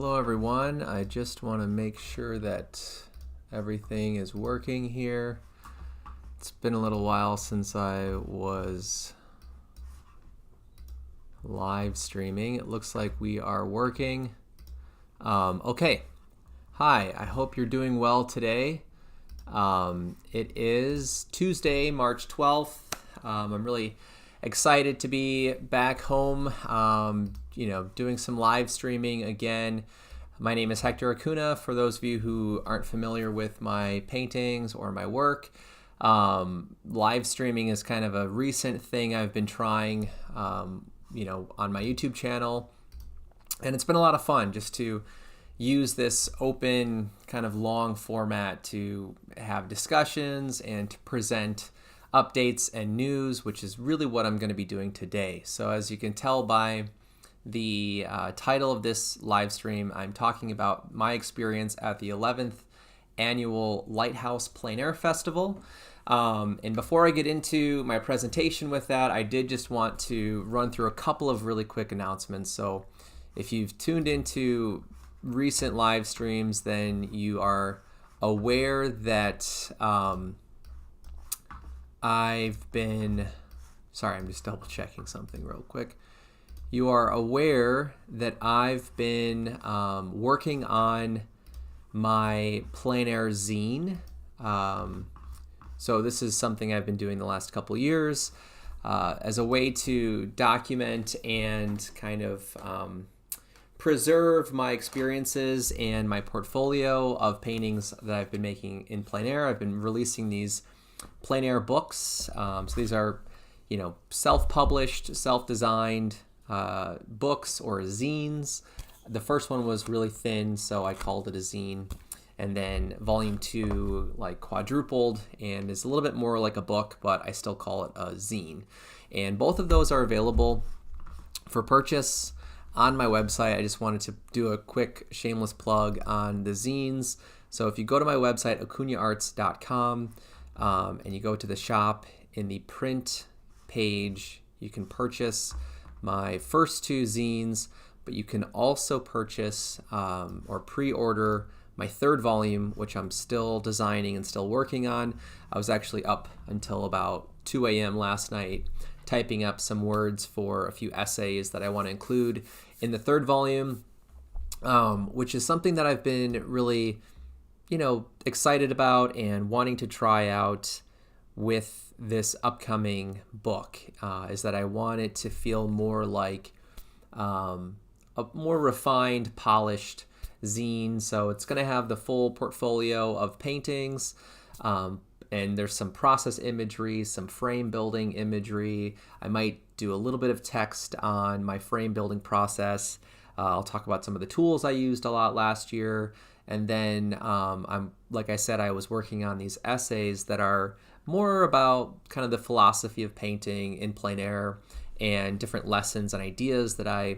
Hello everyone. I just want to make sure that everything is working here. It's been a little while since I was live streaming. It looks like we are working. Okay. Hi, I hope you're doing well today. It is Tuesday, March 12th. I'm really excited to be back home, doing some live streaming again. My name is Hector Acuna. For those of you who aren't familiar with my paintings or my work, live streaming is kind of a recent thing I've been trying, on my YouTube channel. And it's been a lot of fun just to use this open kind of long format to have discussions and to present updates and news, which is really what I'm going to be doing today. So as you can tell by the title of this live stream, I'm talking about my experience at the 11th annual Lighthouse Plein Air Festival. And before I get into my presentation with that, I did just want to run through a couple of really quick announcements. So if you've tuned into recent live streams, then you are aware that I'm just double checking something real quick. You are aware that I've been working on my plein air zine. So this is something I've been doing the last couple years as a way to document and kind of preserve my experiences and my portfolio of paintings that I've been making in plein air. I've been releasing these plein air books. So these are, self-published, self-designed books or zines. The first one was really thin, so I called it a zine. And then volume 2 quadrupled and is a little bit more like a book, but I still call it a zine. And both of those are available for purchase on my website. I just wanted to do a quick shameless plug on the zines. So if you go to my website, acunaarts.com, and you go to the shop, in the print page, you can purchase my first 2 zines, but you can also purchase or pre-order my 3rd volume, which I'm still designing and still working on. I was actually up until about 2 a.m. last night typing up some words for a few essays that I want to include in the 3rd volume, which is something that I've been really excited about and wanting to try out with this upcoming book, is that I want it to feel more like a more refined, polished zine. So it's going to have the full portfolio of paintings, and there's some process imagery, some frame building imagery. I might do a little bit of text on my frame building process. I'll talk about some of the tools I used a lot last year. And then like I said, I was working on these essays that are more about kind of the philosophy of painting in plein air and different lessons and ideas that I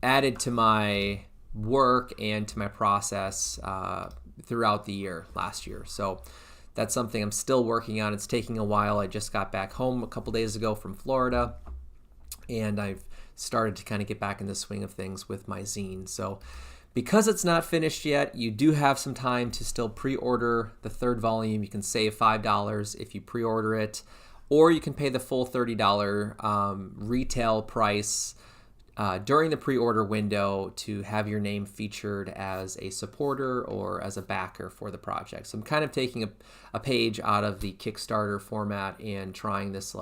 added to my work and to my process throughout the year last year. So that's something I'm still working on. It's taking a while. I just got back home a couple days ago from Florida, and I've started to kind of get back in the swing of things with my zine. So because it's not finished yet, you do have some time to still pre-order the 3rd volume. You can save $5 if you pre-order it, or you can pay the full $30 retail price during the pre-order window to have your name featured as a supporter or as a backer for the project. So I'm kind of taking a page out of the Kickstarter format and trying this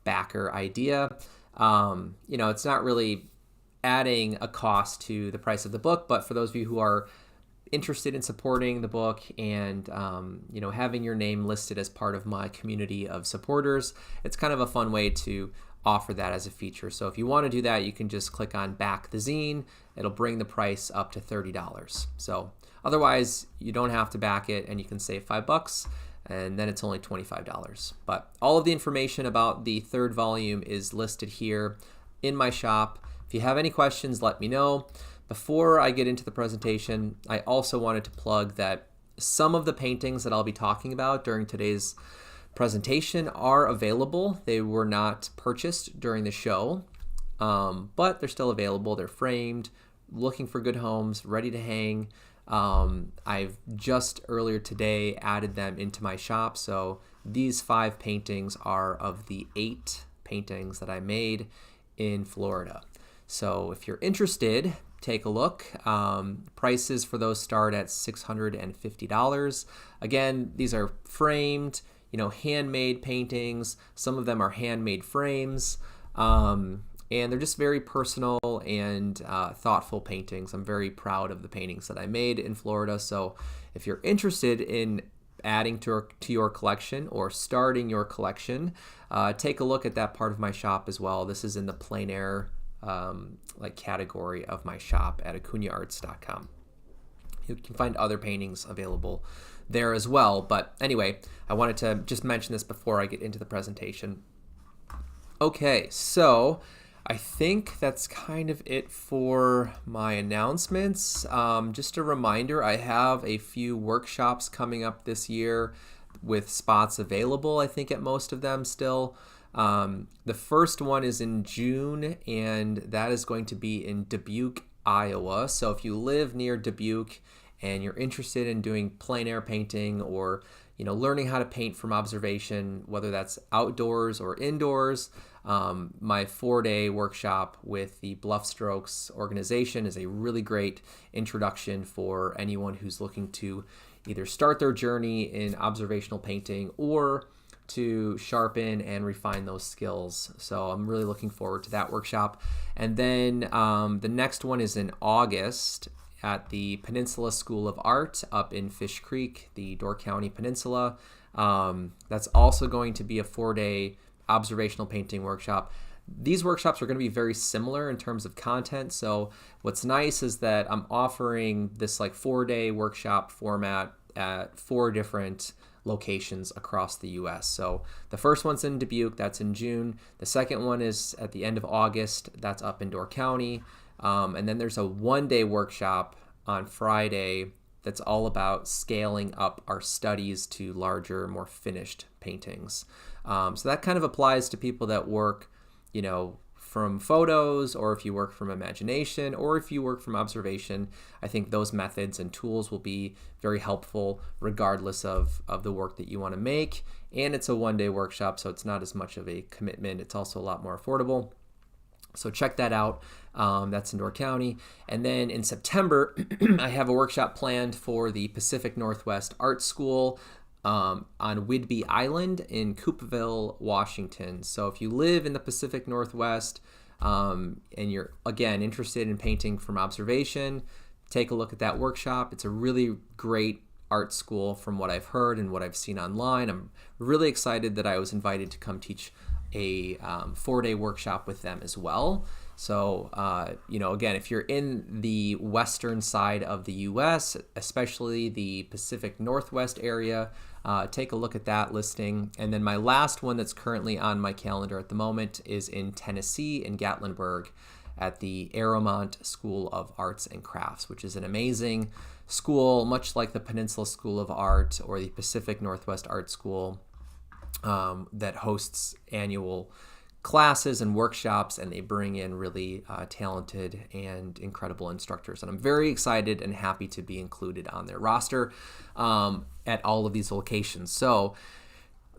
backer idea. It's not really adding a cost to the price of the book, but for those of you who are interested in supporting the book and having your name listed as part of my community of supporters, it's kind of a fun way to offer that as a feature. So if you want to do that, you can just click on back the zine. It'll bring the price up to $30. So otherwise you don't have to back it, and you can save $5, and then it's only $25. But all of the information about the 3rd volume is listed here in my shop. If you have any questions, let me know. Before I get into the presentation, I also wanted to plug that some of the paintings that I'll be talking about during today's presentation are available. They were not purchased during the show, but they're still available. They're framed, looking for good homes, ready to hang. I've just earlier today added them into my shop. So these 5 paintings are of the 8 paintings that I made in Florida. So if you're interested, take a look. Prices for those start at $650. Again, these are framed, handmade paintings. Some of them are handmade frames. And they're just very personal and thoughtful paintings. I'm very proud of the paintings that I made in Florida. So if you're interested in adding to your collection or starting your collection, take a look at that part of my shop as well. This is in the plein air category of my shop at acunaarts.com. You can find other paintings available there as well. But anyway, I wanted to just mention this before I get into the presentation. Okay, so I think that's kind of it for my announcements. Just a reminder, I have a few workshops coming up this year with spots available, I think, at most of them still. The first one is in June, and that is going to be in Dubuque, Iowa. So if you live near Dubuque and you're interested in doing plein air painting or learning how to paint from observation, whether that's outdoors or indoors, my 4-day workshop with the Bluff Strokes organization is a really great introduction for anyone who's looking to either start their journey in observational painting or to sharpen and refine those skills. So I'm really looking forward to that workshop. And then the next one is in August at the Peninsula School of Art up in Fish Creek, the Door County Peninsula. That's also going to be a 4-day observational painting workshop. These workshops are going to be very similar in terms of content. So what's nice is that I'm offering this 4-day workshop format at 4 different locations across the U.S. So the first one's in Dubuque, that's in June. The second one is at the end of August, that's up in Door County. And then there's a 1-day workshop on Friday that's all about scaling up our studies to larger, more finished paintings. So that kind of applies to people that work, from photos, or if you work from imagination, or if you work from observation. I think those methods and tools will be very helpful regardless of the work that you want to make. And it's a 1-day workshop, so it's not as much of a commitment. It's also a lot more affordable. So check that out. That's in Door County. And then in September, I have a workshop planned for the Pacific Northwest Art School on Whidbey Island in Coupeville, Washington. So if you live in the Pacific Northwest and you're, again, interested in painting from observation, take a look at that workshop. It's a really great art school from what I've heard and what I've seen online. I'm really excited that I was invited to come teach a 4-day workshop with them as well. So, again, if you're in the western side of the U.S., especially the Pacific Northwest area, take a look at that listing. And then my last one that's currently on my calendar at the moment is in Tennessee, in Gatlinburg, at the Aramont School of Arts and Crafts, which is an amazing school, much like the Peninsula School of Art or the Pacific Northwest Art School, that hosts annual classes and workshops, and they bring in really talented and incredible instructors. And I'm very excited and happy to be included on their roster at all of these locations. So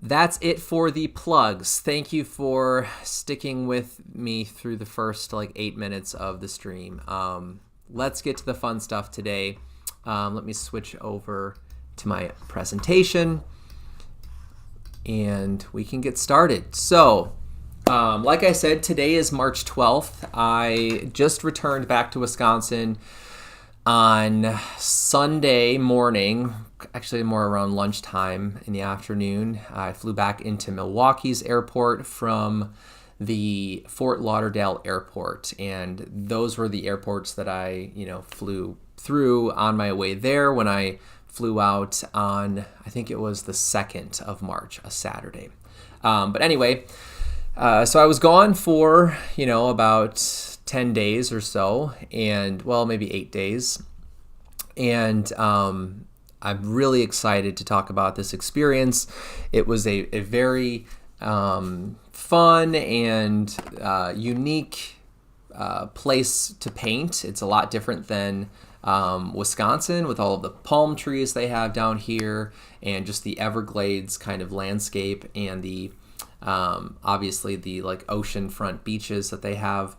that's it for the plugs. Thank you for sticking with me through the first 8 minutes of the stream. Let's get to the fun stuff today. Let me switch over to my presentation and we can get started. So, like I said, today is March 12th. I just returned back to Wisconsin on Sunday morning, actually more around lunchtime in the afternoon. I flew back into Milwaukee's airport from the Fort Lauderdale airport, and those were the airports that I, flew through on my way there when I flew out on, I think it was the 2nd of March, a Saturday. But anyway, so I was gone for, about 10 days or so, and maybe 8 days. And I'm really excited to talk about this experience. It was a very fun and unique place to paint. It's a lot different than Wisconsin, with all of the palm trees they have down here and just the Everglades kind of landscape, and the obviously the like oceanfront beaches that they have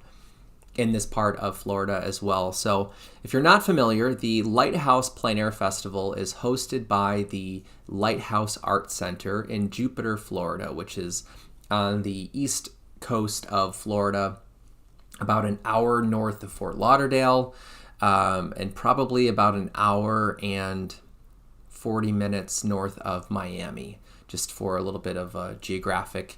in this part of Florida as well. So if you're not familiar, the Lighthouse Plein Air Festival is hosted by the Lighthouse Art Center in Jupiter, Florida, which is on the east coast of Florida, about an hour north of Fort Lauderdale, and probably about an hour and 40 minutes north of Miami, just for a little bit of a geographic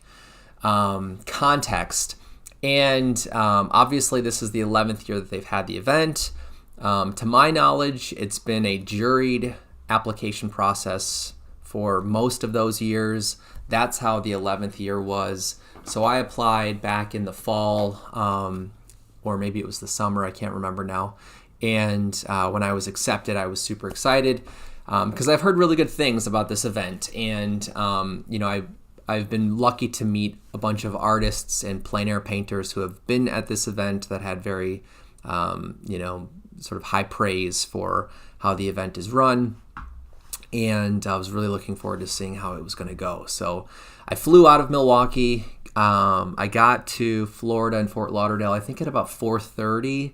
context. And obviously this is the 11th year that they've had the event. To my knowledge, it's been a juried application process for most of those years. That's how the 11th year was. So I applied back in the fall, or maybe it was the summer, I can't remember now. And when I was accepted, I was super excited because I've heard really good things about this event. And, I've been lucky to meet a bunch of artists and plein air painters who have been at this event that had very, sort of high praise for how the event is run. And I was really looking forward to seeing how it was going to go. So I flew out of Milwaukee. I got to Florida and Fort Lauderdale, I think at about 4:30.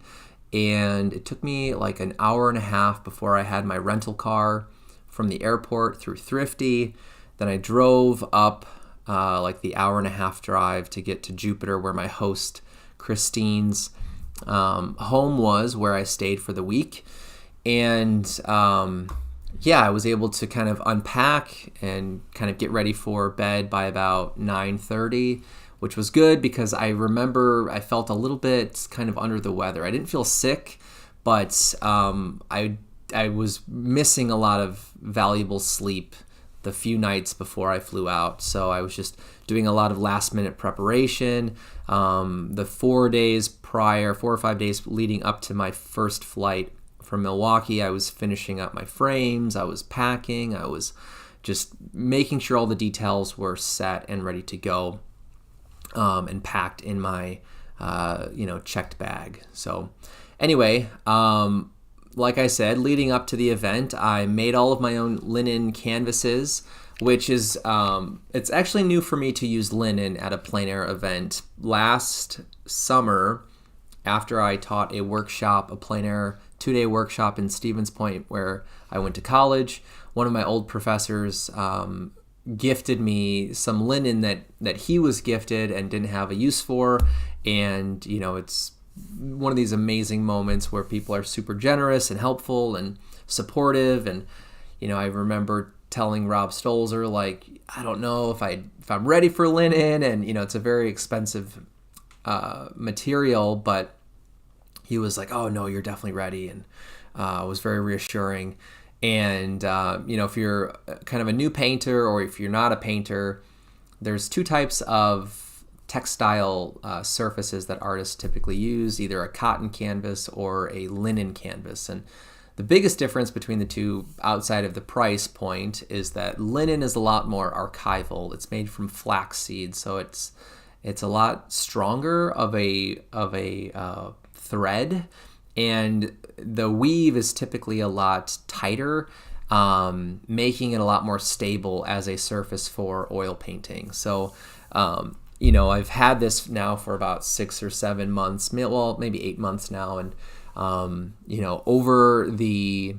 And it took me like an hour and a half before I had my rental car from the airport through Thrifty. Then I drove up like the hour and a half drive to get to Jupiter, where my host Christine's home was, where I stayed for the week. And I was able to kind of unpack and kind of get ready for bed by about 9:30, which was good because I remember I felt a little bit kind of under the weather. I didn't feel sick, but I was missing a lot of valuable sleep the few nights before I flew out. So I was just doing a lot of last minute preparation. The 4 or 5 days leading up to my first flight from Milwaukee, I was finishing up my frames, I was packing, I was just making sure all the details were set and ready to go, and packed in my checked bag. So anyway, like I said, leading up to the event, I made all of my own linen canvases, which is, it's actually new for me to use linen at a plein air event. Last summer, after I taught a plein air 2-day workshop in Stevens Point, where I went to college, one of my old professors gifted me some linen that he was gifted and didn't have a use for. And, it's one of these amazing moments where people are super generous and helpful and supportive. And, I remember telling Rob Stolzer, like, I don't know if I'm ready for linen. And, it's a very expensive material, but he was like, oh no, you're definitely ready. And was very reassuring. And, if you're kind of a new painter, or if you're not a painter, there's two types of textile surfaces that artists typically use, either a cotton canvas or a linen canvas. And the biggest difference between the two, outside of the price point, is that linen is a lot more archival. It's made from flax seed, so it's a lot stronger of a thread, and the weave is typically a lot tighter, making it a lot more stable as a surface for oil painting. So I've had this now for about 6 or 7 months, well, maybe 8 months now. And, over the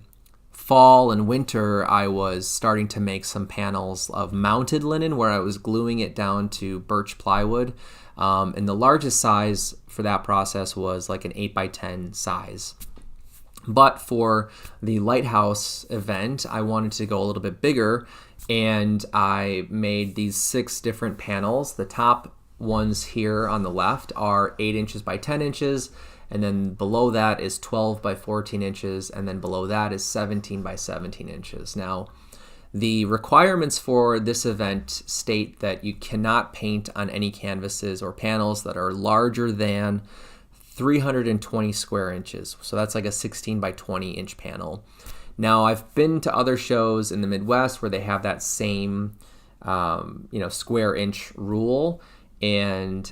fall and winter, I was starting to make some panels of mounted linen where I was gluing it down to birch plywood. And the largest size for that process was like an 8x10 size. But for the Lighthouse event, I wanted to go a little bit bigger, and I made these 6 different panels. The top ones here on the left are 8 inches by 10 inches, and then below that is 12 by 14 inches, and then below that is 17 by 17 inches. Now, the requirements for this event state that you cannot paint on any canvases or panels that are larger than 320 square inches. So that's like a 16 by 20 inch panel. Now, I've been to other shows in the Midwest where they have that same, square inch rule. And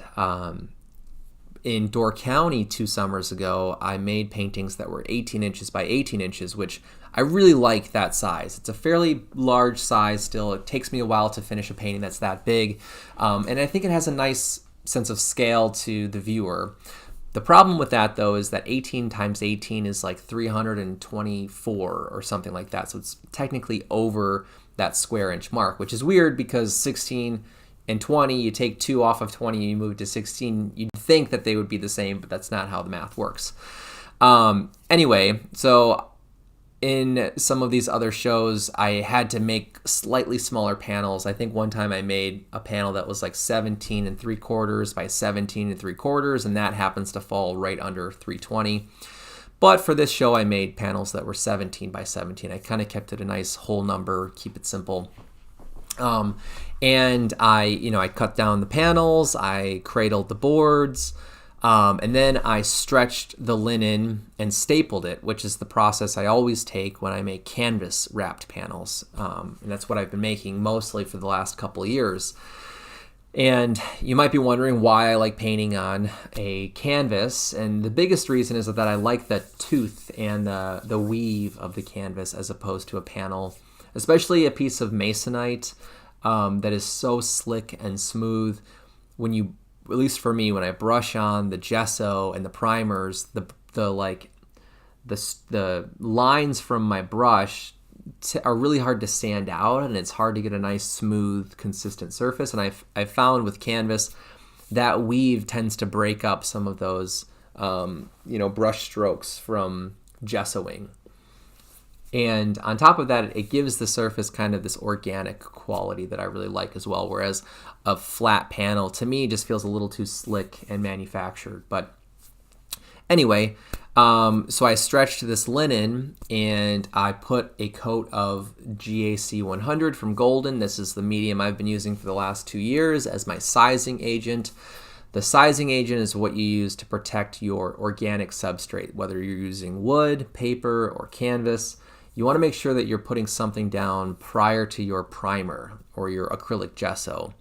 in Door County 2 summers ago, I made paintings that were 18 inches by 18 inches, which I really like that size. It's a fairly large size still. It takes me a while to finish a painting that's that big. And I think it has a nice sense of scale to the viewer. The problem with that, though, is that 18 times 18 is like 324 or something like that. So it's technically over that square inch mark, which is weird because 16 and 20, you take 2 off of 20, you move to 16. You'd think that they would be the same, but that's not how the math works. Anyway, so in some of these other shows, I had to make slightly smaller panels. I think one time I made a panel that was like 17 3/4 by 17 3/4, and that happens to fall right under 320. But for this show, I made panels that were 17 by 17. I kind of kept it a nice whole number, keep it simple. And I cut down the panels, I cradled the boards, and then I stretched the linen and stapled it, which is the process I always take when I make canvas wrapped panels. And that's what I've been making mostly for the last couple of years. And you might be wondering why I like painting on a canvas. And the biggest reason is that I like the tooth and the weave of the canvas as opposed to a panel, especially a piece of masonite that is so slick and smooth. When you, at least for me, when I brush on the gesso and the primers, the lines from my brush are really hard to sand out, and it's hard to get a nice, smooth, consistent surface. And I've found with canvas that weave tends to break up some of those, brush strokes from gessoing. And on top of that, it gives the surface kind of this organic quality that I really like as well, whereas a flat panel, to me, just feels a little too slick and manufactured. But anyway, so I stretched this linen, and I put a coat of GAC 100 from Golden. This is the medium I've been using for the last 2 years as my sizing agent. The sizing agent is what you use to protect your organic substrate, whether you're using wood, paper, or canvas. You want to make sure that you're putting something down prior to your primer or your acrylic gesso.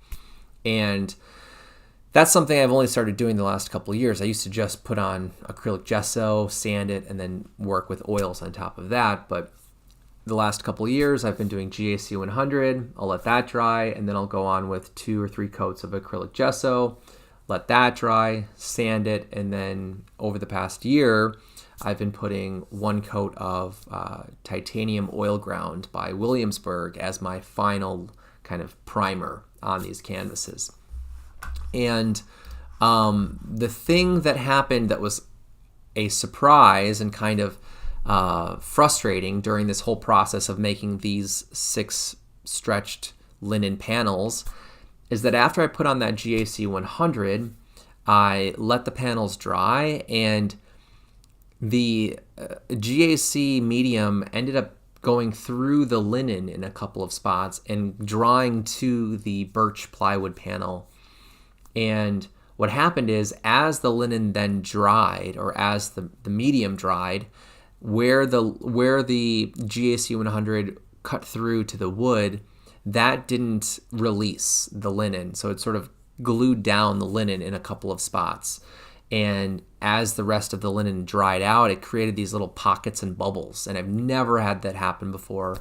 And that's something I've only started doing the last couple of years. I used to just put on acrylic gesso, sand it, and then work with oils on top of that. But the last couple of years, I've been doing GAC 100. I'll let that dry, and then I'll go on with 2 or 3 coats of acrylic gesso, let that dry, sand it, and then over the past year, I've been putting 1 coat of titanium oil ground by Williamsburg as my final kind of primer on these canvases. And the thing that happened that was a surprise and kind of frustrating during this whole process of making these 6 stretched linen panels is that after I put on that GAC 100, I let the panels dry, and the GAC medium ended up going through the linen in a couple of spots and drying to the birch plywood panel. And what happened is, as the linen then dried, or as the medium dried, where the GAC 100 cut through to the wood, that didn't release the linen. So it sort of glued down the linen in a couple of spots. And as the rest of the linen dried out, it created these little pockets and bubbles. And I've never had that happen before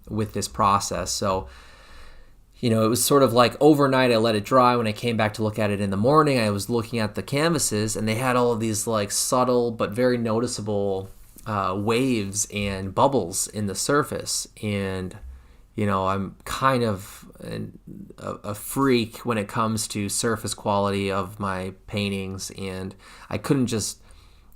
with this process. So, it was sort of like overnight I let it dry. When I came back to look at it in the morning, I was looking at the canvases, and they had all of these like subtle but very noticeable waves and bubbles in the surface. And I'm kind of a freak when it comes to surface quality of my paintings, and I couldn't just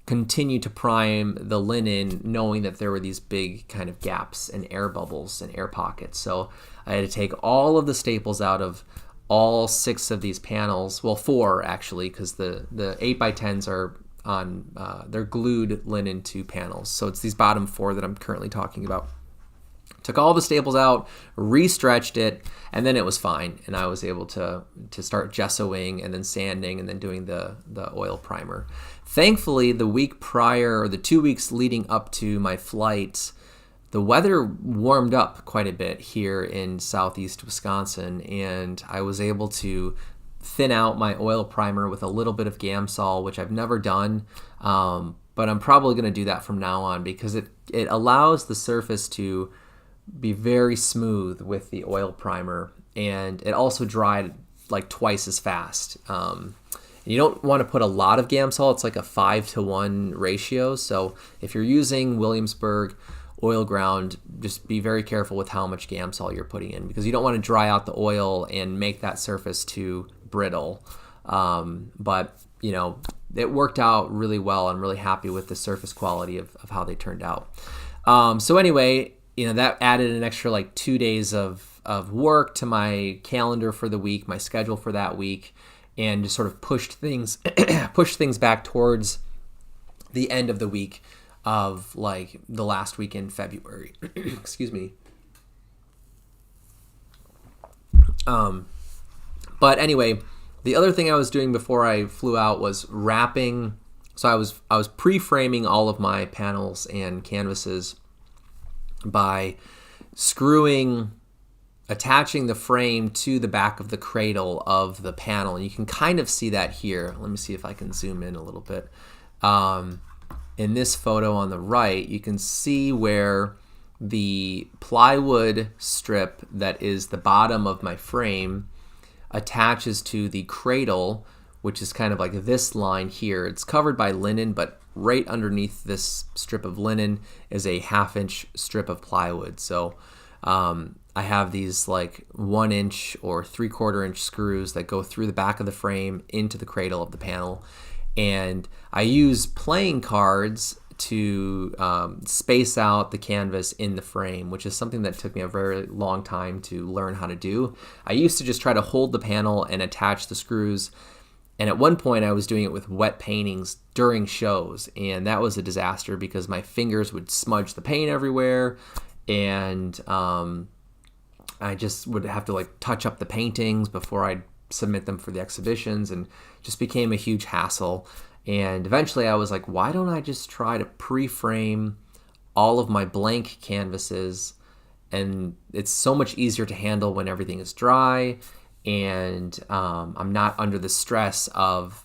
continue to prime the linen knowing that there were these big kind of gaps and air bubbles and air pockets. So I had to take all of the staples out of all 6 of these panels. Well, 4 actually, because the 8x10s are on, they're glued linen to panels. So it's these bottom 4 that I'm currently talking about. Took all the staples out, re-stretched it, and then it was fine. And I was able to start gessoing and then sanding and then doing the oil primer. Thankfully, the week prior, or the 2 weeks leading up to my flight, the weather warmed up quite a bit here in southeast Wisconsin, and I was able to thin out my oil primer with a little bit of Gamsol, which I've never done, but I'm probably going to do that from now on because it allows the surface to be very smooth with the oil primer, and it also dried like twice as fast. You don't want to put a lot of Gamsol. It's like a 5-to-1 ratio. So if you're using Williamsburg oil ground, just be very careful with how much Gamsol you're putting in because you don't want to dry out the oil and make that surface too brittle. But it worked out really well. I'm really happy with the surface quality of how they turned out. So anyway, that added an extra like 2 days of work to my calendar for the week, my schedule for that week, and just sort of pushed things back towards the end of the week of like the last week in February. Excuse me. But anyway, the other thing I was doing before I flew out was wrapping. So I was pre-framing all of my panels and canvases by attaching the frame to the back of the cradle of the panel. And you can kind of see that here. Let me see if I can zoom in a little bit. In this photo on the right, you can see where the plywood strip that is the bottom of my frame attaches to the cradle, which is kind of like this line here. It's covered by linen, but right underneath this strip of linen is a 1/2-inch strip of plywood. So I have these like 1-inch or 3/4-inch screws that go through the back of the frame into the cradle of the panel. And I use playing cards to space out the canvas in the frame, which is something that took me a very long time to learn how to do. I used to just try to hold the panel and attach the screws. And at one point I was doing it with wet paintings during shows, and that was a disaster because my fingers would smudge the paint everywhere, and I just would have to like touch up the paintings before I'd submit them for the exhibitions, and just became a huge hassle. And eventually I was like, why don't I just try to pre-frame all of my blank canvases, and it's so much easier to handle when everything is dry, and I'm not under the stress of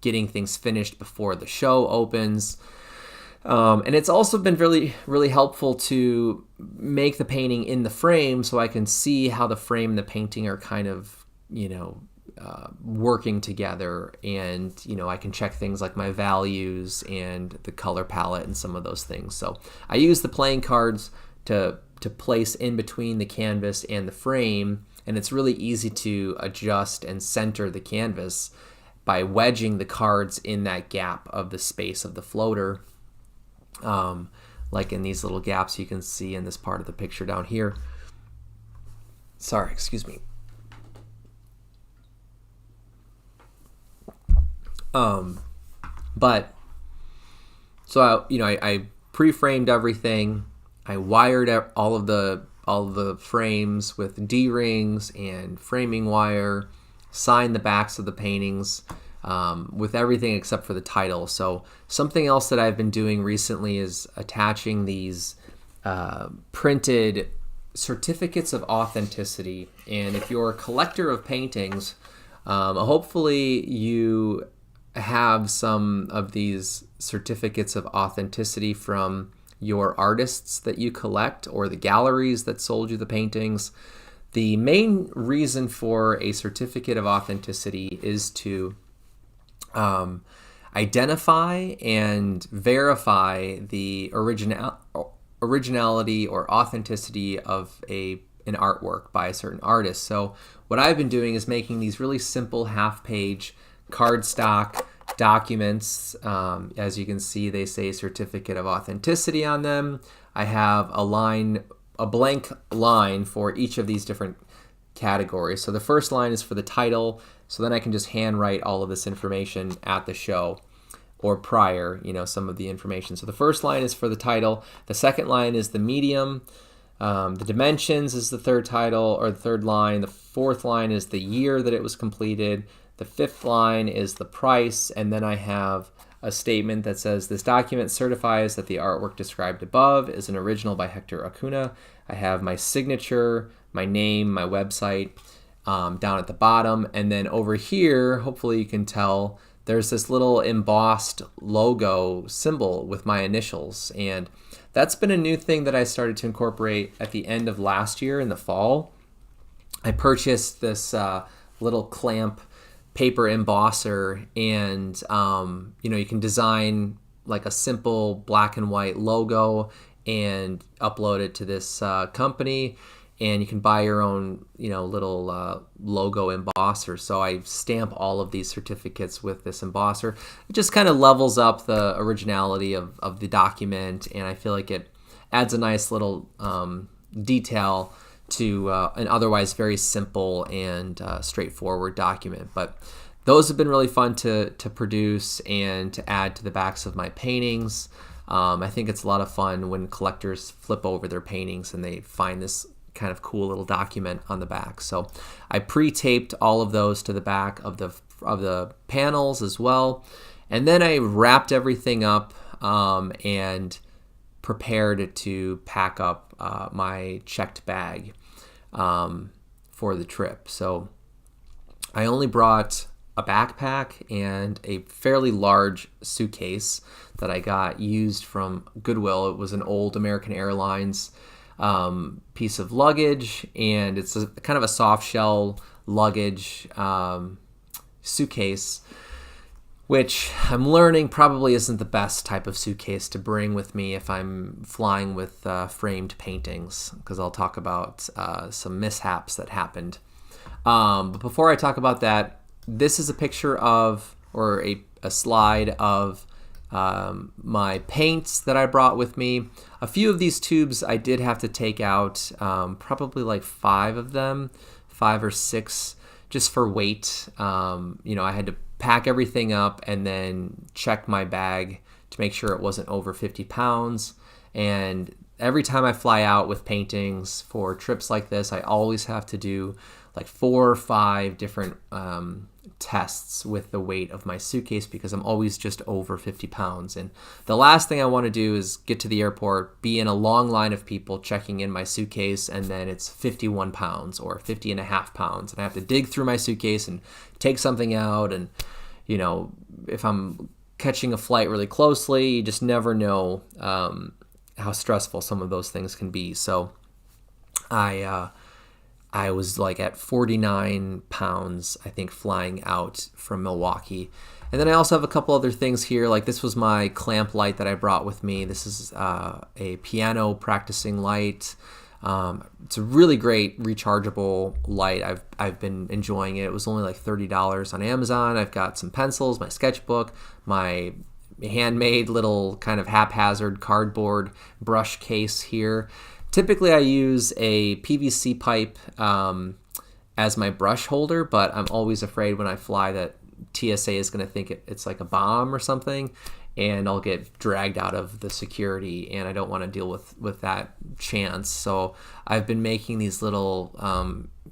getting things finished before the show opens. And it's also been really, really helpful to make the painting in the frame so I can see how the frame and the painting are kind of, working together. And, I can check things like my values and the color palette and some of those things. So I use the playing cards to place in between the canvas and the frame. And it's really easy to adjust and center the canvas by wedging the cards in that gap of the space of the floater. Like in these little gaps you can see in this part of the picture down here. Sorry, excuse me. But so I pre-framed everything. I wired all of the frames with D-rings and framing wire, signed the backs of the paintings with everything except for the title. So something else that I've been doing recently is attaching these printed certificates of authenticity. And if you're a collector of paintings, hopefully you have some of these certificates of authenticity from your artists that you collect or the galleries that sold you the paintings. The main reason for a certificate of authenticity is to identify and verify the originality or authenticity of an artwork by a certain artist. So what I've been doing is making these really simple half-page cardstock documents. As you can see, they say certificate of authenticity on them. I have a blank line for each of these different categories. So the first line is for the title, so then I can just handwrite all of this information at the show or prior, some of the information. So the first line is for the title. The second line is the medium. The dimensions is the third title or the third line. The fourth line is the year that it was completed. The fifth line is the price, and then I have a statement that says, this document certifies that the artwork described above is an original by Hector Acuna. I have my signature, my name, my website, down at the bottom. And then over here, hopefully you can tell, there's this little embossed logo symbol with my initials. And that's been a new thing that I started to incorporate at the end of last year in the fall. I purchased this little clamp paper embosser, and you can design like a simple black and white logo and upload it to this company, and you can buy your own little logo embosser. So I stamp all of these certificates with this embosser. It just kind of levels up the originality of the document, and I feel like it adds a nice little detail to an otherwise very simple and straightforward document. But those have been really fun to produce and to add to the backs of my paintings. I think it's a lot of fun when collectors flip over their paintings and they find this kind of cool little document on the back. So I pre-taped all of those to the back of the panels as well, and then I wrapped everything up and prepared to pack up my checked bag for the trip. So I only brought a backpack and a fairly large suitcase that I got used from Goodwill. It was an old American Airlines piece of luggage, and it's kind of a soft shell luggage suitcase, which I'm learning probably isn't the best type of suitcase to bring with me if I'm flying with framed paintings, because I'll talk about some mishaps that happened. But before I talk about that, this is a picture of, or a slide of my paints that I brought with me. A few of these tubes I did have to take out, probably like 5 of them, 5 or 6, just for weight. I had to pack everything up and then check my bag to make sure it wasn't over 50 pounds. And every time I fly out with paintings for trips like this, I always have to do like 4 or 5 different tests with the weight of my suitcase, because I'm always just over 50 pounds. And the last thing I want to do is get to the airport, be in a long line of people checking in my suitcase, and then it's 51 pounds or 50 and a half pounds. And I have to dig through my suitcase and take something out. And, if I'm catching a flight really closely, you just never know how stressful some of those things can be. So I was like at 49 pounds, I think, flying out from Milwaukee. And then I also have a couple other things here. Like, this was my clamp light that I brought with me. This is a piano practicing light. It's a really great rechargeable light. I've been enjoying it. It was only like $30 on Amazon. I've got some pencils, my sketchbook, my handmade little kind of haphazard cardboard brush case here. Typically, I use a PVC pipe as my brush holder, but I'm always afraid when I fly that TSA is going to think it's like a bomb or something, and I'll get dragged out of the security, and I don't want to deal with that chance. So I've been making these little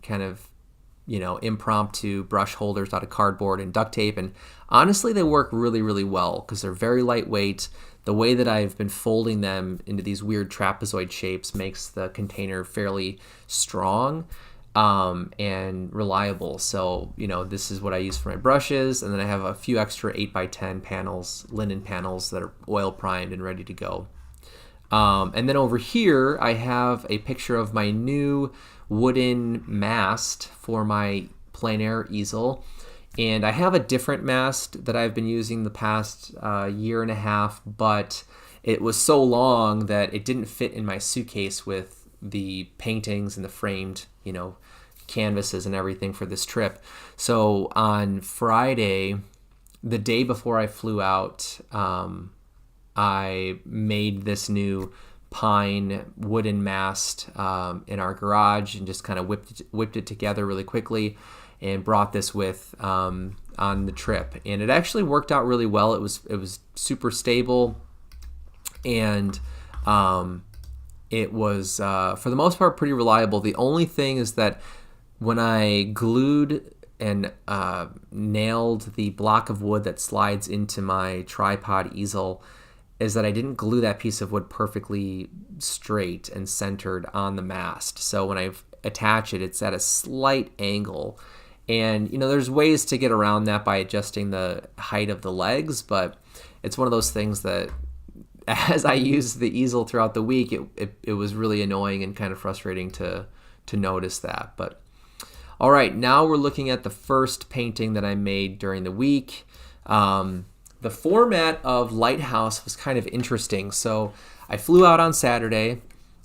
kind of impromptu brush holders out of cardboard and duct tape, and honestly, they work really, really well because they're very lightweight. The way that I've been folding them into these weird trapezoid shapes makes the container fairly strong and reliable. So, this is what I use for my brushes. And then I have a few extra 8x10 panels, linen panels that are oil primed and ready to go. And then over here, I have a picture of my new wooden mast for my plein air easel. And I have a different mast that I've been using the past year and a half, but it was so long that it didn't fit in my suitcase with the paintings and the framed, canvases and everything for this trip. So on Friday, the day before I flew out, I made this new pine wooden mast in our garage and just kind of whipped it together really quickly and brought this with on the trip. And it actually worked out really well. It was super stable, and it was for the most part pretty reliable. The only thing is that when I glued and nailed the block of wood that slides into my tripod easel, is that I didn't glue that piece of wood perfectly straight and centered on the mast. So when I attach it, it's at a slight angle. And, there's ways to get around that by adjusting the height of the legs, but it's one of those things that as I used the easel throughout the week, it was really annoying and kind of frustrating to notice that. But all right, now we're looking at the first painting that I made during the week. The format of Lighthouse was kind of interesting. So I flew out on Saturday,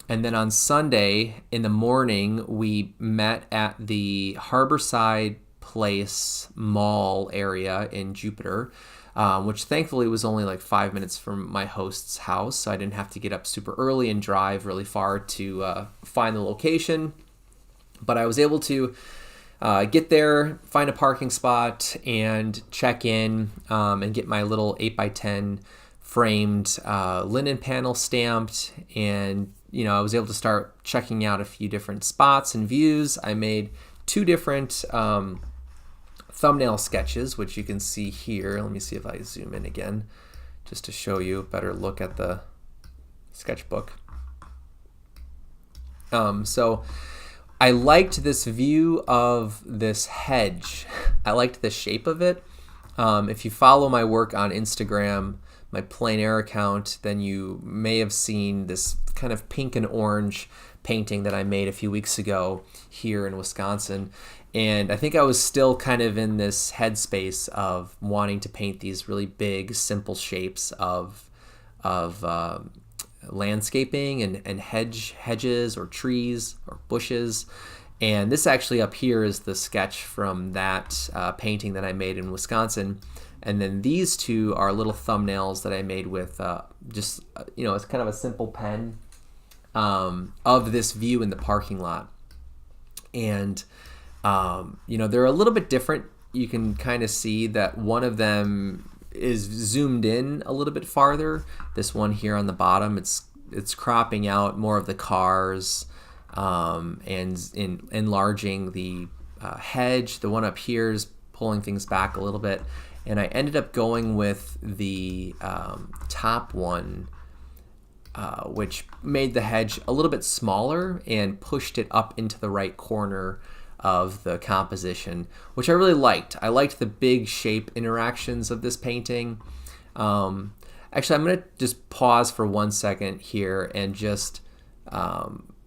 and then on Sunday in the morning, we met at the Harborside Place Mall area in Jupiter, which thankfully was only like 5 minutes from my host's house. So I didn't have to get up super early and drive really far to find the location. But I was able to get there, find a parking spot, and check in and get my little 8x10 framed linen panel stamped. And I was able to start checking out a few different spots and views. I made 2 different thumbnail sketches, which you can see here. Let me see if I zoom in again, just to show you a better look at the sketchbook. So I liked this view of this hedge. I liked the shape of it. If you follow my work on Instagram, my plein air account, then you may have seen this kind of pink and orange painting that I made a few weeks ago here in Wisconsin. And I think I was still kind of in this headspace of wanting to paint these really big, simple shapes of landscaping and hedges or trees or bushes. And this actually up here is the sketch from that painting that I made in Wisconsin. And then these 2 are little thumbnails that I made with it's kind of a simple pen of this view in the parking lot. And, they're a little bit different. You can kind of see that one of them is zoomed in a little bit farther. This one here on the bottom, it's cropping out more of the cars and enlarging the hedge. The one up here is pulling things back a little bit. And I ended up going with the top one, which made the hedge a little bit smaller and pushed it up into the right corner of the composition, which I really liked. I liked the big shape interactions of this painting. Actually, I'm going to just pause for 1 second here and just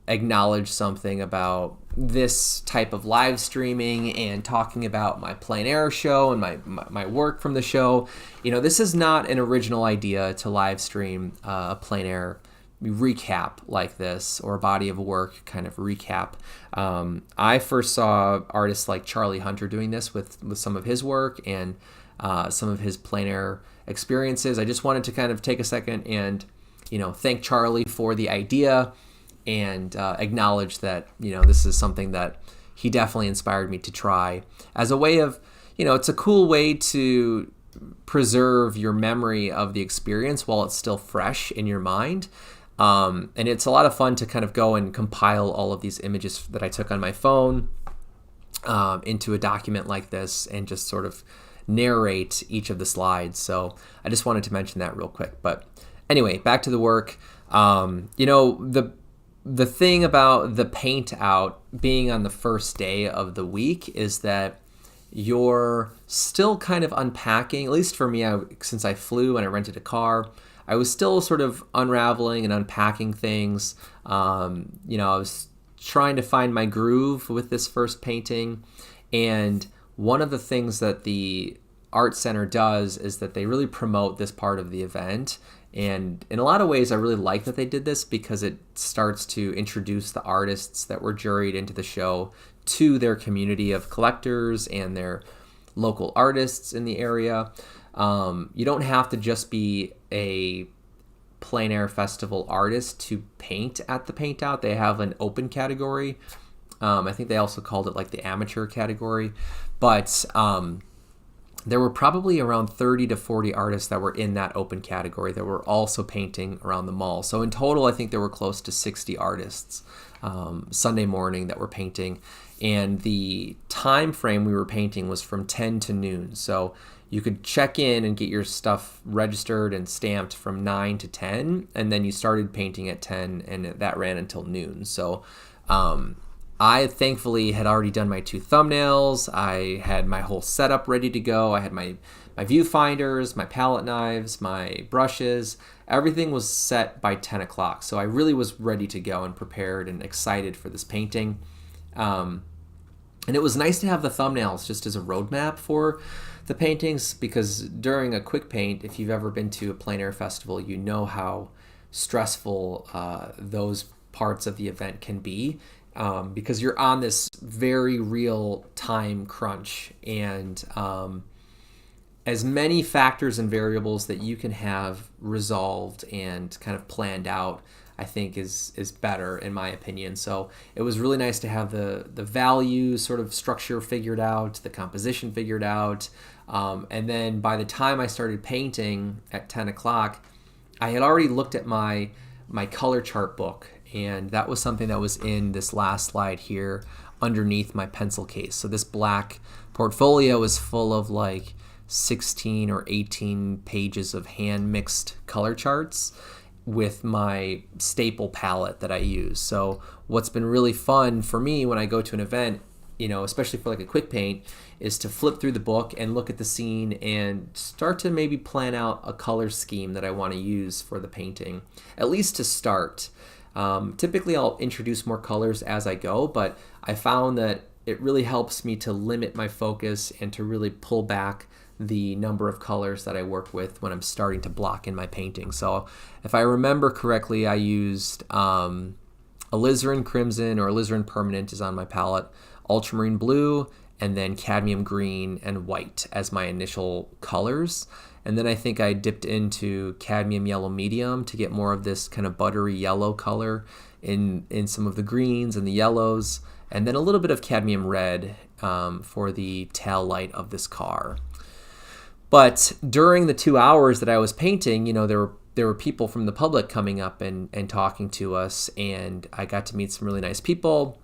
acknowledge something about this type of live streaming and talking about my plein air show and my work from the show. This is not an original idea to live stream a plein air recap like this, or a body of work kind of recap. I first saw artists like Charlie Hunter doing this with some of his work and some of his plein air experiences. I just wanted to kind of take a second and thank Charlie for the idea and acknowledge that this is something that he definitely inspired me to try as a way of it's a cool way to preserve your memory of the experience while it's still fresh in your mind. And it's a lot of fun to kind of go and compile all of these images that I took on my phone into a document like this and just sort of narrate each of the slides. So I just wanted to mention that real quick. But anyway, back to the work. The thing about the paint out being on the first day of the week is that you're still kind of unpacking, at least for me, since I flew and I rented a car, I was still sort of unraveling and unpacking things. I was trying to find my groove with this first painting. And one of the things that the Art Center does is that they really promote this part of the event. And in a lot of ways, I really like that they did this because it starts to introduce the artists that were juried into the show to their community of collectors and their local artists in the area. You don't have to just be a plein air festival artist to paint at the paint out. They have an open category. I think they also called it like the amateur category. But there were probably around 30 to 40 artists that were in that open category that were also painting around the mall. So in total, I think there were close to 60 artists Sunday morning that were painting. And the time frame we were painting was from 10 to noon. So you could check in and get your stuff registered and stamped from 9 to 10, and then you started painting at 10, and that ran until noon. So I thankfully had already done my 2 thumbnails. I had my whole setup ready to go. I had my viewfinders, my palette knives, my brushes. Everything was set by 10 o'clock. So I really was ready to go and prepared and excited for this painting. And it was nice to have the thumbnails just as a roadmap for the paintings, because during a quick paint, if you've ever been to a plein air festival, you know how stressful those parts of the event can be, because you're on this very real time crunch, and as many factors and variables that you can have resolved and kind of planned out, I think is better in my opinion. So it was really nice to have the value sort of structure figured out, the composition figured out, and then by the time I started painting at 10 o'clock, I had already looked at my color chart book, and that was something that was in this last slide here underneath my pencil case. So this black portfolio is full of like 16 or 18 pages of hand mixed color charts with my staple palette that I use. So what's been really fun for me when I go to an event, especially for like a quick paint, is to flip through the book and look at the scene and start to maybe plan out a color scheme that I want to use for the painting, at least to start. Typically I'll introduce more colors as I go, but I found that it really helps me to limit my focus and to really pull back the number of colors that I work with when I'm starting to block in my painting. So if I remember correctly, I used alizarin crimson, or alizarin permanent is on my palette, ultramarine blue, and then cadmium green and white as my initial colors. And then I think I dipped into cadmium yellow medium to get more of this kind of buttery yellow color in some of the greens and the yellows, and then a little bit of cadmium red for the tail light of this car. But during the 2 hours that I was painting, there were people from the public coming up and talking to us, and I got to meet some really nice people.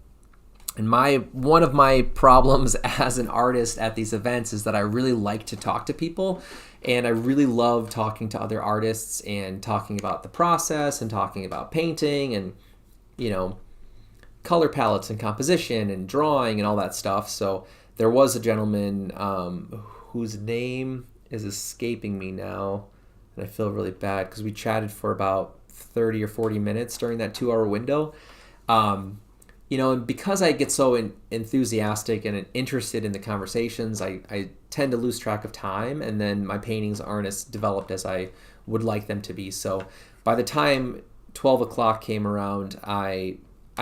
And one of my problems as an artist at these events is that I really like to talk to people, and I really love talking to other artists and talking about the process and talking about painting and, color palettes and composition and drawing and all that stuff. So there was a gentleman whose name is escaping me now, and I feel really bad because we chatted for about 30 or 40 minutes during that 2 hour window. And because I get so enthusiastic and interested in the conversations, I tend to lose track of time, and then my paintings aren't as developed as I would like them to be. So by the time 12 o'clock came around, I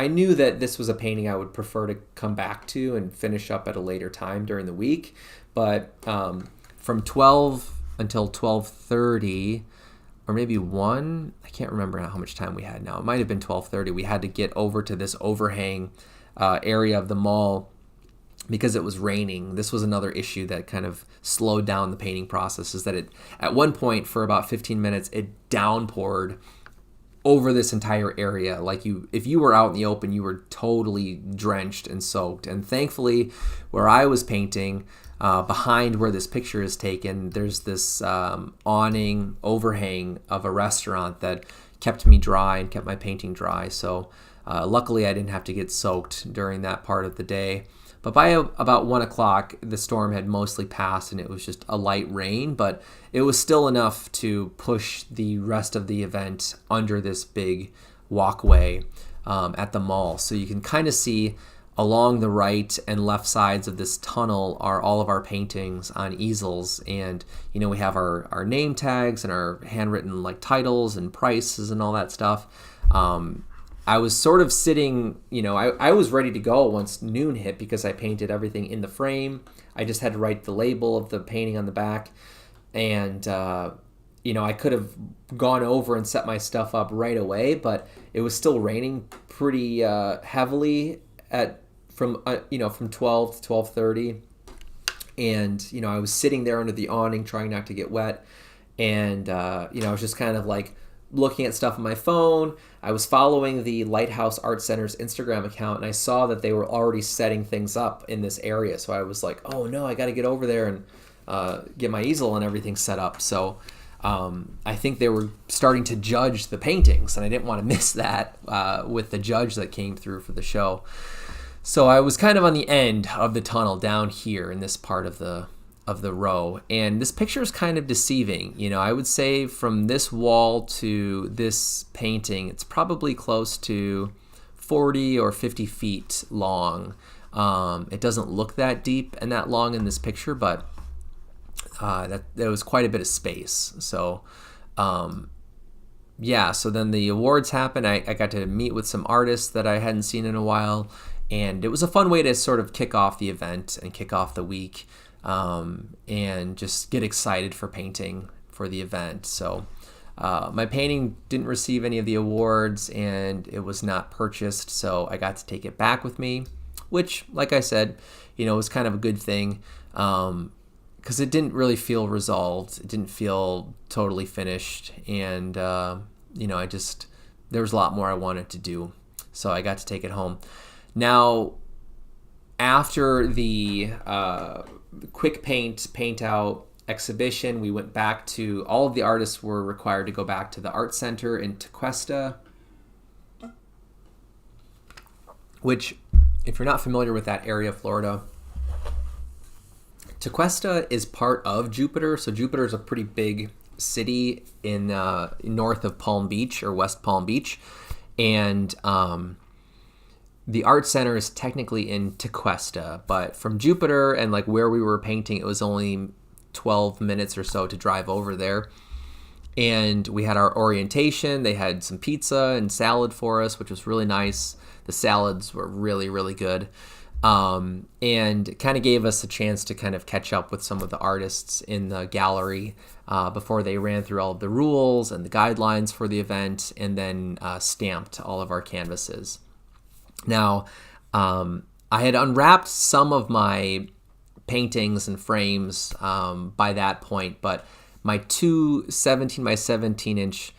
knew that this was a painting I would prefer to come back to and finish up at a later time during the week. But from 12 until 12:30, or maybe 1, I can't remember how much time we had now. It might have been 12:30. We had to get over to this overhang area of the mall because it was raining. This was another issue that kind of slowed down the painting process, is that at one point for about 15 minutes, it downpoured over this entire area. Like if you were out in the open, you were totally drenched and soaked. And thankfully, where I was painting, behind where this picture is taken, there's this awning overhang of a restaurant that kept me dry and kept my painting dry. So luckily I didn't have to get soaked during that part of the day. But by about 1 o'clock, the storm had mostly passed and it was just a light rain, but it was still enough to push the rest of the event under this big walkway at the mall. So you can kind of see along the right and left sides of this tunnel are all of our paintings on easels, and we have our name tags and our handwritten like titles and prices and all that stuff. I was sort of sitting, I was ready to go once noon hit because I painted everything in the frame. I just had to write the label of the painting on the back, and I could have gone over and set my stuff up right away, but it was still raining pretty heavily from 12 to 12:30, and I was sitting there under the awning trying not to get wet, and I was just kind of like looking at stuff on my phone. I was following the Lighthouse Art Center's Instagram account, and I saw that they were already setting things up in this area, so I was like, oh no, I got to get over there and get my easel and everything set up. So I think they were starting to judge the paintings, and I didn't want to miss that with the judge that came through for the show. So I was kind of on the end of the tunnel down here in this part of the row, and this picture is kind of deceiving. I would say from this wall to this painting, it's probably close to 40 or 50 feet long. It doesn't look that deep and that long in this picture, but there was quite a bit of space. So so then the awards happened. I got to meet with some artists that I hadn't seen in a while, and it was a fun way to sort of kick off the event and kick off the week, and just get excited for painting for the event. So my painting didn't receive any of the awards, and it was not purchased, so I got to take it back with me, which, like I said, was kind of a good thing, because it didn't really feel resolved. It didn't feel totally finished, and there was a lot more I wanted to do, so I got to take it home. Now, after the quick paint out exhibition, we went back to, all of the artists were required to go back to the art center in Tequesta, which, if you're not familiar with that area of Florida, Tequesta is part of Jupiter. So Jupiter is a pretty big city in north of Palm Beach, or West Palm Beach, and the art center is technically in Tequesta, but from Jupiter and like where we were painting, it was only 12 minutes or so to drive over there. And we had our orientation. They had some pizza and salad for us, which was really nice. The salads were really, really good. And it kind of gave us a chance to kind of catch up with some of the artists in the gallery before they ran through all of the rules and the guidelines for the event, and then stamped all of our canvases. Now, I had unwrapped some of my paintings and frames by that point, but my two 17 by 17 inch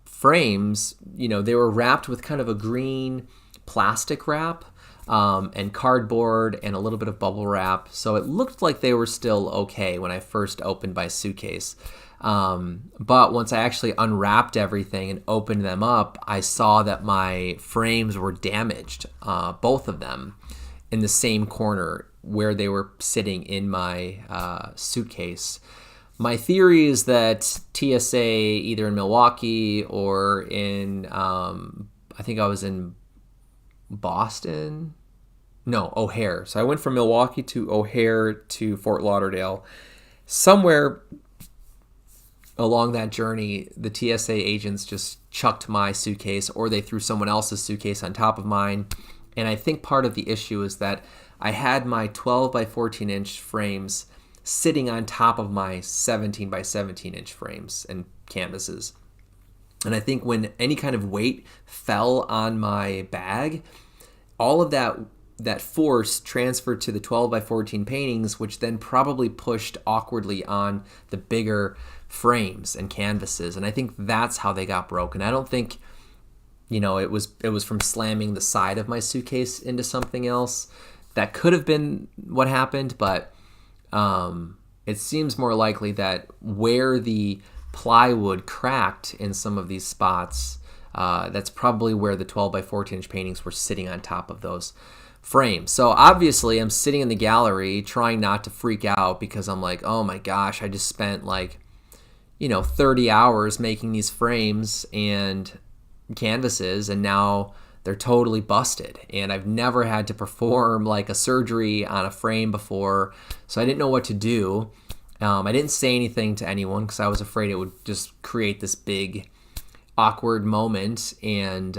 frames, they were wrapped with kind of a green plastic wrap, and cardboard and a little bit of bubble wrap. So it looked like they were still okay when I first opened my suitcase. But once I actually unwrapped everything and opened them up, I saw that my frames were damaged, both of them, in the same corner where they were sitting in my suitcase. My theory is that TSA, either in Milwaukee or in, I think I was in Boston? No, O'Hare. So I went from Milwaukee to O'Hare to Fort Lauderdale. Somewhere along that journey, the TSA agents just chucked my suitcase, or they threw someone else's suitcase on top of mine. And I think part of the issue is that I had my 12 by 14 inch frames sitting on top of my 17 by 17 inch frames and canvases. And I think when any kind of weight fell on my bag, all of that force transferred to the 12 by 14 paintings, which then probably pushed awkwardly on the bigger frames and canvases. And I think that's how they got broken. I don't think, it was from slamming the side of my suitcase into something else. That could have been what happened, but it seems more likely that where the plywood cracked in some of these spots, that's probably where the 12 by 14 inch paintings were sitting on top of those frames. So obviously I'm sitting in the gallery trying not to freak out, because I'm like, oh my gosh, I just spent 30 hours making these frames and canvases, and now they're totally busted, and I've never had to perform a surgery on a frame before, so I didn't know what to do. I didn't say anything to anyone because I was afraid it would just create this big awkward moment and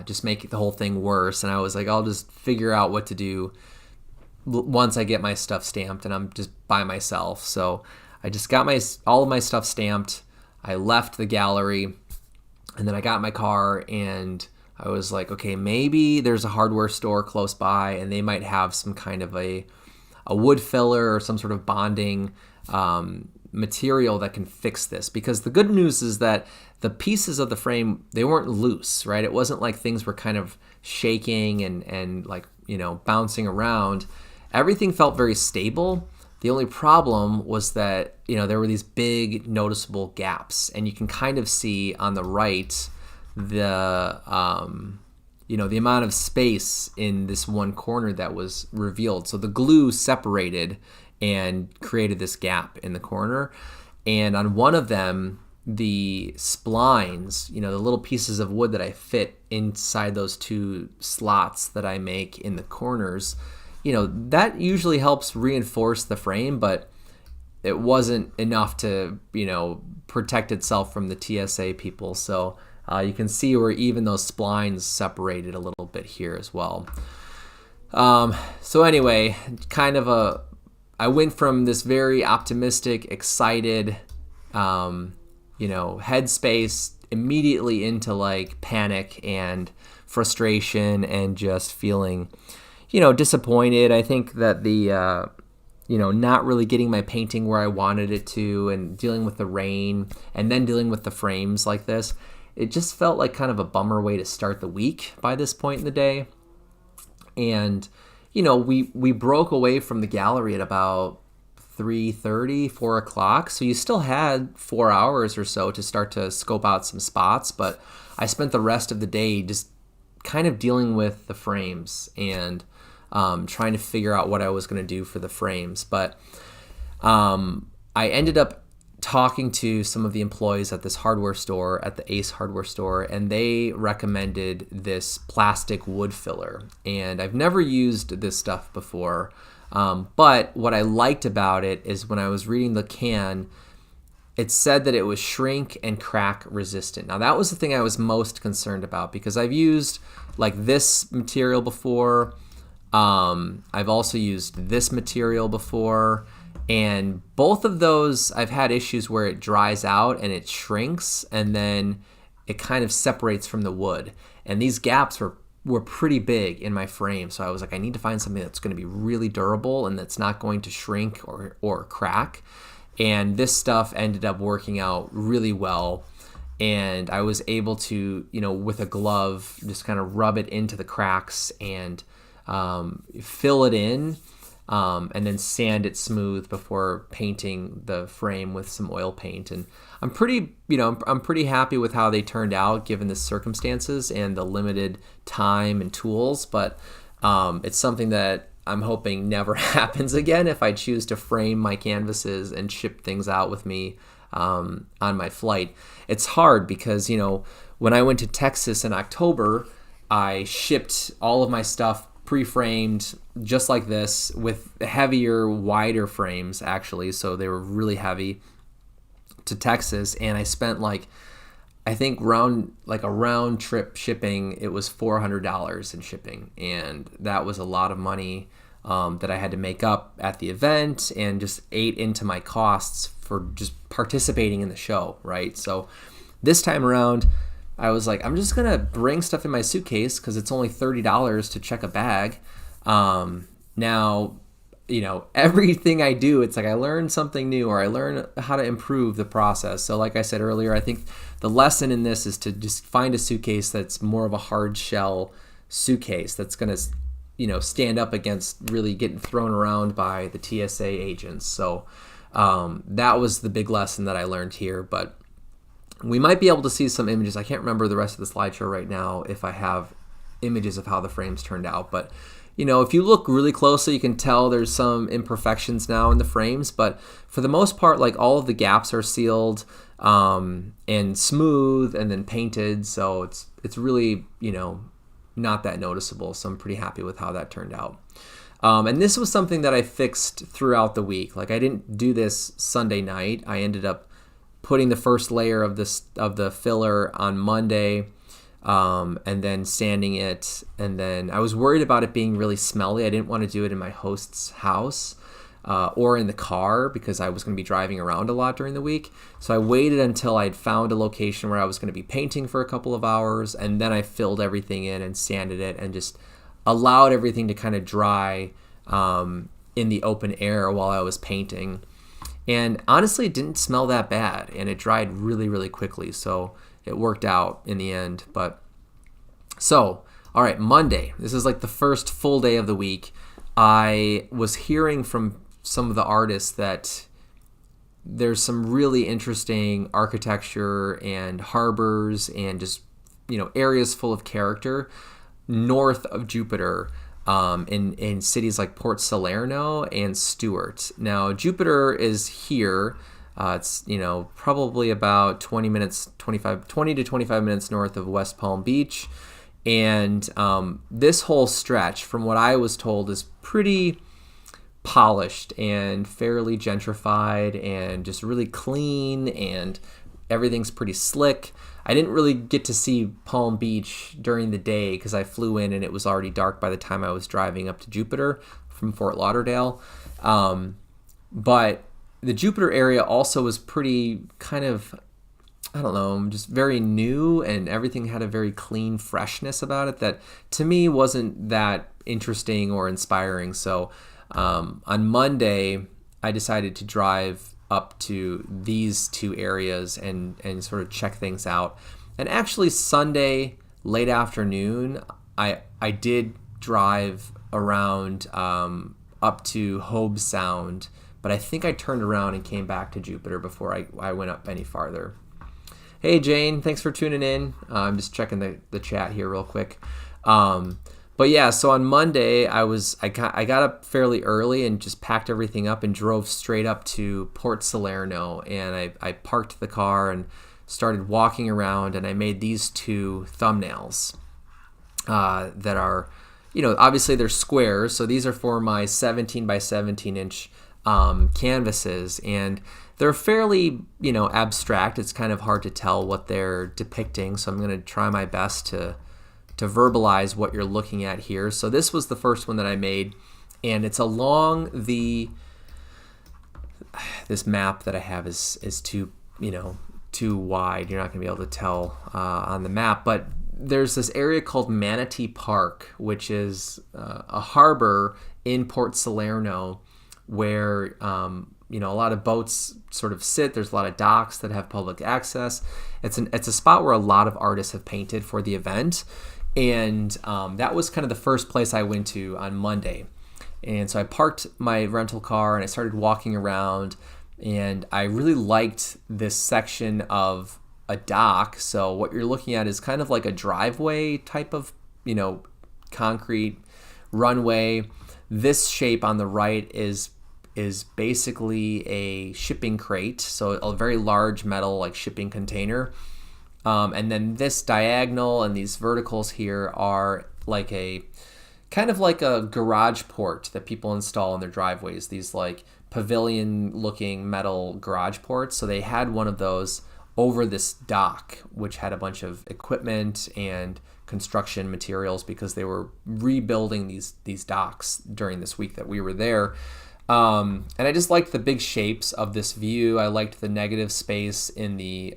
just make the whole thing worse. And I was like, I'll just figure out what to do once I get my stuff stamped, and I'm just by myself. So I just got all of my stuff stamped. I left the gallery, and then I got in my car, and I was like, okay, maybe there's a hardware store close by, and they might have some kind of a wood filler or some sort of bonding material that can fix this. Because the good news is that the pieces of the frame, they weren't loose, right? It wasn't like things were kind of shaking and bouncing around. Everything felt very stable. The only problem was that, there were these big noticeable gaps, and you can kind of see on the right the the amount of space in this one corner that was revealed. So the glue separated and created this gap in the corner. And on one of them, the splines, the little pieces of wood that I fit inside those two slots that I make in the corners, that usually helps reinforce the frame, but it wasn't enough to, protect itself from the TSA people. So you can see where even those splines separated a little bit here as well. So anyway, I went from this very optimistic, excited, headspace immediately into like panic and frustration and just feeling, disappointed. I think that the, not really getting my painting where I wanted it to, and dealing with the rain and then dealing with the frames like this, it just felt like kind of a bummer way to start the week by this point in the day. And, we broke away from the gallery at about 3:30, 4 o'clock. So you still had 4 hours or so to start to scope out some spots. But I spent the rest of the day just kind of dealing with the frames and trying to figure out what I was going to do for the frames. But I ended up talking to some of the employees at this hardware store, at the Ace hardware store, and they recommended this plastic wood filler. And I've never used this stuff before, but what I liked about it is when I was reading the can, it said that it was shrink and crack resistant. Now that was the thing I was most concerned about, because I've used like this material before. I've also used this material before, and both of those I've had issues where it dries out and it shrinks and then it kind of separates from the wood. And these gaps were pretty big in my frame. So I was like, I need to find something that's going to be really durable and that's not going to shrink or crack. And this stuff ended up working out really well. And I was able to, with a glove, just kind of rub it into the cracks and fill it in. And then sand it smooth before painting the frame with some oil paint. And I'm pretty happy with how they turned out given the circumstances and the limited time and tools. But it's something that I'm hoping never happens again if I choose to frame my canvases and ship things out with me on my flight. It's hard because, when I went to Texas in October, I shipped all of my stuff pre-framed just like this with heavier, wider frames actually, so they were really heavy, to Texas, and I spent I think a round trip shipping, it was $400 in shipping, and that was a lot of money that I had to make up at the event and just ate into my costs for just participating in the show, right? So this time around, I was like, I'm just going to bring stuff in my suitcase because it's only $30 to check a bag. Now, everything I do, it's like I learn something new or I learn how to improve the process. So like I said earlier, I think the lesson in this is to just find a suitcase that's more of a hard shell suitcase that's going to, stand up against really getting thrown around by the TSA agents. So that was the big lesson that I learned here. But we might be able to see some images. I can't remember the rest of the slideshow right now if I have images of how the frames turned out. But, if you look really closely, you can tell there's some imperfections now in the frames. But for the most part, all of the gaps are sealed and smooth and then painted. So it's really, not that noticeable. So I'm pretty happy with how that turned out. And this was something that I fixed throughout the week. I didn't do this Sunday night. I ended up putting the first layer of the filler on Monday, and then sanding it. And then I was worried about it being really smelly. I didn't want to do it in my host's house or in the car because I was going to be driving around a lot during the week. So I waited until I'd found a location where I was going to be painting for a couple of hours, and then I filled everything in and sanded it and just allowed everything to kind of dry in the open air while I was painting. And honestly, it didn't smell that bad, and it dried really, really quickly. So it worked out in the end. But so, all right, Monday. This is the first full day of the week. I was hearing from some of the artists that there's some really interesting architecture and harbors and just, areas full of character north of Jupiter, in cities like Port Salerno and Stuart. Now, Jupiter is here. It's, probably about 20 to 25 minutes north of West Palm Beach. And this whole stretch, from what I was told, is pretty polished and fairly gentrified and just really clean, and everything's pretty slick. I didn't really get to see Palm Beach during the day because I flew in and it was already dark by the time I was driving up to Jupiter from Fort Lauderdale. But the Jupiter area also was pretty kind of, I don't know, just very new, and everything had a very clean freshness about it that to me wasn't that interesting or inspiring. So on Monday, I decided to drive up to these two areas and sort of check things out. And actually Sunday late afternoon, I did drive around up to Hobe Sound, but I think I turned around and came back to Jupiter before I went up any farther. Hey Jane, thanks for tuning in. I'm just checking the chat here real quick. But yeah, so on Monday, I got up fairly early and just packed everything up and drove straight up to Port Salerno. And I parked the car and started walking around, and I made these two thumbnails that are, obviously they're squares. So these are for my 17 by 17 inch canvases, and they're fairly, abstract. It's kind of hard to tell what they're depicting. So I'm going to try my best to verbalize what you're looking at here. So this was the first one that I made, and it's along this map that I have is too wide. You're not going to be able to tell on the map, but there's this area called Manatee Park, which is a harbor in Port Salerno where a lot of boats sort of sit. There's a lot of docks that have public access. It's a spot where a lot of artists have painted for the event. And that was kind of the first place I went to on Monday. And so I parked my rental car and I started walking around, and I really liked this section of a dock. So what you're looking at is kind of like a driveway type of, concrete runway. This shape on the right is basically a shipping crate, so a very large metal like shipping container. And then this diagonal and these verticals here are like a kind of like a garage port that people install in their driveways, these like pavilion looking metal garage ports. So they had one of those over this dock, which had a bunch of equipment and construction materials because they were rebuilding these docks during this week that we were there. And I just liked the big shapes of this view. I liked the negative space in the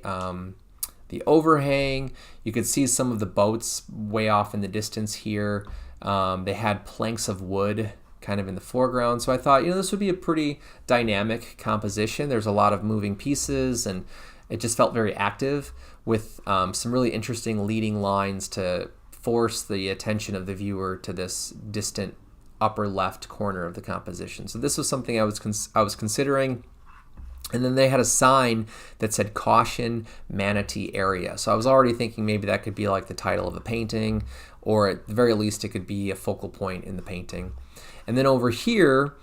overhang. You could see some of the boats way off in the distance here. They had planks of wood kind of in the foreground. So I thought, this would be a pretty dynamic composition. There's a lot of moving pieces, and it just felt very active with some really interesting leading lines to force the attention of the viewer to this distant upper left corner of the composition. So this was something I was considering. And then they had a sign that said "Caution, Manatee Area." So I was already thinking maybe that could be like the title of a painting, or at the very least it could be a focal point in the painting. And then over here,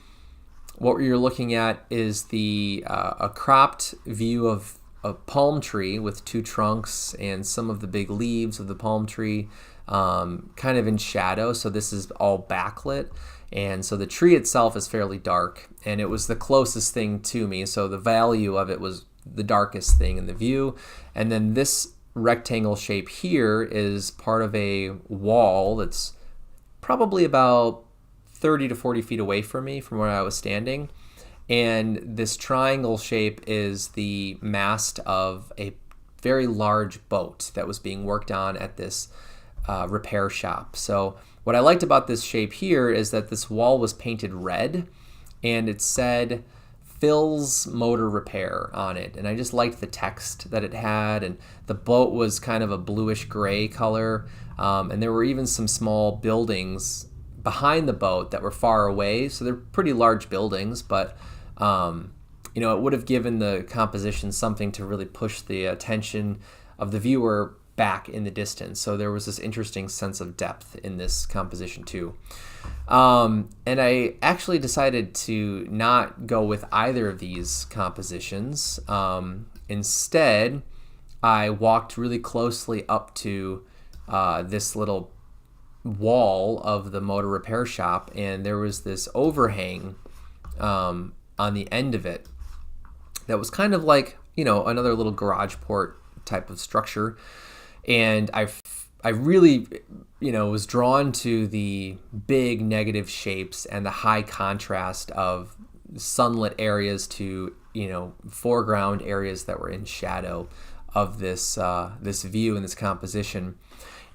what you're looking at is a cropped view of a palm tree with two trunks and some of the big leaves of the palm tree kind of in shadow. So this is all backlit. And so the tree itself is fairly dark, and it was the closest thing to me. So the value of it was the darkest thing in the view. And then this rectangle shape here is part of a wall that's probably about 30 to 40 feet away from me from where I was standing. And this triangle shape is the mast of a very large boat that was being worked on at this repair shop. So what I liked about this shape here is that this wall was painted red, and it said Phil's Motor Repair on it. And I just liked the text that it had, and the boat was kind of a bluish gray color. And there were even some small buildings behind the boat that were far away. So they're pretty large buildings, but it would have given the composition something to really push the attention of the viewer back in the distance. So there was this interesting sense of depth in this composition too. And I actually decided to not go with either of these compositions. Instead, I walked really closely up to this little wall of the motor repair shop, and there was this overhang on the end of it that was kind of like, another little garage port type of structure. And I really, was drawn to the big negative shapes and the high contrast of sunlit areas to, foreground areas that were in shadow of this view and this composition.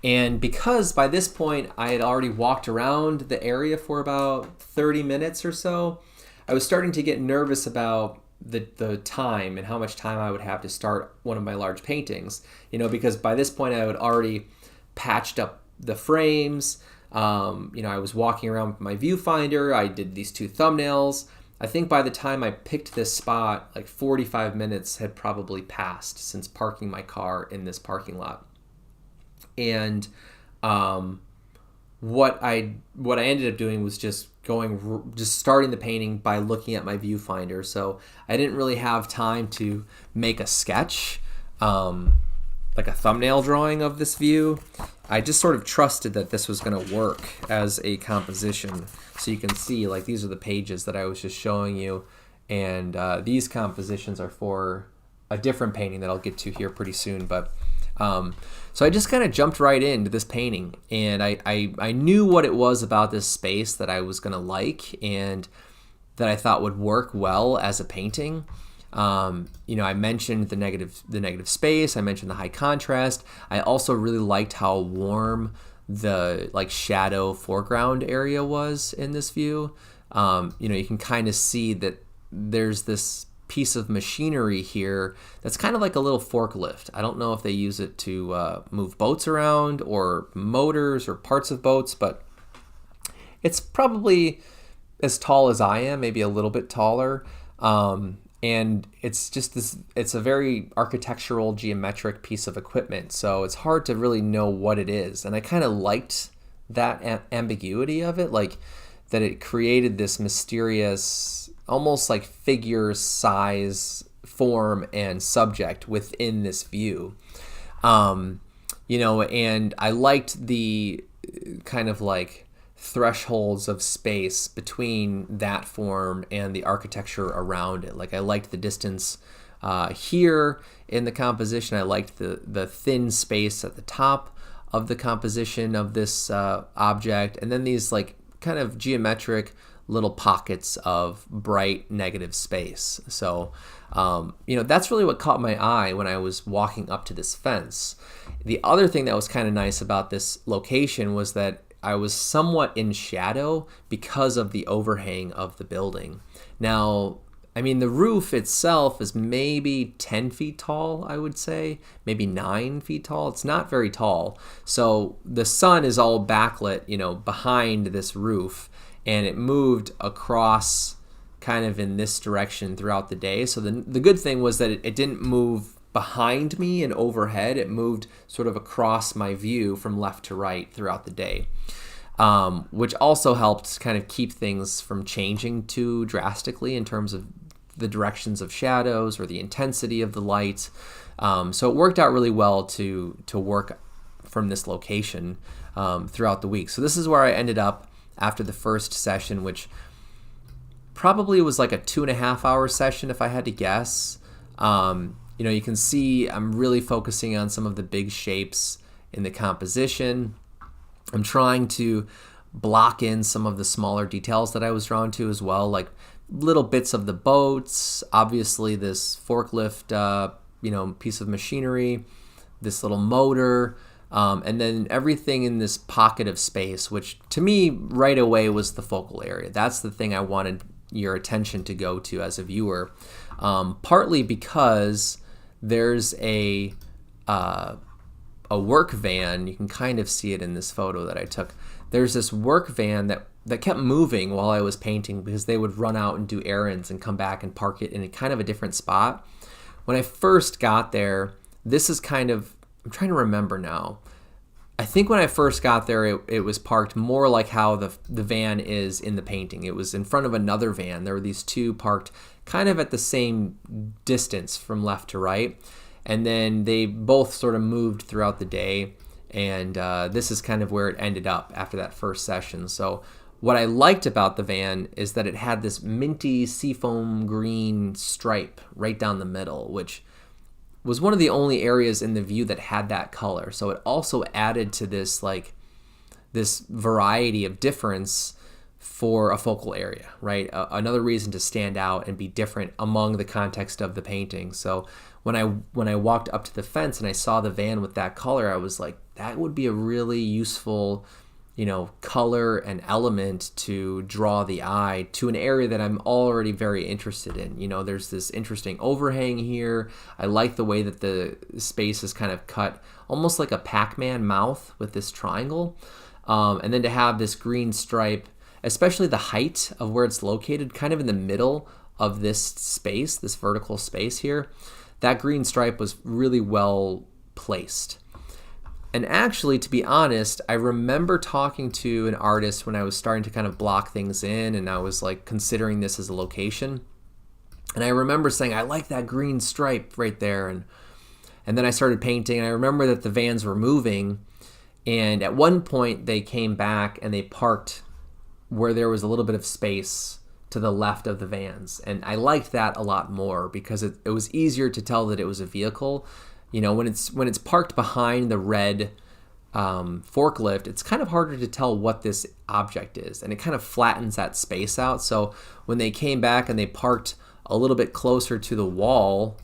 And because by this point I had already walked around the area for about 30 minutes or so, I was starting to get nervous about the time and how much time I would have to start one of my large paintings, because by this point I had already patched up the frames. I was walking around with my viewfinder. I did these 2 thumbnails. I think by the time I picked this spot, like 45 minutes had probably passed since parking my car in this parking lot. And what I ended up doing was just starting the painting by looking at my viewfinder. So I didn't really have time to make a sketch, like a thumbnail drawing of this view. I just sort of trusted that this was going to work as a composition. So you can see, like, these are the pages that I was just showing you, and these compositions are for a different painting that I'll get to here pretty soon. But so I just kind of jumped right into this painting, and I knew what it was about this space that I was going to like and that I thought would work well as a painting. I mentioned the negative space. I mentioned the high contrast. I also really liked how warm the shadow foreground area was in this view. You can kind of see that there's this piece of machinery here that's kind of like a little forklift. I don't know if they use it to move boats around or motors or parts of boats, but it's probably as tall as I am, maybe a little bit taller. And it's just it's a very architectural, geometric piece of equipment. So it's hard to really know what it is. And I kind of liked that ambiguity of it, like that it created this mysterious, almost like figure, size, form, and subject within this view. And I liked the kind of like thresholds of space between that form and the architecture around it. Like, I liked the distance here in the composition. I liked the thin space at the top of the composition of this object, and then these like kind of geometric little pockets of bright negative space. So that's really what caught my eye when I was walking up to this fence. The other thing that was kind of nice about this location was that I was somewhat in shadow because of the overhang of the building. Now, I mean, the roof itself is maybe 10 feet tall, I would say, maybe 9 feet tall. It's not very tall. So the sun is all backlit, behind this roof, and it moved across kind of in this direction throughout the day. So the good thing was that it didn't move behind me and overhead. It moved sort of across my view from left to right throughout the day, which also helped kind of keep things from changing too drastically in terms of the directions of shadows or the intensity of the light. So it worked out really well to work from this location throughout the week. So this is where I ended up after the first session, which probably was like a 2.5 hour session if I had to guess. You can see I'm really focusing on some of the big shapes in the composition. I'm trying to block in some of the smaller details that I was drawn to as well, like little bits of the boats, obviously this forklift, piece of machinery, this little motor, and then everything in this pocket of space, which to me right away was the focal area. That's the thing I wanted your attention to go to as a viewer, partly because there's a work van. You can kind of see it in this photo that I took. There's this work van that kept moving while I was painting because they would run out and do errands and come back and park it in a kind of a different spot. When I first got there, this is kind of I'm trying to remember now. I think when I first got there, it was parked more like how the van is in the painting. It was in front of another van. There were these two parked kind of at the same distance from left to right. And then they both sort of moved throughout the day. And this is kind of where it ended up after that first session. So what I liked about the van is that it had this minty seafoam green stripe right down the middle, which was one of the only areas in the view that had that color. So it also added to this this variety of difference for a focal area, right? Another reason to stand out and be different among the context of the painting. So when I walked up to the fence and I saw the van with that color, I was like, that would be a really useful, color and element to draw the eye to an area that I'm already very interested in. There's this interesting overhang here. I like the way that the space is kind of cut almost like a Pac-Man mouth with this triangle. And then to have this green stripe, especially the height of where it's located, kind of in the middle of this space, this vertical space here, that green stripe was really well placed. And actually, to be honest, I remember talking to an artist when I was starting to kind of block things in and I was like considering this as a location. And I remember saying, I like that green stripe right there. And then I started painting, and I remember that the vans were moving. And at one point they came back and they parked where there was a little bit of space to the left of the vans. And I liked that a lot more because it was easier to tell that it was a vehicle. When it's parked behind the red forklift, it's kind of harder to tell what this object is, and it kind of flattens that space out. So when they came back and they parked a little bit closer to the wall,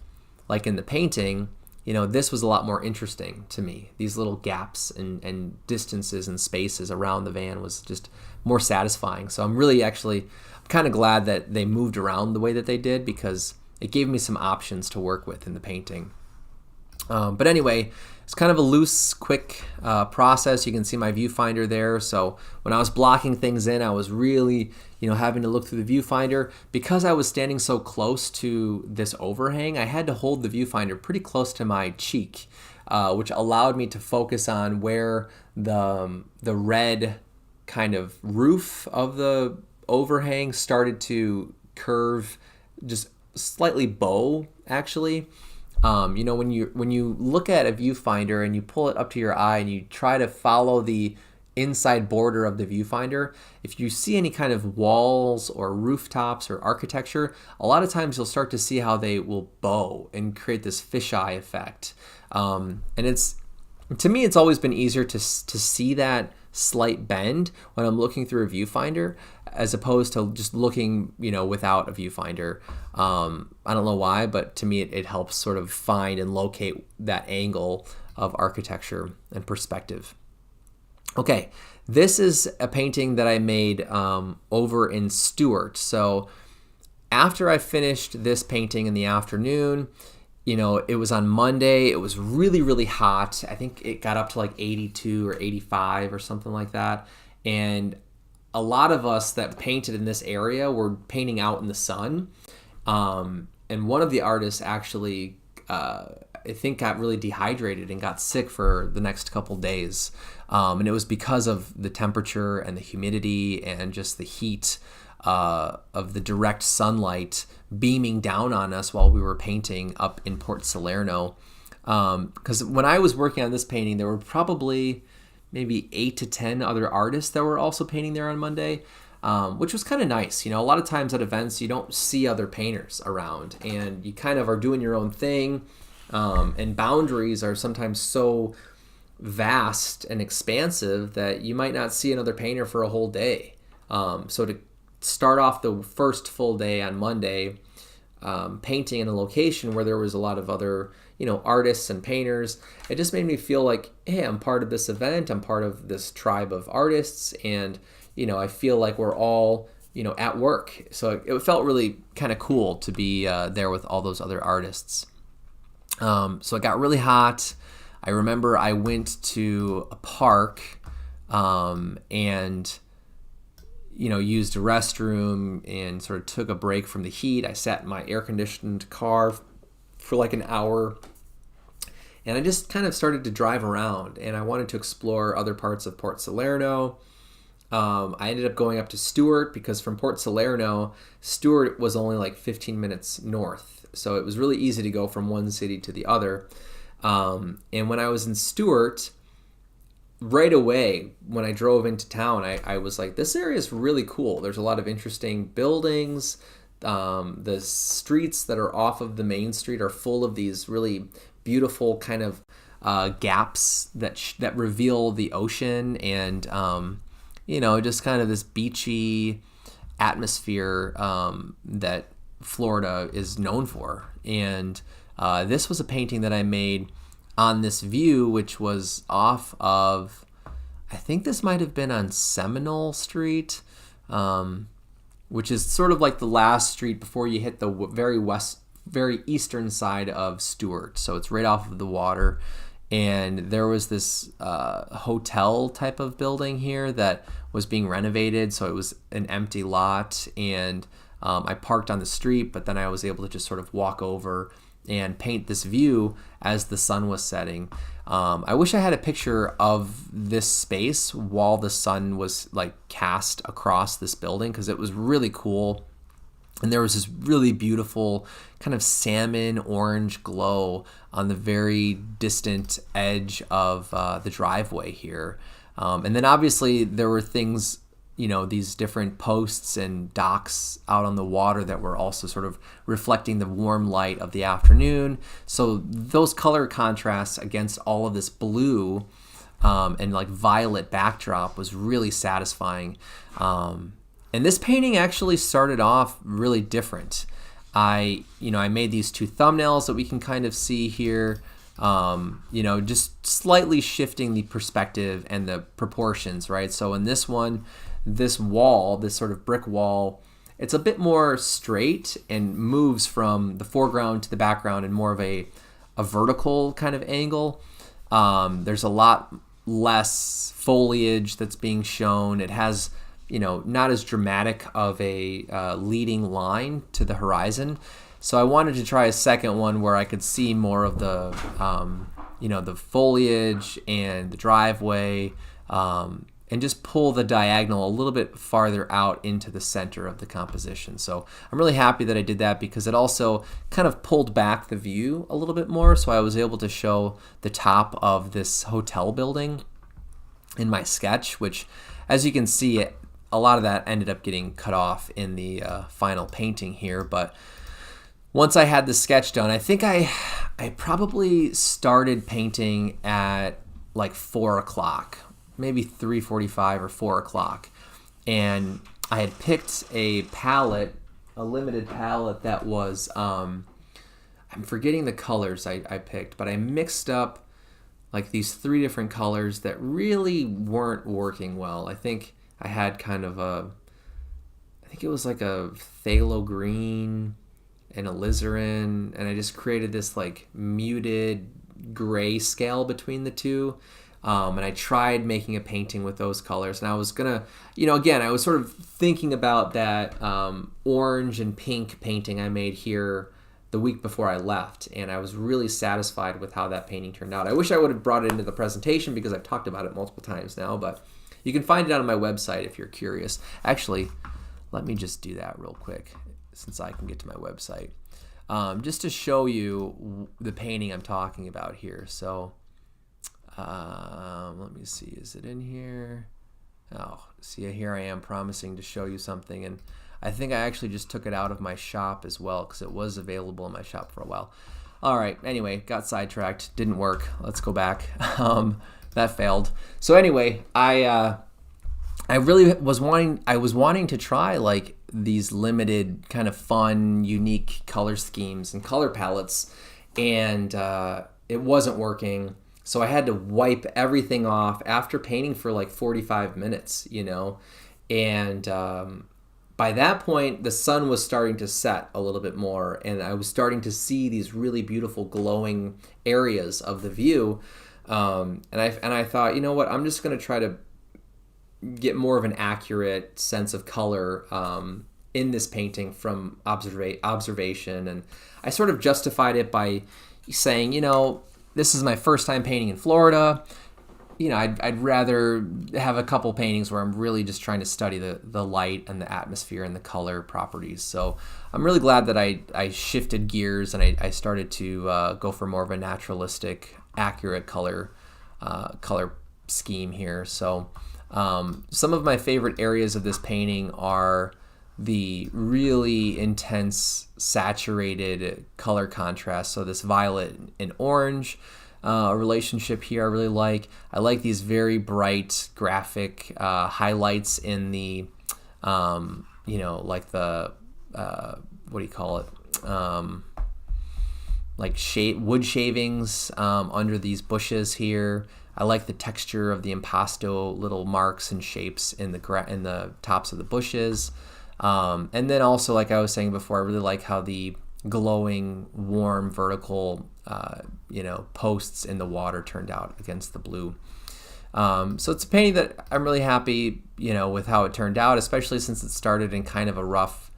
like in the painting, this was a lot more interesting to me. These little gaps and distances and spaces around the van was just more satisfying. So I'm really actually kind of glad that they moved around the way that they did, because it gave me some options to work with in the painting. But anyway, it's kind of a loose, quick process. You can see my viewfinder there. So when I was blocking things in, I was really, having to look through the viewfinder. Because I was standing so close to this overhang, I had to hold the viewfinder pretty close to my cheek, which allowed me to focus on where the red kind of roof of the overhang started to curve, just slightly bow, actually. When you look at a viewfinder and you pull it up to your eye and you try to follow the inside border of the viewfinder, if you see any kind of walls or rooftops or architecture, a lot of times you'll start to see how they will bow and create this fisheye effect. And to me, it's always been easier to see that slight bend when I'm looking through a viewfinder, as opposed to just looking, without a viewfinder. I don't know why, but to me it helps sort of find and locate that angle of architecture and perspective. Okay, this is a painting that I made over in Stuart. So after I finished this painting in the afternoon, it was on Monday. It was really, really hot. I think it got up to like 82 or 85 or something like that. And a lot of us that painted in this area were painting out in the sun. And one of the artists actually, I think, got really dehydrated and got sick for the next couple days. And it was because of the temperature and the humidity and just the heat of the direct sunlight beaming down on us while we were painting up in Port Salerno. Because when I was working on this painting, there were probably maybe 8 to 10 other artists that were also painting there on Monday, which was kind of nice. A lot of times at events, you don't see other painters around, and you kind of are doing your own thing, and boundaries are sometimes so vast and expansive that you might not see another painter for a whole day. So to start off the first full day on Monday painting in a location where there was a lot of other artists and painters, it just made me feel like, hey, I'm part of this event, I'm part of this tribe of artists, and I feel like we're all at work. So it felt really kind of cool to be there with all those other artists. So it got really hot. I remember I went to a park and used a restroom and sort of took a break from the heat. I sat in my air-conditioned car for like an hour, And I just kind of started to drive around, and I wanted to explore other parts of Port Salerno. I ended up going up to Stuart because from Port Salerno, Stuart was only like 15 minutes north. So it was really easy to go from one city to the other. And when I was in Stuart, right away, when I drove into town, I was like, this area is really cool. There's a lot of interesting buildings. The streets that are off of the main street are full of these really beautiful kind of gaps that reveal the ocean and just kind of this beachy atmosphere that Florida is known for. And this was a painting that I made on this view, which was off of, I think this might have been on Seminole Street, which is sort of like the last street before you hit the very eastern side of Stuart. So it's right off of the water. And there was this hotel type of building here that was being renovated. So it was an empty lot. And I parked on the street, but then I was able to just sort of walk over and paint this view as the sun was setting. I wish I had a picture of this space while the sun was like cast across this building, because it was really cool. And there was this really beautiful kind of salmon orange glow on the very distant edge of the driveway here. And then obviously there were things, these different posts and docks out on the water that were also sort of reflecting the warm light of the afternoon. So those color contrasts against all of this blue and like violet backdrop was really satisfying. And this painting actually started off really different. I made these two thumbnails that we can kind of see here, just slightly shifting the perspective and the proportions, right? So in this one, this wall, this sort of brick wall, it's a bit more straight and moves from the foreground to the background in more of a vertical kind of angle. There's a lot less foliage that's being shown. It has not as dramatic of a leading line to the horizon. So I wanted to try a second one where I could see more of the, the foliage and the driveway, and just pull the diagonal a little bit farther out into the center of the composition. So I'm really happy that I did that, because it also kind of pulled back the view a little bit more. So I was able to show the top of this hotel building in my sketch, which, as you can see, a lot of that ended up getting cut off in the final painting here. But once I had the sketch done, I think I probably started painting at like 4 o'clock, maybe 3:45 or 4 o'clock. And I had picked a palette, a limited palette that was, I'm forgetting the colors I picked, but I mixed up like these 3 different colors that really weren't working well. I think I had kind of I think it was like a phthalo green and alizarin, and I just created this like muted gray scale between the two. And I tried making a painting with those colors, and I was gonna, again, I was sort of thinking about that orange and pink painting I made here the week before I left, and I was really satisfied with how that painting turned out. I wish I would have brought it into the presentation, because I've talked about it multiple times now, but you can find it on my website if you're curious. Actually, let me just do that real quick, since I can get to my website, just to show you the painting I'm talking about here. So let me see, is it in here? Oh, see, here I am promising to show you something, and I think I actually just took it out of my shop as well, because it was available in my shop for a while. All right, anyway, got sidetracked, didn't work. Let's go back. That failed. So anyway, I really was wanting to try like these limited kind of fun, unique color schemes and color palettes, and it wasn't working. So I had to wipe everything off after painting for like 45 minutes, and by that point, the sun was starting to set a little bit more, and I was starting to see these really beautiful glowing areas of the view. And I thought, you know what, I'm just going to try to get more of an accurate sense of color in this painting from observation. And I sort of justified it by saying, this is my first time painting in Florida. I'd rather have a couple paintings where I'm really just trying to study the light and the atmosphere and the color properties. So I'm really glad that I shifted gears and I started to go for more of a naturalistic, accurate color scheme here. So some of my favorite areas of this painting are the really intense saturated color contrast. So this violet and orange relationship here I really like. I like these very bright graphic highlights in the, like the, what do you call it? Like wood shavings under these bushes here. I like the texture of the impasto little marks and shapes in the tops of the bushes. And then also, like I was saying before, I really like how the glowing, warm, vertical, posts in the water turned out against the blue. So it's a painting that I'm really happy, with how it turned out, especially since it started in kind of a rough,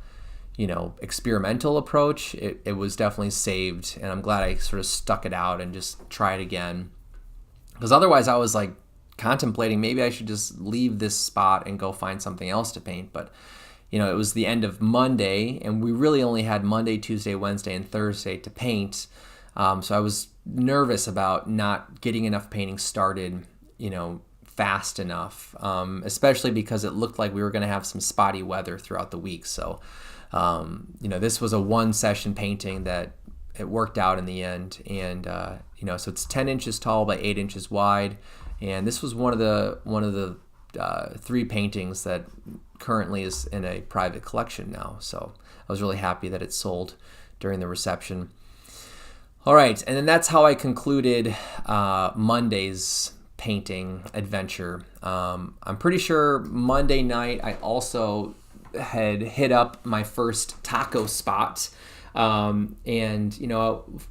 experimental approach. It was definitely saved, and I'm glad I sort of stuck it out and just try it again. Because otherwise I was like contemplating maybe I should just leave this spot and go find something else to paint. But, it was the end of Monday, and we really only had Monday, Tuesday, Wednesday, and Thursday to paint. So I was nervous about not getting enough painting started, fast enough, especially because it looked like we were going to have some spotty weather throughout the week. So, this was a one session painting that it worked out in the end. And, so it's 10 inches tall by 8 inches wide. And this was one of the 3 paintings that currently is in a private collection now. So I was really happy that it sold during the reception. All right, and then that's how I concluded Monday's painting adventure. I'm pretty sure Monday night I also had hit up my first taco spot. And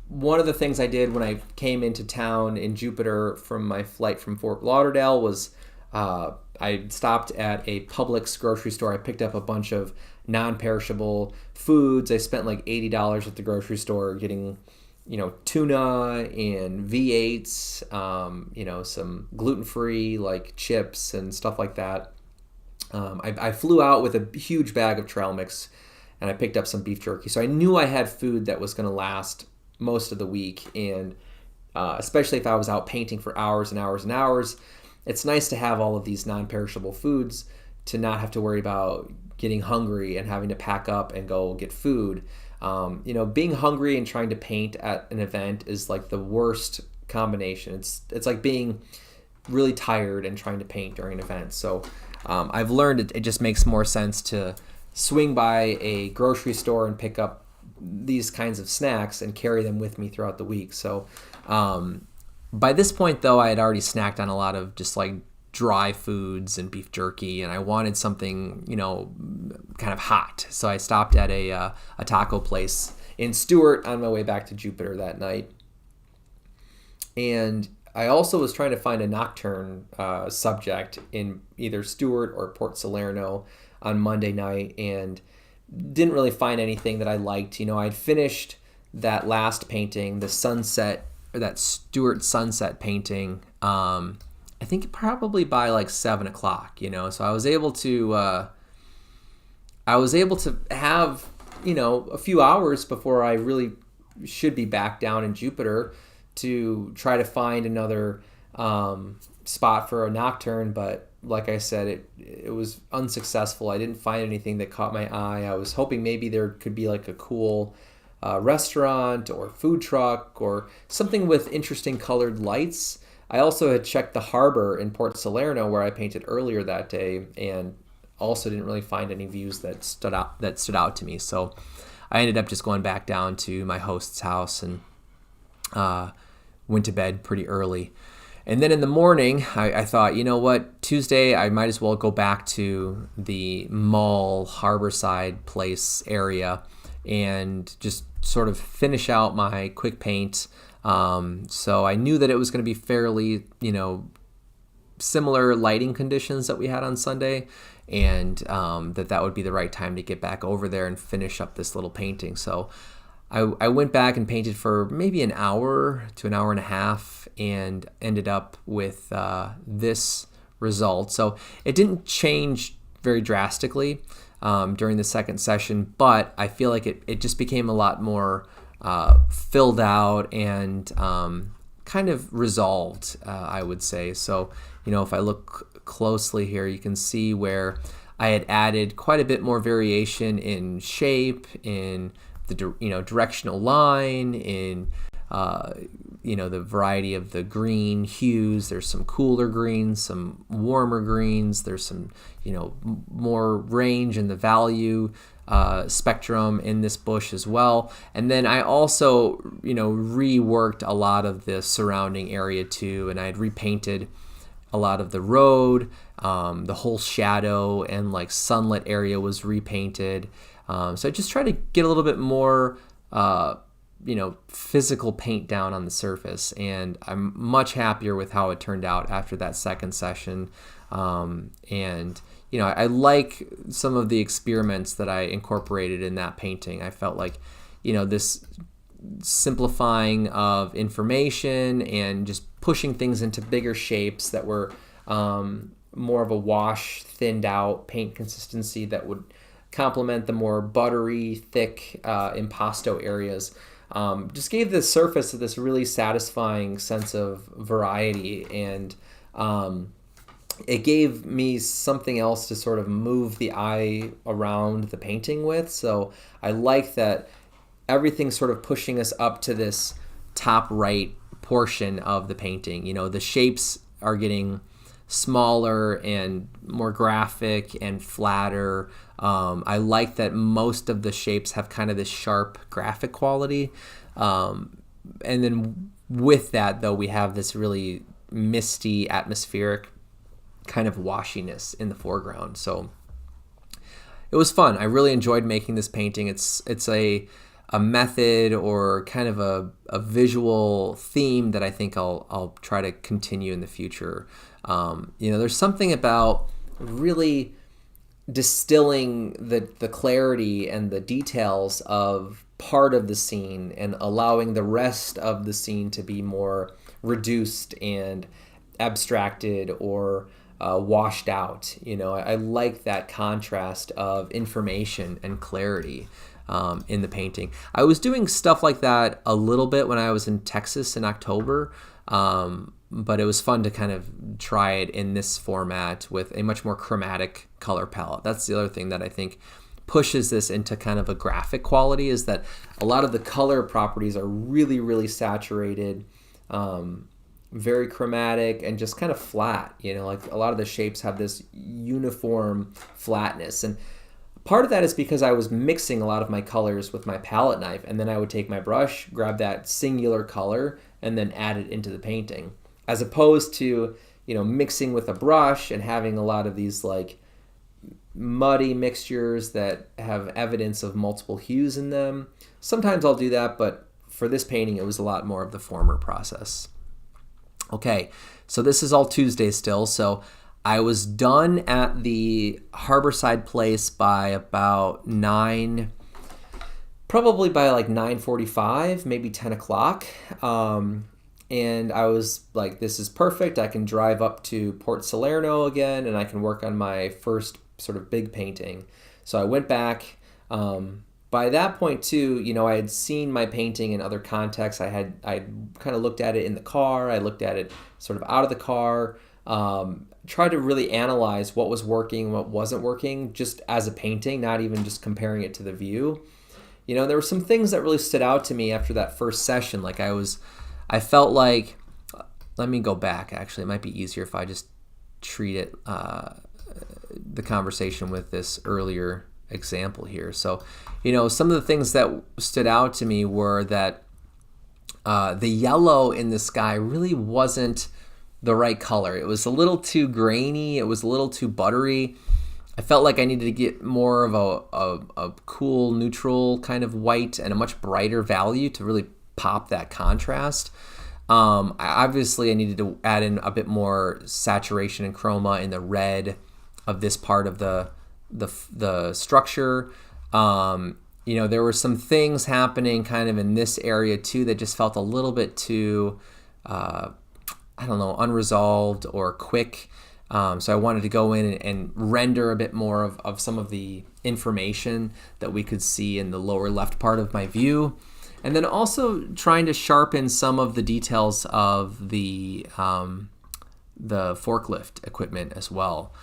one of the things I did when I came into town in Jupiter from my flight from Fort Lauderdale was I stopped at a Publix grocery store. I picked up a bunch of non-perishable foods. I spent like $80 at the grocery store getting, tuna and V8s, some gluten-free like chips and stuff like that. I flew out with a huge bag of trail mix, and I picked up some beef jerky. So I knew I had food that was going to last most of the week, and especially if I was out painting for hours and hours and hours, it's nice to have all of these non-perishable foods to not have to worry about getting hungry and having to pack up and go get food. Being hungry and trying to paint at an event is like the worst combination. It's like being really tired and trying to paint during an event. So I've learned it just makes more sense to swing by a grocery store and pick up these kinds of snacks and carry them with me throughout the week. So by this point, though, I had already snacked on a lot of just like dry foods and beef jerky, and I wanted something, kind of hot. So I stopped at a taco place in Stuart on my way back to Jupiter that night. And I also was trying to find a nocturne subject in either Stuart or Port Salerno on Monday night, and didn't really find anything that I liked. I'd finished that last painting, the sunset, or that Stuart sunset painting, I think probably by like 7 o'clock, so I was able to have, a few hours before I really should be back down in Jupiter to try to find another spot for a nocturne. But like I said, it was unsuccessful. I didn't find anything that caught my eye. I was hoping maybe there could be like a cool restaurant or food truck or something with interesting colored lights. I also had checked the harbor in Port Salerno where I painted earlier that day, and also didn't really find any views that stood out to me. So I ended up just going back down to my host's house and went to bed pretty early. And then in the morning, I thought, Tuesday I might as well go back to the mall Harborside Place area and just sort of finish out my quick paint. So I knew that it was going to be fairly, similar lighting conditions that we had on Sunday, and that would be the right time to get back over there and finish up this little painting. So I went back and painted for maybe an hour to an hour and a half and ended up with this result. So it didn't change very drastically during the second session, but I feel like it just became a lot more filled out and kind of resolved, I would say. So, if I look closely here, you can see where I had added quite a bit more variation in shape, in the directional line, in the variety of the green hues. There's some cooler greens, some warmer greens. There's some more range in the value spectrum in this bush as well. And then I also reworked a lot of the surrounding area too, and I had repainted a lot of the road. The whole shadow and like sunlit area was repainted. So I just tried to get a little bit more physical paint down on the surface, and I'm much happier with how it turned out after that second session. I like some of the experiments that I incorporated in that painting. I felt like, this simplifying of information and just pushing things into bigger shapes that were more of a wash, thinned out paint consistency that would complement the more buttery, thick impasto areas. Just gave the surface this really satisfying sense of variety, and it gave me something else to sort of move the eye around the painting with. So I like that everything's sort of pushing us up to this top right portion of the painting. The shapes are getting smaller and more graphic and flatter. I like that most of the shapes have kind of this sharp graphic quality. And then with that, though, we have this really misty, atmospheric kind of washiness in the foreground. So it was fun. I really enjoyed making this painting. It's a method or kind of a visual theme that I think I'll try to continue in the future. There's something about really distilling the clarity and the details of part of the scene and allowing the rest of the scene to be more reduced and abstracted or washed out. I like that contrast of information and clarity in the painting. I was doing stuff like that a little bit when I was in Texas in October, but it was fun to kind of try it in this format with a much more chromatic color palette. That's the other thing that I think pushes this into kind of a graphic quality, is that a lot of the color properties are really, really saturated, very chromatic, and just kind of flat. Like a lot of the shapes have this uniform flatness. And part of that is because I was mixing a lot of my colors with my palette knife, and then I would take my brush, grab that singular color, and then add it into the painting. As opposed to, mixing with a brush and having a lot of these like muddy mixtures that have evidence of multiple hues in them. Sometimes I'll do that, but for this painting, it was a lot more of the former process. Okay, so this is all Tuesday still. So I was done at the Harborside Place by about 9, probably by like 9:45, maybe 10 o'clock. And I was like, this is perfect. I can drive up to Port Salerno again, and I can work on my first sort of big painting. So I went back. By that point too, I had seen my painting in other contexts. I kind of looked at it in the car. I looked at it sort of out of the car. Tried to really analyze what was working, what wasn't working, just as a painting, not even just comparing it to the view. There were some things that really stood out to me after that first session. Like I felt like, let me go back, actually. It might be easier if I just treat it, the conversation with this earlier example here. So, some of the things that stood out to me were that the yellow in the sky really wasn't the right color. It was a little too grainy. It was a little too buttery. I felt like I needed to get more of a cool, neutral kind of white and a much brighter value to really pop that contrast. Obviously, I needed to add in a bit more saturation and chroma in the red of this part of the structure. there were some things happening kind of in this area too that just felt a little bit too, I don't know, unresolved or quick. So I wanted to go in and render a bit more of some of the information that we could see in the lower left part of my view. And then also trying to sharpen some of the details of the forklift equipment as well.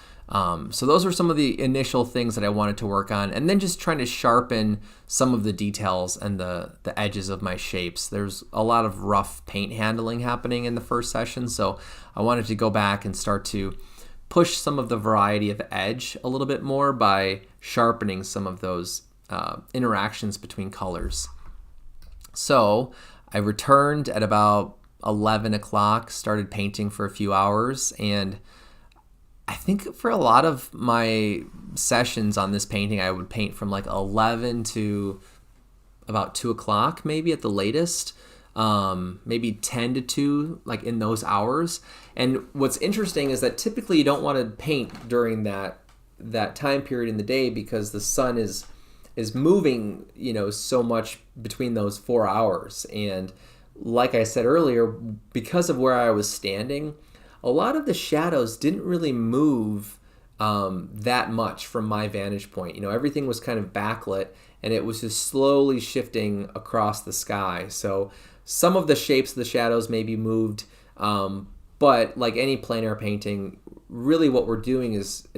So those were some of the initial things that I wanted to work on, and then just trying to sharpen some of the details and the edges of my shapes. There's a lot of rough paint handling happening in the first session, so I wanted to go back and start to push some of the variety of edge a little bit more by sharpening some of those interactions between colors. So I returned at about 11 o'clock, started painting for a few hours, and I think for a lot of my sessions on this painting, I would paint from like 11 to about 2 o'clock, maybe at the latest, maybe 10 to 2, like in those hours. And what's interesting is that typically you don't want to paint during that time period in the day because the sun is moving, so much between those 4 hours. And like I said earlier, because of where I was standing, a lot of the shadows didn't really move that much from my vantage point. Everything was kind of backlit, and it was just slowly shifting across the sky. So some of the shapes of the shadows maybe moved, but like any plein air painting, really what we're doing is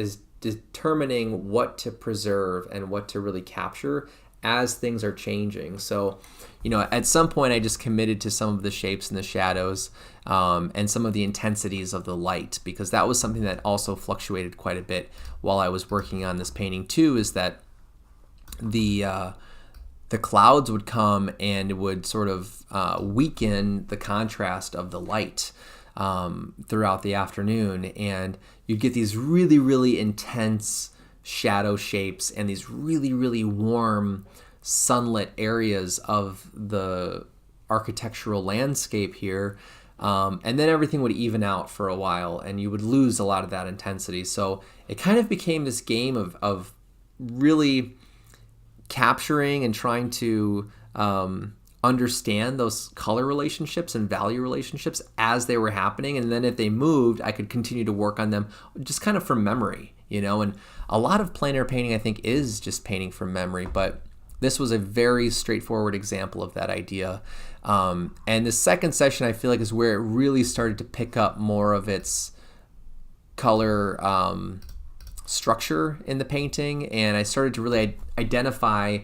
determining what to preserve and what to really capture as things are changing. So, at some point I just committed to some of the shapes and the shadows and some of the intensities of the light, because that was something that also fluctuated quite a bit while I was working on this painting too, is that the clouds would come and it would sort of weaken the contrast of the light throughout the afternoon, and you'd get these really, really intense shadow shapes and these really, really warm sunlit areas of the architectural landscape here, and then everything would even out for a while and you would lose a lot of that intensity. So it kind of became this game of really capturing and trying to understand those color relationships and value relationships as they were happening, and then if they moved, I could continue to work on them just kind of from memory, and a lot of plein air painting I think is just painting from memory, but this was a very straightforward example of that idea. And the second session I feel like is where it really started to pick up more of its color structure in the painting, and I started to really identify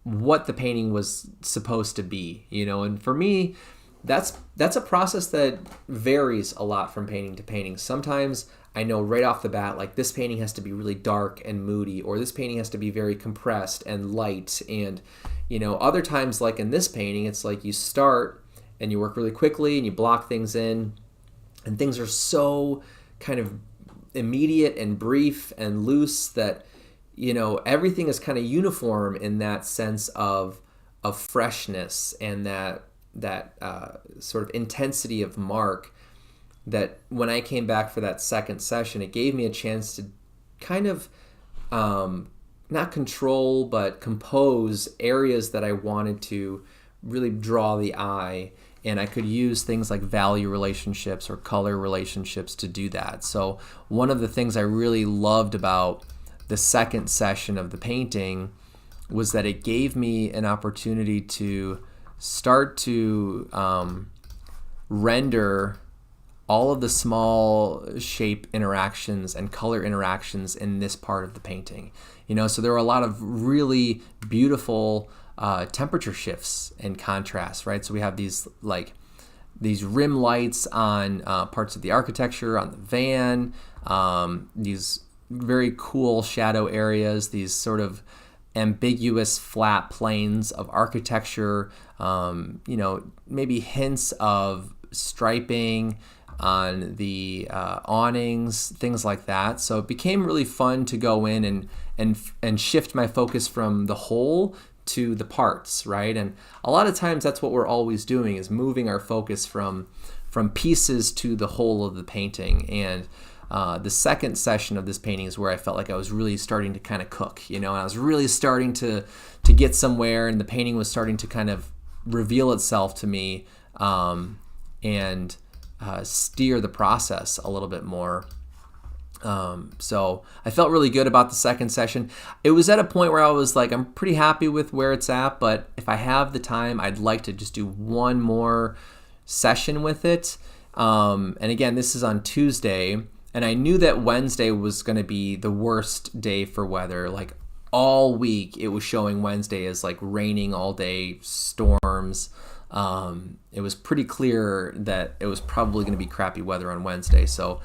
what the painting was supposed to be, and for me, that's a process that varies a lot from painting to painting. Sometimes I know right off the bat, like this painting has to be really dark and moody, or this painting has to be very compressed and light. And, other times, like in this painting, it's like you start and you work really quickly and you block things in, and things are so kind of immediate and brief and loose that, everything is kind of uniform in that sense of freshness and that sort of intensity of mark, that when I came back for that second session, it gave me a chance to kind of not control but compose areas that I wanted to really draw the eye, and I could use things like value relationships or color relationships to do that. So one of the things I really loved about the second session of the painting was that it gave me an opportunity to start to render all of the small shape interactions and color interactions in this part of the painting. So there were a lot of really beautiful temperature shifts and contrast, right? So we have these rim lights on parts of the architecture, on the van, these very cool shadow areas, these sort of ambiguous flat planes of architecture, maybe hints of striping on the awnings, things like that. So it became really fun to go in and shift my focus from the whole to the parts, right? And a lot of times that's what we're always doing, is moving our focus from pieces to the whole of the painting. And The second session of this painting is where I felt like I was really starting to kind of cook, and I was really starting to get somewhere, and the painting was starting to kind of reveal itself to me, and steer the process a little bit more. So I felt really good about the second session. It was at a point where I was like, I'm pretty happy with where it's at, but if I have the time, I'd like to just do one more session with it. And again, this is on Tuesday, and I knew that Wednesday was going to be the worst day for weather. Like all week, it was showing Wednesday as like raining all day, storms. It was pretty clear that it was probably going to be crappy weather on Wednesday. So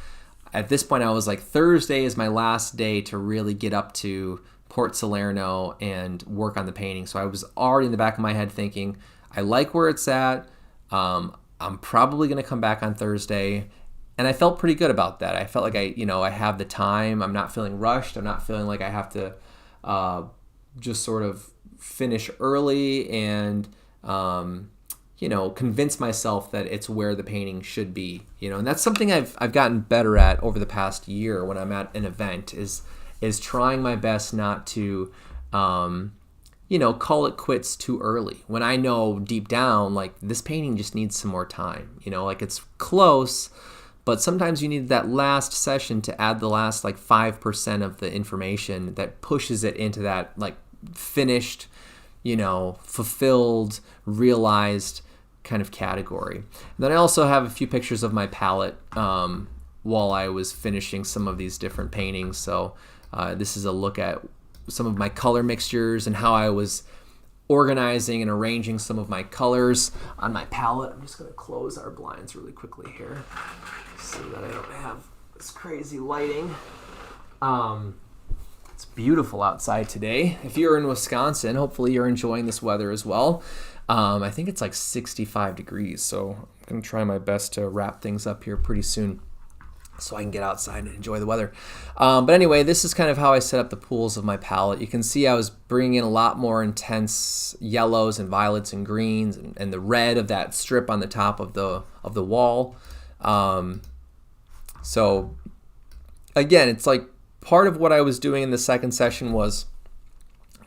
at this point, I was like, Thursday is my last day to really get up to Port Salerno and work on the painting. So I was already in the back of my head thinking, I like where it's at. I'm probably going to come back on Thursday. And I felt pretty good about that. I felt like I have the time. I'm not feeling rushed. I'm not feeling like I have to just sort of finish early and convince myself that it's where the painting should be, and that's something I've gotten better at over the past year when I'm at an event is trying my best not to, call it quits too early when I know deep down, like this painting just needs some more time, like it's close, but sometimes you need that last session to add the last like 5% of the information that pushes it into that like finished, fulfilled, realized kind of category. And then I also have a few pictures of my palette while I was finishing some of these different paintings. So this is a look at some of my color mixtures and how I was organizing and arranging some of my colors on my palette. I'm just going to close our blinds really quickly here so that I don't have this crazy lighting. It's beautiful outside today. If you're in Wisconsin, hopefully you're enjoying this weather as well. I think it's like 65 degrees, so I'm going to try my best to wrap things up here pretty soon so I can get outside and enjoy the weather. But anyway, this is kind of how I set up the pools of my palette. You can see I was bringing in a lot more intense yellows and violets and greens and the red of that strip on the top of the wall. So again, it's like part of what I was doing in the second session was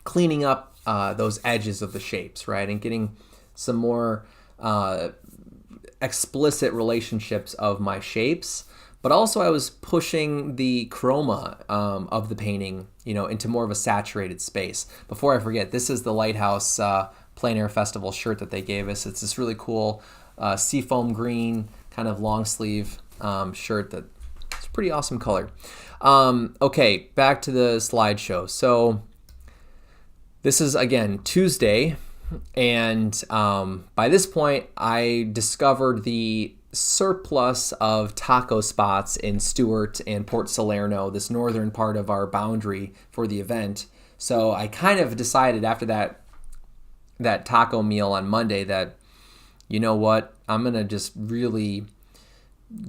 cleaning up those edges of the shapes, right? And getting some more explicit relationships of my shapes. But also I was pushing the chroma of the painting, into more of a saturated space. Before I forget, this is the Lighthouse Plein Air Festival shirt that they gave us. It's this really cool seafoam green kind of long sleeve shirt that it's a pretty awesome color. Okay, back to the slideshow. So this is, again, Tuesday, and by this point, I discovered the surplus of taco spots in Stuart and Port Salerno, this northern part of our boundary for the event. So I kind of decided after that taco meal on Monday that, you know what, I'm going to just really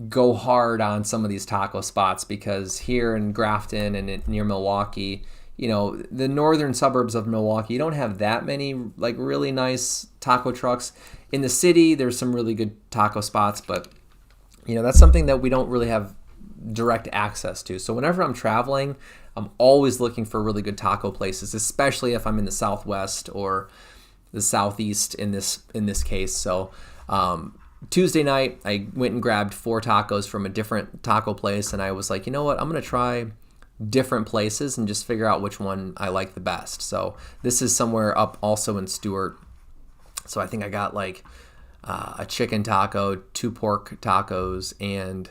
go hard on some of these taco spots, because here in Grafton and near Milwaukee, the northern suburbs of Milwaukee, you don't have that many like really nice taco trucks. In the city, there's some really good taco spots, but that's something that we don't really have direct access to. So whenever I'm traveling, I'm always looking for really good taco places, especially if I'm in the Southwest or the Southeast in this case. So Tuesday night, I went and grabbed 4 tacos from a different taco place, and I was like, you know what, I'm going to try different places and just figure out which one I like the best. So this is somewhere up also in Stuart. So I think I got like a chicken taco, 2 pork tacos, and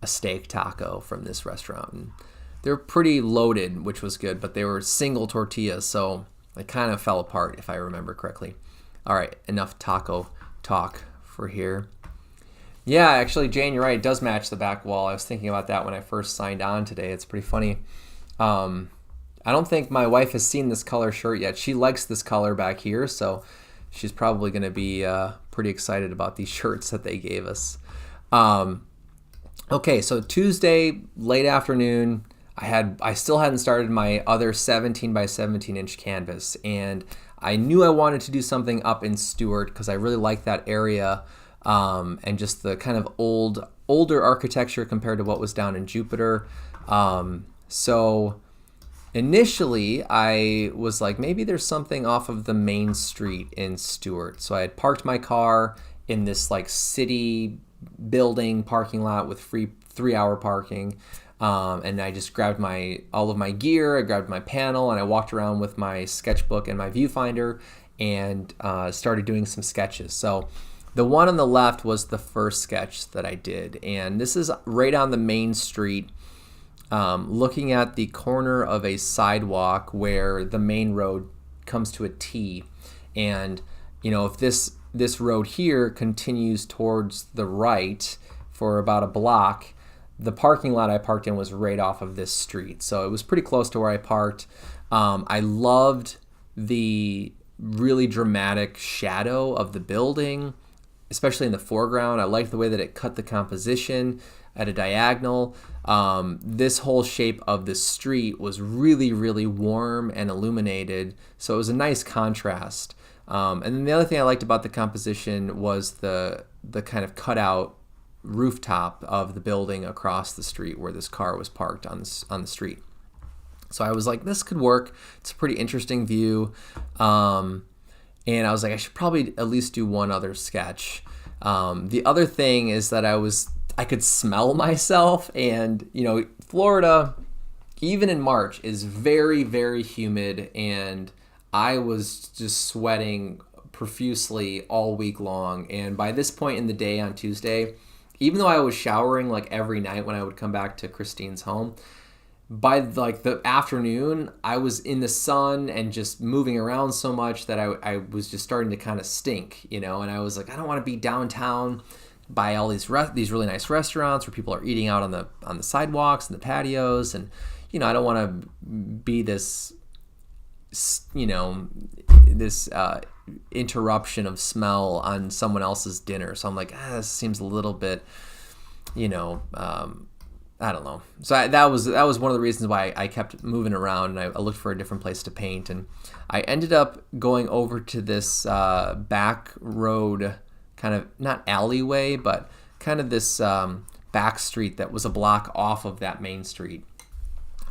a steak taco from this restaurant. And they're pretty loaded, which was good, but they were single tortillas, so they kind of fell apart if I remember correctly. All right, enough taco talk for here. Yeah, actually, Jane, you're right. It does match the back wall. I was thinking about that when I first signed on today. It's pretty funny. I don't think my wife has seen this color shirt yet. She likes this color back here, so she's probably going to be pretty excited about these shirts that they gave us. Okay, so Tuesday, late afternoon, I still hadn't started my other 17 by 17 inch canvas, and I knew I wanted to do something up in Stuart because I really like that area. And just the kind of old older architecture compared to what was down in Jupiter. So initially I was like, maybe there's something off of the main street in Stuart. So I had parked my car in this like city building parking lot with free 3-hour parking. And I just grabbed all of my gear, I grabbed my panel, and I walked around with my sketchbook and my viewfinder and started doing some sketches. So the one on the left was the first sketch that I did. And this is right on the main street, looking at the corner of a sidewalk where the main road comes to a T. And, if this road here continues towards the right for about a block, the parking lot I parked in was right off of this street. So it was pretty close to where I parked. I loved the really dramatic shadow of the building, especially in the foreground. I liked the way that it cut the composition at a diagonal. This whole shape of the street was really, really warm and illuminated. So it was a nice contrast. And then the other thing I liked about the composition was the kind of cutout rooftop of the building across the street where this car was parked on the street. So I was like, this could work. It's a pretty interesting view. And I was like, I should probably at least do one other sketch. The other thing is that I could smell myself, and Florida, even in March, is very, very humid, and I was just sweating profusely all week long. And by this point in the day on Tuesday, even though I was showering like every night when I would come back to Christine's home, by like the afternoon, I was in the sun and just moving around so much that I was just starting to kind of stink, and I was like, I don't want to be downtown by all these really nice restaurants where people are eating out on the sidewalks and the patios, and I don't want to be this interruption of smell on someone else's dinner. So I'm like, this seems a little bit, I don't know. So that was one of the reasons why I kept moving around, and I looked for a different place to paint. And I ended up going over to this back road, kind of not alleyway, but kind of this back street that was a block off of that main street.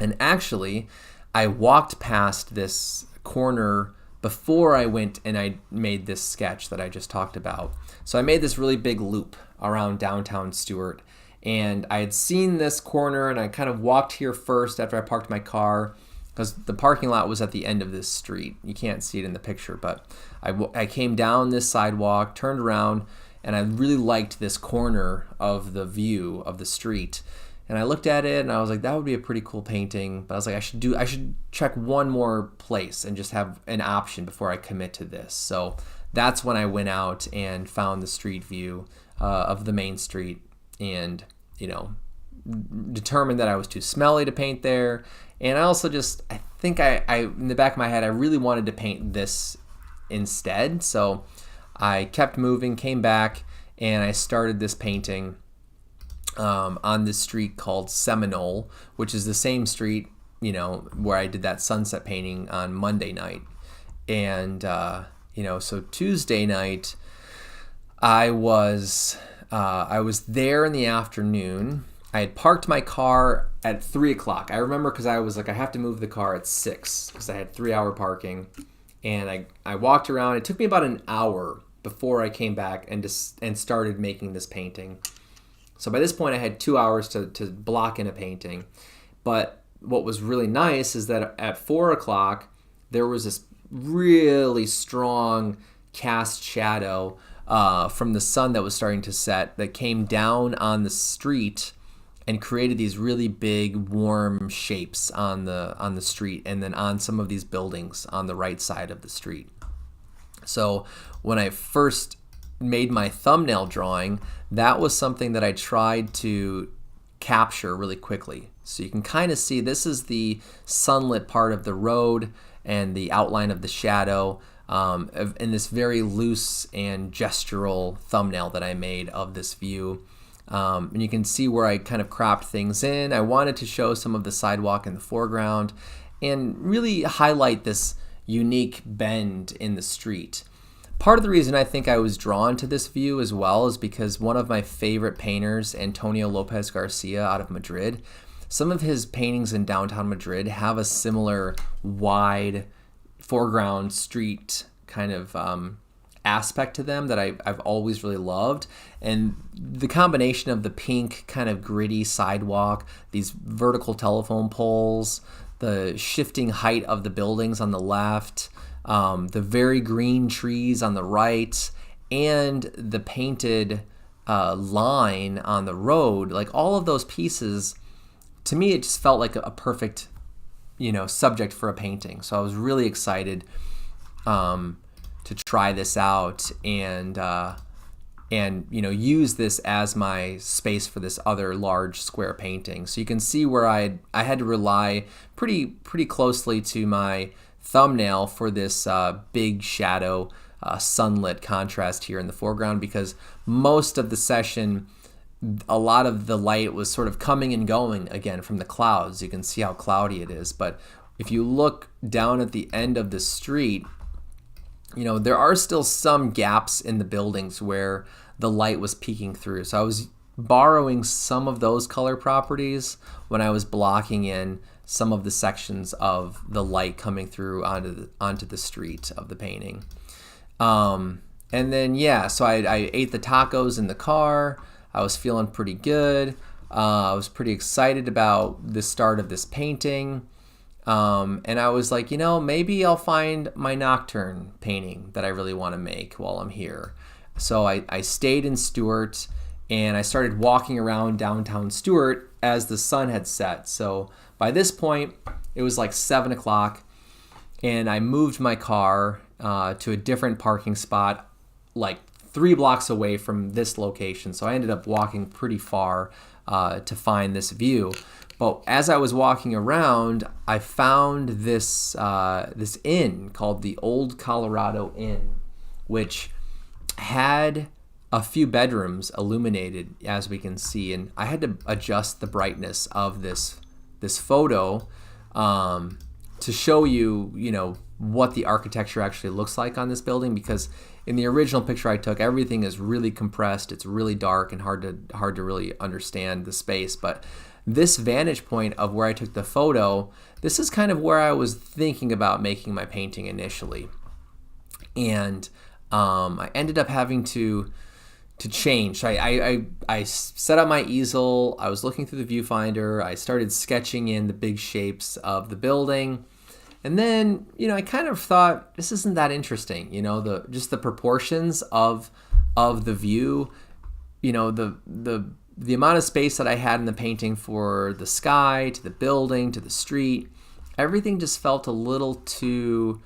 And actually, I walked past this corner before I went and I made this sketch that I just talked about. So I made this really big loop around downtown Stuart, and I had seen this corner, and I kind of walked here first after I parked my car, because the parking lot was at the end of this street. You can't see it in the picture, but I came down this sidewalk, turned around, and I really liked this corner of the view of the street. And I looked at it and I was like, that would be a pretty cool painting. But I was like, I should check one more place and just have an option before I commit to this. So that's when I went out and found the street view of the main street, and determined that I was too smelly to paint there. And I also I think I in the back of my head, I really wanted to paint this instead. So I kept moving, came back, and I started this painting on this street called Seminole, which is the same street, where I did that sunset painting on Monday night. And, so Tuesday night, I was there in the afternoon. I had parked my car at 3 o'clock. I remember because I was like, I have to move the car at 6 because I had 3-hour parking. And I walked around. It took me about an hour before I came back and started making this painting. So by this point, I had 2 hours to block in a painting. But what was really nice is that at 4 o'clock, there was this really strong cast shadow from the sun that was starting to set that came down on the street and created these really big, warm shapes on the street, and then on some of these buildings on the right side of the street. So when I first made my thumbnail drawing, that was something that I tried to capture really quickly. So you can kind of see this is the sunlit part of the road and the outline of the shadow in this very loose and gestural thumbnail that I made of this view. And you can see where I kind of cropped things in. I wanted to show some of the sidewalk in the foreground and really highlight this unique bend in the street. Part of the reason I think I was drawn to this view as well is because one of my favorite painters, Antonio Lopez Garcia out of Madrid, some of his paintings in downtown Madrid have a similar wide foreground street kind of aspect to them that I've always really loved. And the combination of the pink kind of gritty sidewalk, these vertical telephone poles, the shifting height of the buildings on the left, the very green trees on the right, and the painted line on the road, like all of those pieces, to me it just felt like a perfect, subject for a painting. So I was really excited to try this out and use this as my space for this other large square painting. So you can see where I had to rely pretty closely to my thumbnail for this big shadow sunlit contrast here in the foreground, because most of the session a lot of the light was sort of coming and going again from the clouds. You can see how cloudy it is, but if you look down at the end of the street, there are still some gaps in the buildings where the light was peeking through. So I was borrowing some of those color properties when I was blocking in some of the sections of the light coming through onto the street of the painting. And then, so I ate the tacos in the car. I was feeling pretty good. I was pretty excited about the start of this painting. And I was like, maybe I'll find my nocturne painting that I really want to make while I'm here. So I stayed in Stuart, and I started walking around downtown Stuart as the sun had set. So by this point, it was like 7 o'clock, and I moved my car to a different parking spot, like 3 blocks away from this location. So I ended up walking pretty far to find this view. But as I was walking around, I found this inn called the Old Colorado Inn, which had a few bedrooms illuminated, as we can see. And I had to adjust the brightness of this photo to show you, what the architecture actually looks like on this building, because in the original picture I took, everything is really compressed. It's really dark and hard to really understand the space. But this vantage point of where I took the photo, this is kind of where I was thinking about making my painting initially. And I ended up having to change. I set up my easel. I was looking through the viewfinder. I started sketching in the big shapes of the building. And then, I kind of thought, this isn't that interesting. The proportions of the view, the amount of space that I had in the painting for the sky, to the building, to the street, everything just felt a little too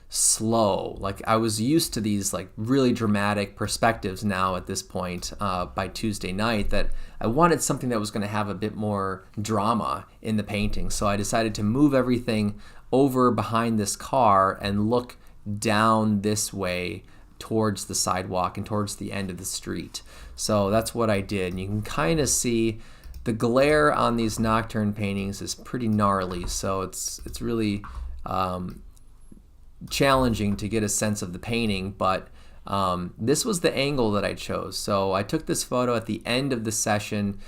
slow. Like I was used to these like really dramatic perspectives now at this point by Tuesday night, that I wanted something that was going to have a bit more drama in the painting. So I decided to move everything over behind this car and look down this way towards the sidewalk and towards the end of the street. So that's what I did. And you can kind of see the glare on these nocturne paintings is pretty gnarly. So it's really challenging to get a sense of the painting, but this was the angle that I chose. So I took this photo at the end of the session,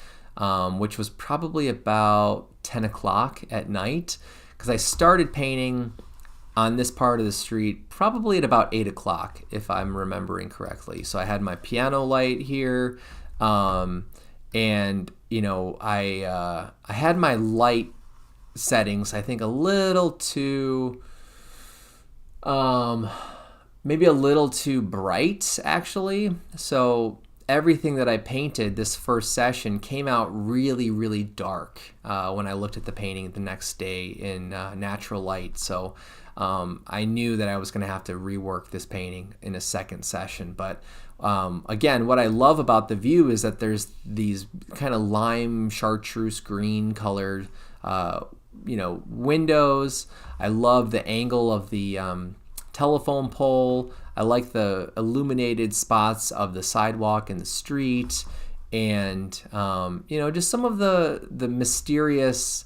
which was probably about 10 o'clock at night, because I started painting on this part of the street probably at about 8 o'clock, if I'm remembering correctly. So I had my piano light here, and I had my light settings, I think, a little too maybe a little too bright, actually. So everything that I painted this first session came out really, really dark when I looked at the painting the next day in natural light. So I knew that I was going to have to rework this painting in a second session. But again, what I love about the view is that there's these kind of lime chartreuse green colored windows. I love the angle of the telephone pole. I like the illuminated spots of the sidewalk and the street, and just some of the mysterious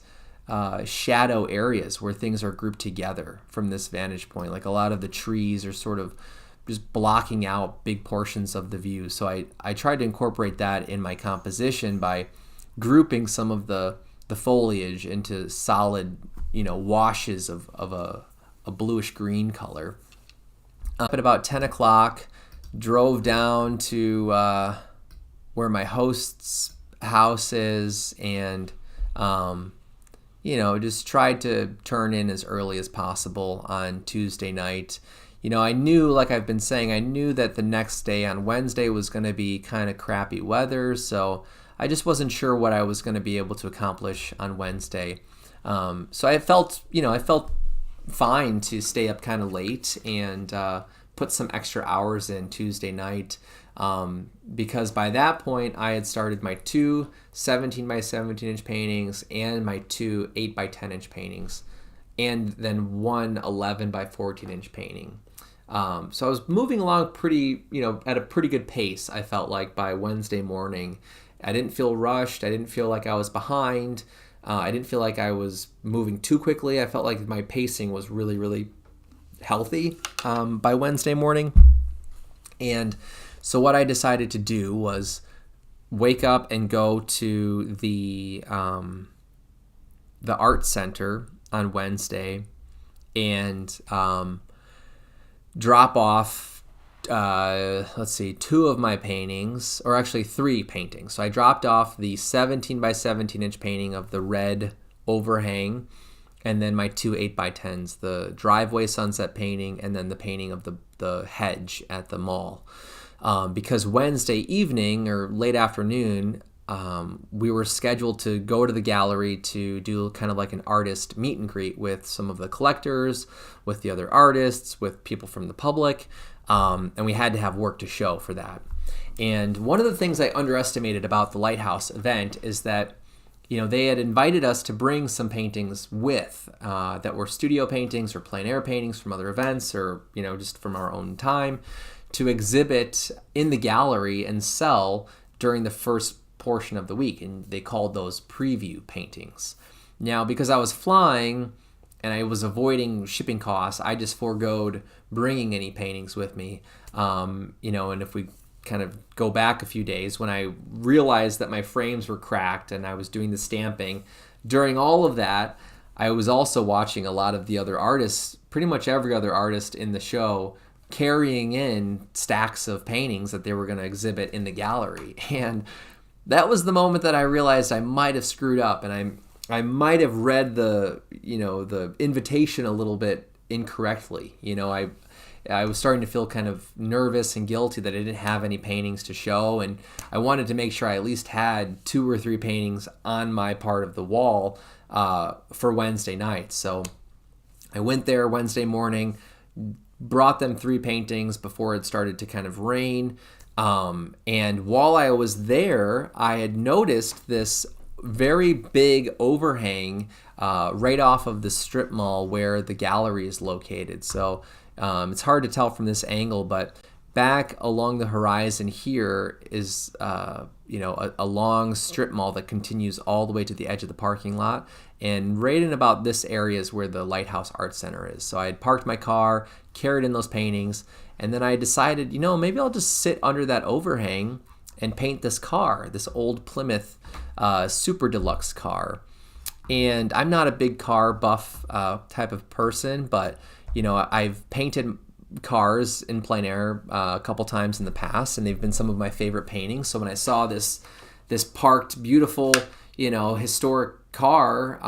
shadow areas where things are grouped together from this vantage point. Like a lot of the trees are sort of just blocking out big portions of the view. So I tried to incorporate that in my composition by grouping some of the foliage into solid, washes of a bluish green color. Up at about 10 o'clock, drove down to where my host's house is, and just tried to turn in as early as possible on Tuesday night. I knew, like I've been saying, I knew that the next day on Wednesday was going to be kind of crappy weather, so I just wasn't sure what I was going to be able to accomplish on Wednesday. So I felt fine to stay up kind of late and put some extra hours in Tuesday night, because by that point I had started my 2 17 by 17 inch paintings and my 2 8 by 10 inch paintings, and then 1 11 by 14 inch painting. So I was moving along pretty, at a pretty good pace, I felt like, by Wednesday morning. I didn't feel rushed. I didn't feel like I was behind. I didn't feel like I was moving too quickly. I felt like my pacing was really, really healthy by Wednesday morning. And so what I decided to do was wake up and go to the art center on Wednesday and drop off, 2 of my paintings, or actually 3 paintings. So I dropped off the 17 by 17 inch painting of the red overhang, and then my 2 8 by 10s, the driveway sunset painting, and then the painting of the hedge at the mall. Because Wednesday evening or late afternoon, we were scheduled to go to the gallery to do kind of like an artist meet and greet with some of the collectors, with the other artists, with people from the public, and we had to have work to show for that. And one of the things I underestimated about the Lighthouse event is that, they had invited us to bring some paintings with that were studio paintings or plein air paintings from other events, or, just from our own time, to exhibit in the gallery and sell during the first portion of the week, and they called those preview paintings. Now, because I was flying and I was avoiding shipping costs, I just foregoed bringing any paintings with me. And if we kind of go back a few days, when I realized that my frames were cracked and I was doing the stamping, during all of that, I was also watching a lot of the other artists, pretty much every other artist in the show, carrying in stacks of paintings that they were going to exhibit in the gallery. And that was the moment that I realized I might have screwed up, and I might have read the invitation a little bit incorrectly. I was starting to feel kind of nervous and guilty that I didn't have any paintings to show, and I wanted to make sure I at least had 2 or 3 paintings on my part of the wall for Wednesday night. So I went there Wednesday morning, brought them 3 paintings before it started to kind of rain. And while I was there, I had noticed this very big overhang right off of the strip mall where the gallery is located. So it's hard to tell from this angle, but back along the horizon here is a long strip mall that continues all the way to the edge of the parking lot. And right in about this area is where the Lighthouse Art Center is. So I had parked my car, carried in those paintings, and then I decided, maybe I'll just sit under that overhang and paint this car, this old Plymouth Super Deluxe car. And I'm not a big car buff type of person, but, I've painted cars in plein air a couple times in the past, and they've been some of my favorite paintings. So when I saw this parked, beautiful, historic car,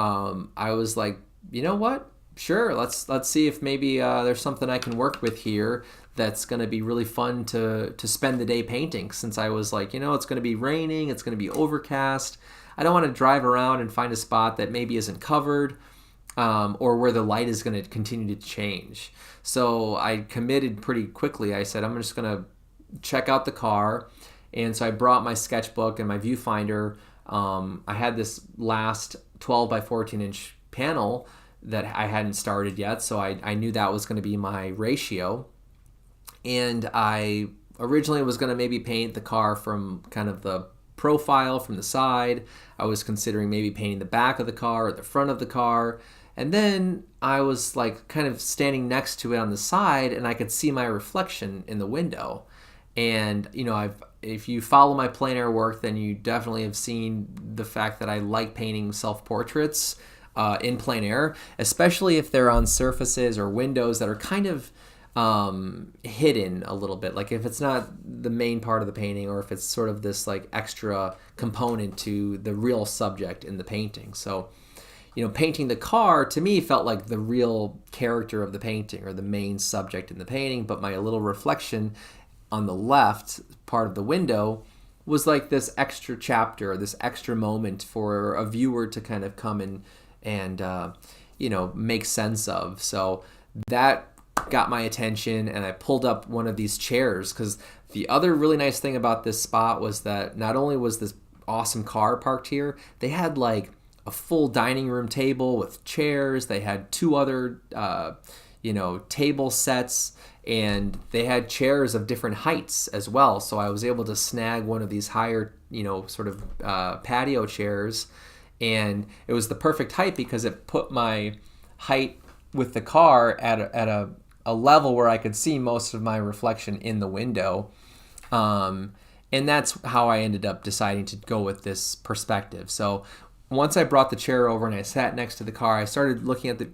I was like, you know what? Sure, let's see if maybe there's something I can work with here that's going to be really fun to spend the day painting, since I was like, it's going to be raining, it's going to be overcast. I don't want to drive around and find a spot that maybe isn't covered or where the light is going to continue to change. So I committed pretty quickly. I said, I'm just going to check out the car. And so I brought my sketchbook and my viewfinder. I had this last 12 by 14 inch panel that I hadn't started yet, so I knew that was going to be my ratio. And I originally was going to maybe paint the car from kind of the profile from the side. I was considering maybe painting the back of the car or the front of the car. And then I was like kind of standing next to it on the side, and I could see my reflection in the window. And if you follow my plein air work, then you definitely have seen the fact that I like painting self-portraits in plein air, especially if they're on surfaces or windows that are kind of hidden a little bit. Like if it's not the main part of the painting, or if it's sort of this like extra component to the real subject in the painting. So, painting the car to me felt like the real character of the painting or the main subject in the painting, but my little reflection on the left part of the window was like this extra chapter, this extra moment for a viewer to kind of come in and make sense of. So that got my attention, and I pulled up one of these chairs, because the other really nice thing about this spot was that not only was this awesome car parked here, they had like a full dining room table with chairs. They had two other table sets, and they had chairs of different heights as well. So I was able to snag one of these higher, sort of patio chairs, and it was the perfect height because it put my height with the car at a level where I could see most of my reflection in the window. And that's how I ended up deciding to go with this perspective. So once I brought the chair over and I sat next to the car, I started looking at the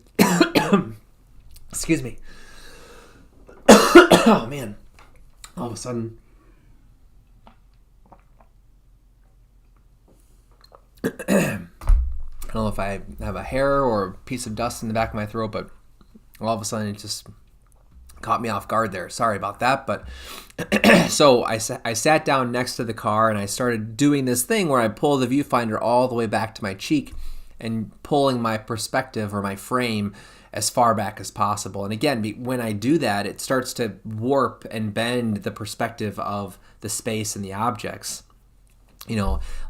excuse me. Oh man, all of a sudden I don't know if I have a hair or a piece of dust in the back of my throat, but all of a sudden it just caught me off guard there. Sorry about that. But so I sat down next to the car, and I started doing this thing where I pull the viewfinder all the way back to my cheek and pulling my perspective or my frame as far back as possible. And again, when I do that, it starts to warp and bend the perspective of the space and the objects.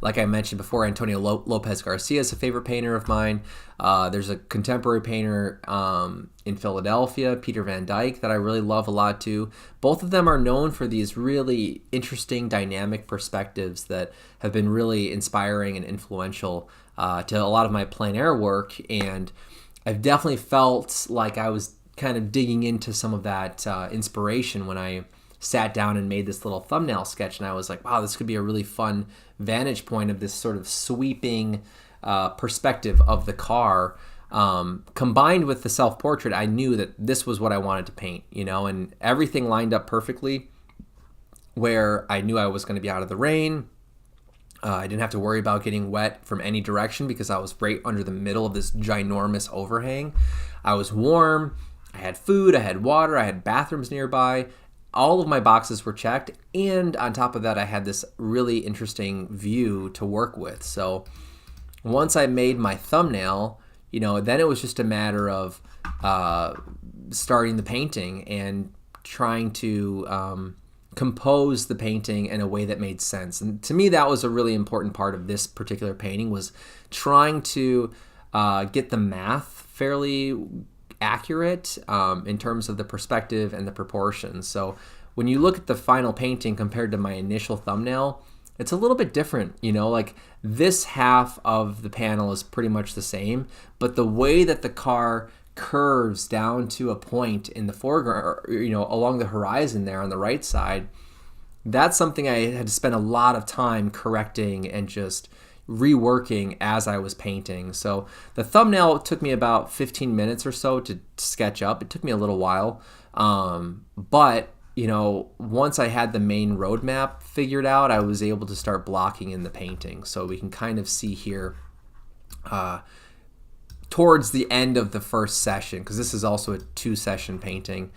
Like I mentioned before, Antonio Lopez Garcia is a favorite painter of mine. There's a contemporary painter in Philadelphia, Peter Van Dyke, that I really love a lot too. Both of them are known for these really interesting, dynamic perspectives that have been really inspiring and influential to a lot of my plein air work. And I've definitely felt like I was kind of digging into some of that inspiration when I sat down and made this little thumbnail sketch, and I was like, wow, this could be a really fun vantage point of this sort of sweeping perspective of the car. Combined with the self-portrait, I knew that this was what I wanted to paint, and everything lined up perfectly where I knew I was going to be out of the rain. I didn't have to worry about getting wet from any direction because I was right under the middle of this ginormous overhang. I was warm, I had food, I had water, I had bathrooms nearby. All of my boxes were checked, and on top of that, I had this really interesting view to work with. So once I made my thumbnail, then it was just a matter of starting the painting and trying to compose the painting in a way that made sense. And to me, that was a really important part of this particular painting, was trying to get the math fairly accurate in terms of the perspective and the proportions. So when you look at the final painting compared to my initial thumbnail, it's a little bit different. Like this half of the panel is pretty much the same, but the way that the car curves down to a point in the foreground, along the horizon there on the right side, that's something I had to spend a lot of time correcting and just reworking as I was painting. So the thumbnail took me about 15 minutes or so to sketch up. It took me a little while. But once I had the main roadmap figured out, I was able to start blocking in the painting. So we can kind of see here towards the end of the first session, because this is also a 2-session painting,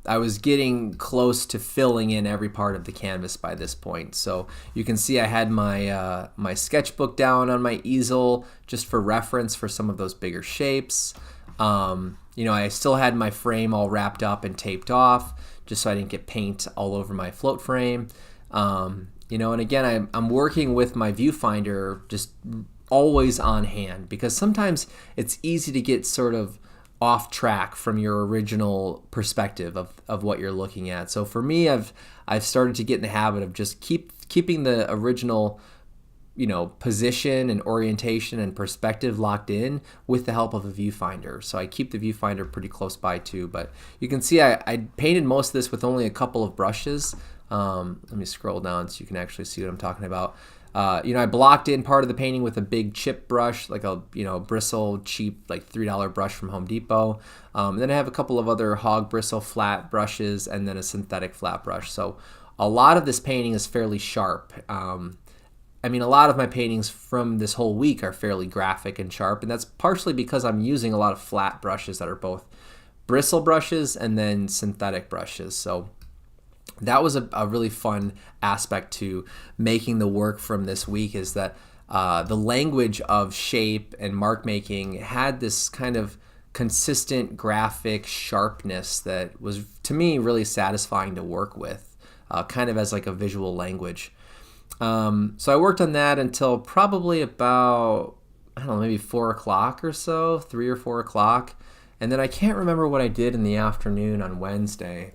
I was getting close to filling in every part of the canvas by this point. So you can see I had my my sketchbook down on my easel just for reference for some of those bigger shapes. I still had my frame all wrapped up and taped off just so I didn't get paint all over my float frame. And again, I'm working with my viewfinder just always on hand, because sometimes it's easy to get sort of off track from your original perspective of what you're looking at. So for me, I've started to get in the habit of just keeping the original position and orientation and perspective locked in with the help of a viewfinder. So I keep the viewfinder pretty close by too, but you can see I painted most of this with only a couple of brushes. Let me scroll down so you can actually see what I'm talking about. I blocked in part of the painting with a big chip brush, like a bristle, cheap, like $3 brush from Home Depot. And then I have a couple of other hog bristle flat brushes and then a synthetic flat brush. So a lot of this painting is fairly sharp. A lot of my paintings from this whole week are fairly graphic and sharp, and that's partially because I'm using a lot of flat brushes that are both bristle brushes and then synthetic brushes. So that was a really fun aspect to making the work from this week, is that the language of shape and mark making had this kind of consistent graphic sharpness that was, to me, really satisfying to work with, kind of as like a visual language. So I worked on that until probably about, maybe 4 o'clock or so, 3 or 4 o'clock. And then I can't remember what I did in the afternoon on Wednesday.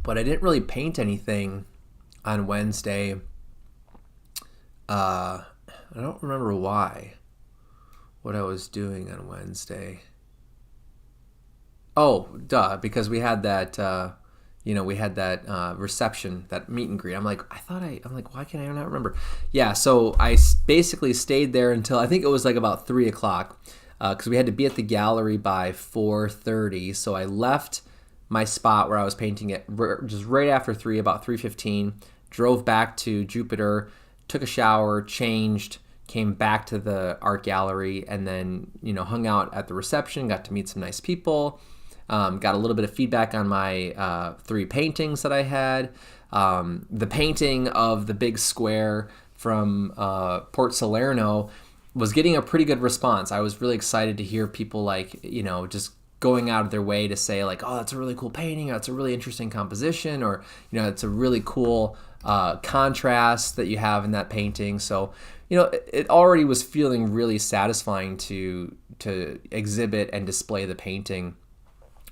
But I didn't really paint anything on Wednesday. I don't remember what I was doing on Wednesday. Oh, because we had that, reception, that meet and greet. I'm like, why can I not remember? Yeah, so I basically stayed there until, I think it was like about 3 o'clock, because we had to be at the gallery by 4:30. So I left my spot where I was painting it just right after 3, about 3:15, drove back to Jupiter, took a shower, changed, came back to the art gallery, and then, hung out at the reception, got to meet some nice people, got a little bit of feedback on my 3 paintings that I had. The painting of the big square from Port Salerno was getting a pretty good response. I was really excited to hear people just going out of their way to say like, oh, that's a really cool painting, or it's a really interesting composition, or it's a really cool contrast that you have in that painting. So it already was feeling really satisfying to exhibit and display the painting.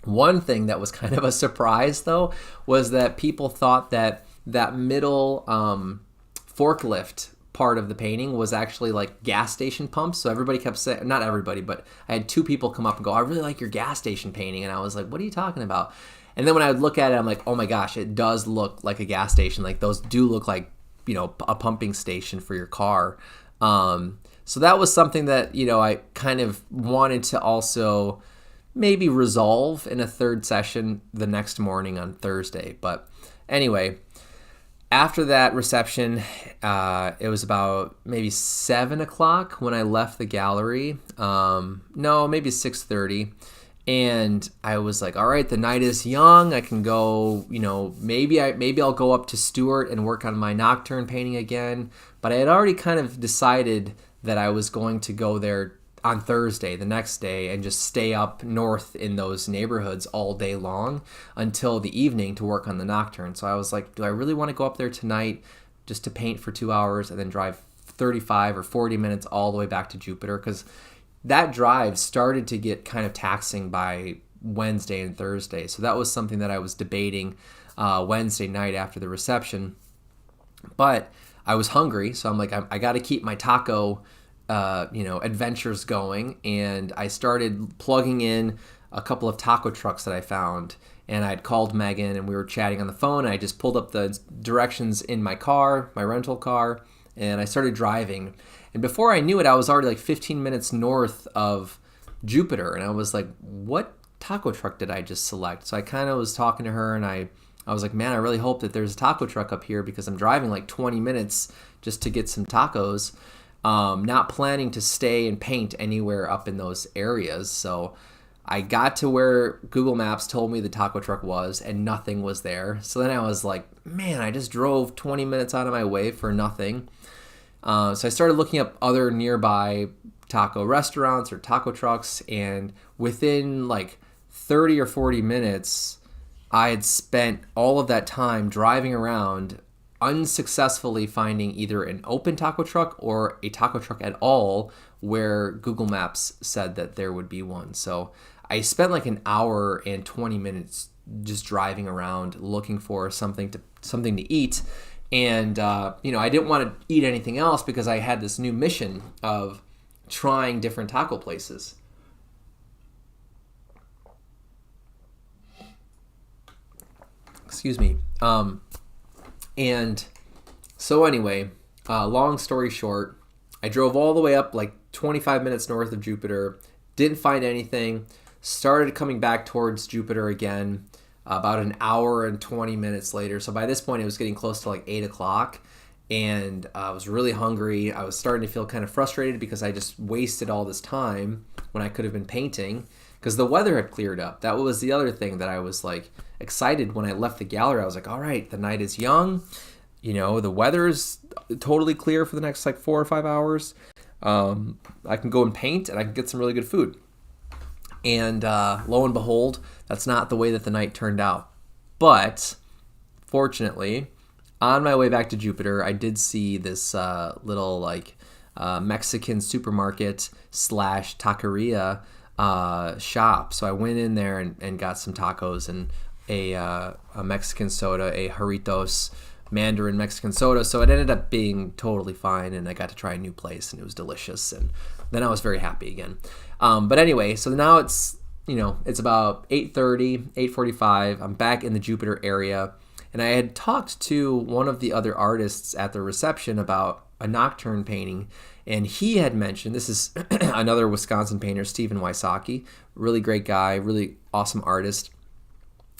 One thing that was kind of a surprise, though, was that people thought that middle forklift part of the painting was actually like gas station pumps. So everybody kept saying, not everybody, but I had 2 people come up and go, I really like your gas station painting. And I was like, what are you talking about? And then when I would look at it, I'm like, oh my gosh, it does look like a gas station. Like those do look like, a pumping station for your car. So that was something that, I kind of wanted to also maybe resolve in a 3rd session the next morning on Thursday. But anyway, after that reception, it was about maybe 7 o'clock when I left the gallery. No, maybe 6:30. And I was like, all right, the night is young. I can go, maybe I'll go up to Stuart and work on my nocturne painting again. But I had already kind of decided that I was going to go there on Thursday, the next day, and just stay up north in those neighborhoods all day long until the evening to work on the nocturne. So I was like, do I really want to go up there tonight just to paint for 2 hours and then drive 35 or 40 minutes all the way back to Jupiter? Because that drive started to get kind of taxing by Wednesday and Thursday. So that was something that I was debating Wednesday night after the reception. But I was hungry, so I'm like, I got to keep my taco adventures going, and I started plugging in a couple of taco trucks that I found, and I'd called Megan and we were chatting on the phone, and I just pulled up the directions in my car, my rental car, and I started driving. And before I knew it, I was already like 15 minutes north of Jupiter, and I was like, what taco truck did I just select? So I kind of was talking to her, and I was like, man, I really hope that there's a taco truck up here, because I'm driving like 20 minutes just to get some tacos. Not planning to stay and paint anywhere up in those areas. So I got to where Google Maps told me the taco truck was, and nothing was there. So then I was like, man, I just drove 20 minutes out of my way for nothing. So I started looking up other nearby taco restaurants or taco trucks, and within like 30 or 40 minutes, I had spent all of that time driving around unsuccessfully finding either an open taco truck or a taco truck at all where Google Maps said that there would be one. So I spent like an hour and 20 minutes just driving around looking for something to eat. And, I didn't want to eat anything else because I had this new mission of trying different taco places. Excuse me. And so anyway, long story short, I drove all the way up like 25 minutes north of Jupiter, didn't find anything, started coming back towards Jupiter again about an hour and 20 minutes later. So by this point, it was getting close to like 8 o'clock, and I was really hungry. I was starting to feel kind of frustrated because I just wasted all this time when I could have been painting because the weather had cleared up. That was the other thing that I was like excited when I left the gallery. I was like, all right, the night is young. The weather is totally clear for the next like 4 or 5 hours. I can go and paint and I can get some really good food. And lo and behold, that's not the way that the night turned out. But fortunately, on my way back to Jupiter, I did see this little like Mexican supermarket / taqueria shop. So I went in there and got some tacos and a Mexican soda, a Jarritos Mandarin Mexican soda. So it ended up being totally fine, and I got to try a new place, and it was delicious. And then I was very happy again. But anyway, so now it's about 8:30, 8:45. I'm back in the Jupiter area, and I had talked to one of the other artists at the reception about a nocturne painting, and he had mentioned, this is another Wisconsin painter, Stephen Wysocki, really great guy, really awesome artist.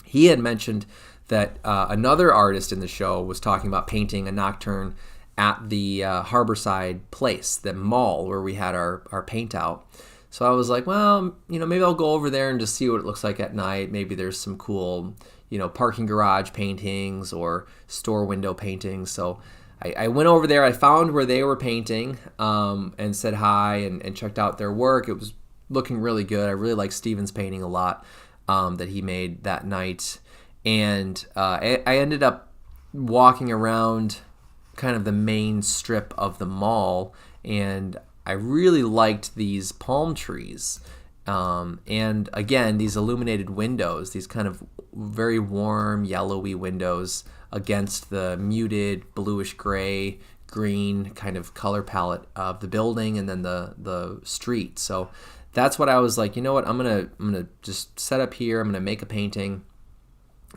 He had mentioned that another artist in the show was talking about painting a nocturne at the Harborside place, the mall where we had our paint out. So I was like, well, maybe I'll go over there and just see what it looks like at night. Maybe there's some cool, parking garage paintings or store window paintings. So I went over there. I found where they were painting and said hi and checked out their work. It was looking really good. I really like Steven's painting a lot that he made that night. And I ended up walking around kind of the main strip of the mall, and I really liked these palm trees. And again, these illuminated windows, these kind of very warm, yellowy windows against the muted bluish gray, green kind of color palette of the building and then the street. So that's what I was like, what, I'm gonna just set up here, I'm gonna make a painting.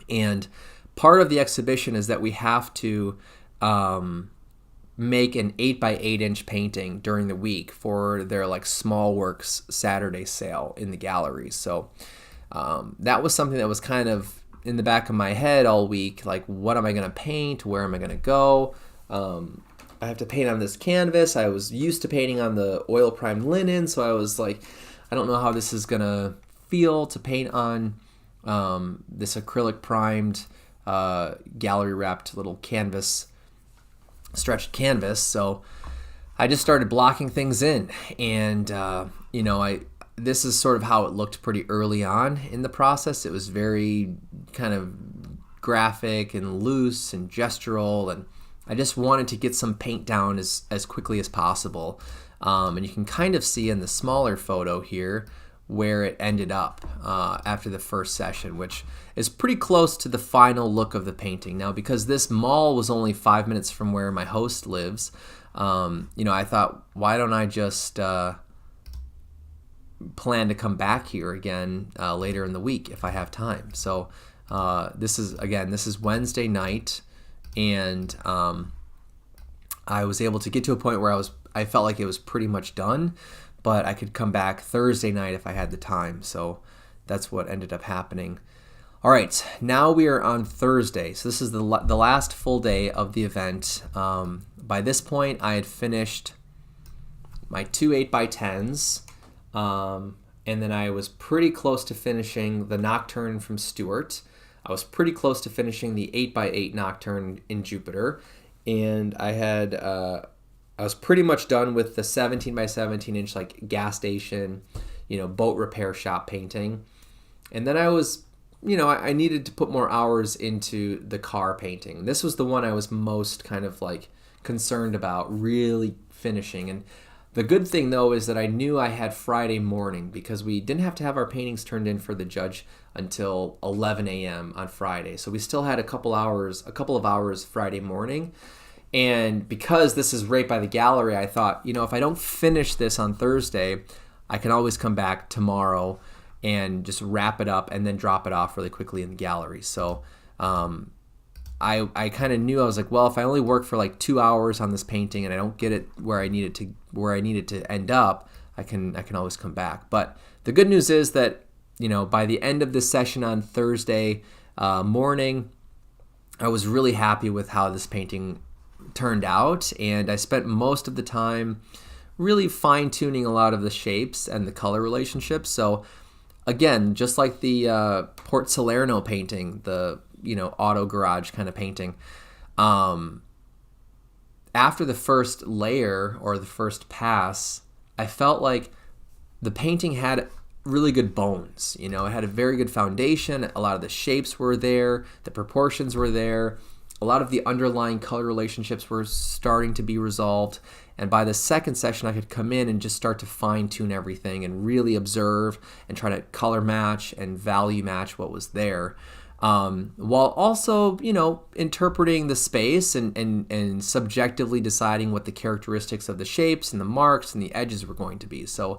And part of the exhibition is that we have to make an 8x8 inch painting during the week for their like small works Saturday sale in the gallery. So that was something that was kind of in the back of my head all week. Like, what am I going to paint? Where am I going to go? I have to paint on this canvas. I was used to painting on the oil primed linen. So I was like, I don't know how this is going to feel to paint on this acrylic primed gallery wrapped little canvas, stretched canvas. So I just started blocking things in, and this is sort of how it looked pretty early on in the process. It was very kind of graphic and loose and gestural, and I just wanted to get some paint down as quickly as possible. And you can kind of see in the smaller photo here where it ended up after the first session, which is pretty close to the final look of the painting. Now, because this mall was only 5 minutes from where my host lives, I thought, why don't I just plan to come back here again later in the week if I have time. So this is Wednesday night, and I was able to get to a point where I felt like it was pretty much done, but I could come back Thursday night if I had the time. So that's what ended up happening. All right, now we are on Thursday. So this is the last full day of the event. By this point, I had finished my 2 8x10s, and then I was pretty close to finishing the Nocturne from Stuart. I was pretty close to finishing the 8x8 Nocturne in Jupiter, and I was pretty much done with the 17x17 inch like gas station, boat repair shop painting. And then I was, I needed to put more hours into the car painting. This was the one I was most kind of like concerned about really finishing. And The good thing, though, is that I knew I had Friday morning because we didn't have to have our paintings turned in for the judge until 11 a.m. on Friday. So we still had a couple of hours Friday morning. And because this is right by the gallery, I thought, if I don't finish this on Thursday, I can always come back tomorrow and just wrap it up and then drop it off really quickly in the gallery. So I kind of knew, I was like, well, if I only work for like 2 hours on this painting and I don't get it where I need it to end up, I can always come back. But the good news is that, by the end of this session on Thursday morning, I was really happy with how this painting turned out, and I spent most of the time really fine-tuning a lot of the shapes and the color relationships. So again, just like the Port Salerno painting, the auto garage kind of painting, after the first layer or the first pass, I felt like the painting had really good bones. It had a very good foundation. A lot of the shapes were there, the proportions were there, a lot of the underlying color relationships were starting to be resolved. And by the second session, I could come in and just start to fine-tune everything and really observe and try to color match and value match what was there. While also, interpreting the space and subjectively deciding what the characteristics of the shapes and the marks and the edges were going to be. So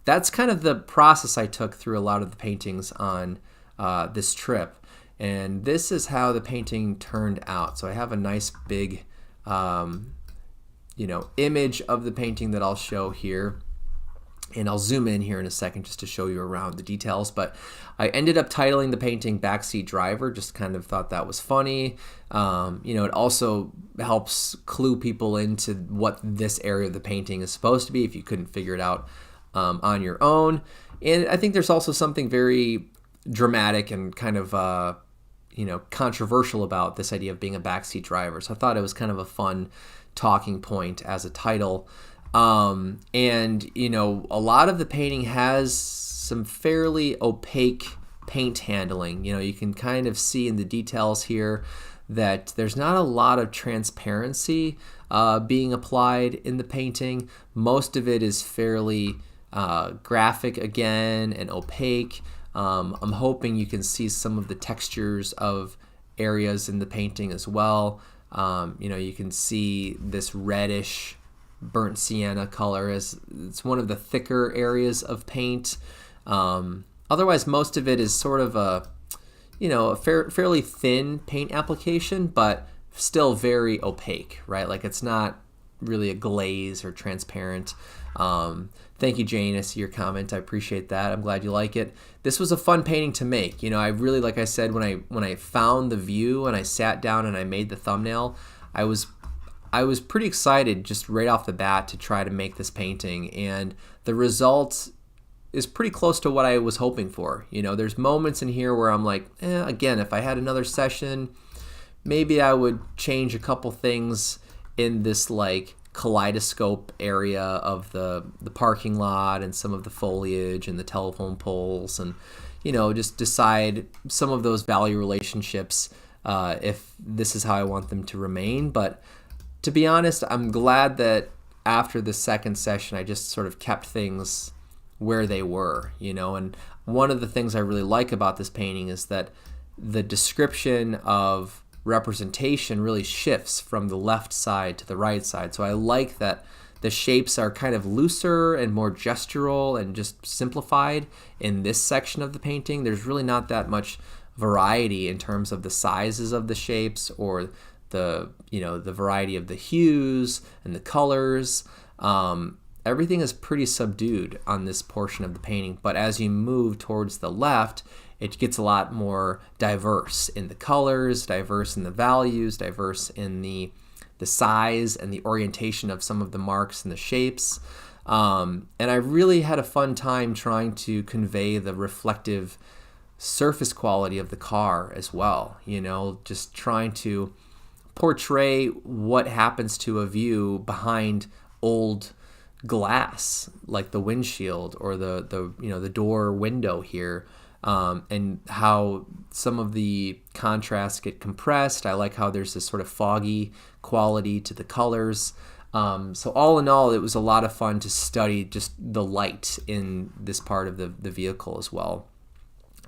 that's kind of the process I took through a lot of the paintings on this trip. And this is how the painting turned out. So I have a nice big, image of the painting that I'll show here. And I'll zoom in here in a second just to show you around the details. But I ended up titling the painting Backseat Driver, just kind of thought that was funny. It also helps clue people into what this area of the painting is supposed to be if you couldn't figure it out on your own. And I think there's also something very dramatic and kind of controversial about this idea of being a backseat driver. So I thought it was kind of a fun talking point as a title. And a lot of the painting has some fairly opaque paint handling. You can kind of see in the details here that there's not a lot of transparency being applied in the painting. Most of it is fairly graphic again and opaque. I'm hoping you can see some of the textures of areas in the painting as well. You can see this reddish burnt sienna color as it's one of the thicker areas of paint. Otherwise, most of it is sort of a fairly thin paint application, but still very opaque, right? Like it's not really a glaze or transparent. Thank you, Jane. I see your comment. I appreciate that. I'm glad you like it. This was a fun painting to make. I really, like I said, when I found the view and I sat down and I made the thumbnail, I was pretty excited just right off the bat to try to make this painting, and the result is pretty close to what I was hoping for. There's moments in here where I'm like, again, if I had another session, maybe I would change a couple things in this like kaleidoscope area of the parking lot and some of the foliage and the telephone poles, and just decide some of those value relationships if this is how I want them to remain. But to be honest, I'm glad that after the second session I just sort of kept things where they were, and one of the things I really like about this painting is that the description of representation really shifts from the left side to the right side. So I like that the shapes are kind of looser and more gestural and just simplified in this section of the painting. There's really not that much variety in terms of the sizes of the shapes or the variety of the hues and the colors. Everything is pretty subdued on this portion of the painting, but as you move towards the left, it gets a lot more diverse in the colors, diverse in the values, diverse in the size and the orientation of some of the marks and the shapes. And I really had a fun time trying to convey the reflective surface quality of the car as well. Just trying to portray what happens to a view behind old glass, like the windshield or the door window here. And how some of the contrasts get compressed. I like how there's this sort of foggy quality to the colors. So all in all, it was a lot of fun to study just the light in this part of the vehicle as well.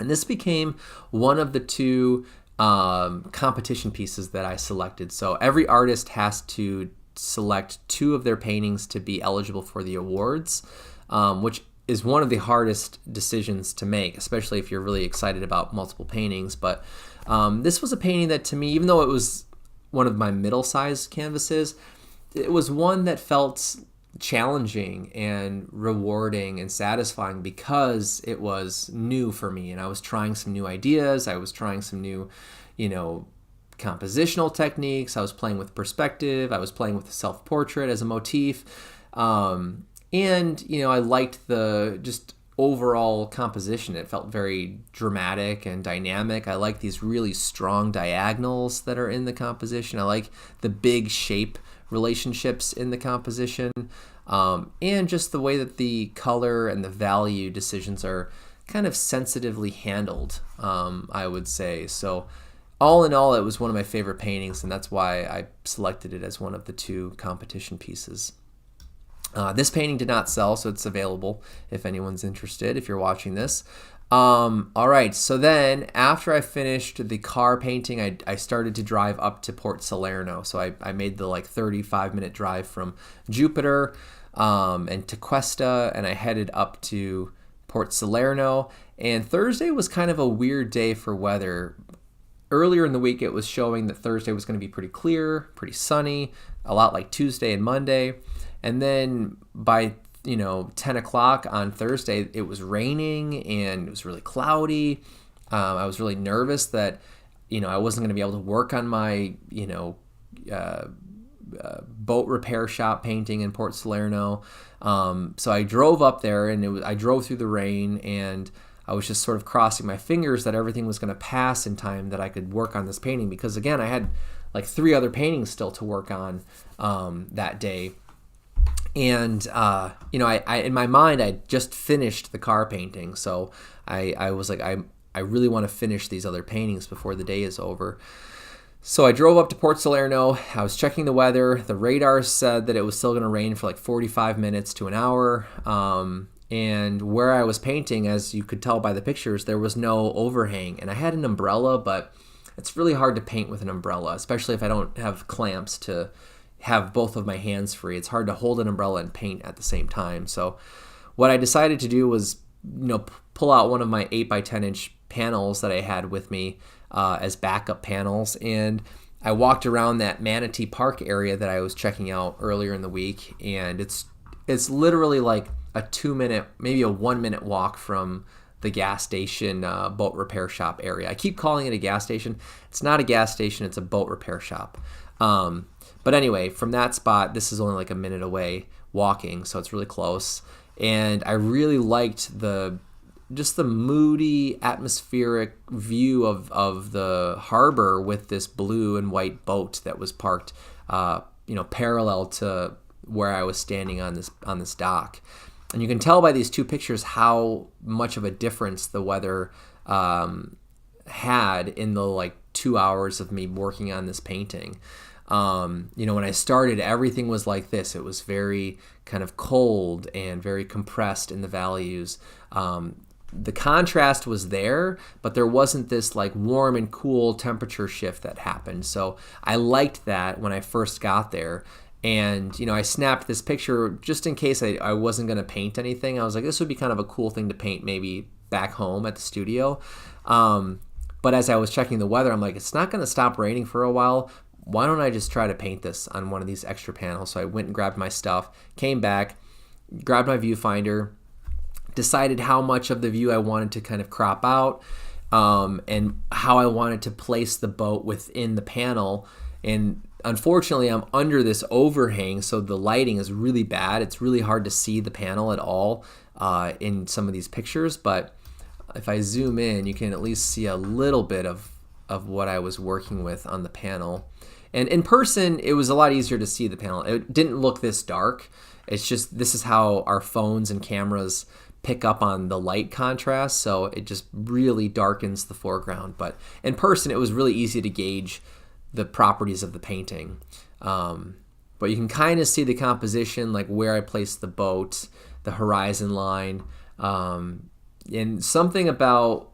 And this became one of the two competition pieces that I selected. So every artist has to select two of their paintings to be eligible for the awards, which is one of the hardest decisions to make, especially if you're really excited about multiple paintings. But this was a painting that, to me, even though it was one of my middle-sized canvases, it was one that felt challenging and rewarding and satisfying because it was new for me, and I was trying some new ideas. I was trying some new, compositional techniques. I was playing with perspective. I was playing with the self-portrait as a motif. And, I liked the just overall composition. It felt very dramatic and dynamic. I like these really strong diagonals that are in the composition. I like the big shape relationships in the composition, and just the way that the color and the value decisions are kind of sensitively handled, I would say. So all in all, it was one of my favorite paintings, and that's why I selected it as one of the two competition pieces. This painting did not sell, so it's available if anyone's interested, if you're watching this. All right, so then after I finished the car painting, I started to drive up to Port Salerno. So I made the 35-minute drive from Jupiter and to Cuesta, and I headed up to Port Salerno. And Thursday was kind of a weird day for weather. Earlier in the week, it was showing that Thursday was going to be pretty clear, pretty sunny, a lot like Tuesday and Monday. And then by 10 o'clock on Thursday, it was raining and it was really cloudy. I was really nervous that, I wasn't going to be able to work on my, boat repair shop painting in Port Salerno. So I drove up there, and I drove through the rain, and I was just sort of crossing my fingers that everything was going to pass in time that I could work on this painting, because again, I had 3 other paintings still to work on that day. And, I in my mind, I just finished the car painting. So I was like, I really want to finish these other paintings before the day is over. So I drove up to Port Salerno. I was checking the weather. The radar said that it was still going to rain for 45 minutes to an hour. And where I was painting, as you could tell by the pictures, there was no overhang. And I had an umbrella, but it's really hard to paint with an umbrella, especially if I don't have clamps to have both of my hands free. It's hard to hold an umbrella and paint at the same time. So what I decided to do was, pull out one of my 8x10-inch panels that I had with me as backup panels. And I walked around that Manatee Park area that I was checking out earlier in the week. And it's literally a 2-minute, maybe a 1-minute walk from the gas station boat repair shop area. I keep calling it a gas station. It's not a gas station. It's a boat repair shop. But anyway, from that spot, this is only a minute away walking, so it's really close. And I really liked just the moody, atmospheric view of the harbor with this blue and white boat that was parked, parallel to where I was standing on this dock. And you can tell by these two pictures how much of a difference the weather had in the 2 hours of me working on this painting. When I started, everything was like this. It was very kind of cold and very compressed in the values. The contrast was there, but there wasn't this warm and cool temperature shift that happened. So I liked that when I first got there. And, I snapped this picture just in case I wasn't going to paint anything. I was like, this would be kind of a cool thing to paint maybe back home at the studio. But as I was checking the weather, I'm like, it's not going to stop raining for a while. Why don't I just try to paint this on one of these extra panels? So I went and grabbed my stuff, came back, grabbed my viewfinder, decided how much of the view I wanted to kind of crop out, and how I wanted to place the boat within the panel. And unfortunately, I'm under this overhang, so the lighting is really bad. It's really hard to see the panel at all in some of these pictures. But if I zoom in, you can at least see a little bit of what I was working with on the panel. And in person, it was a lot easier to see the panel. It didn't look this dark. It's just, this is how our phones and cameras pick up on the light contrast, so it just really darkens the foreground. But in person, it was really easy to gauge the properties of the painting. but you can kind of see the composition, like where I placed the boat, the horizon line, and something about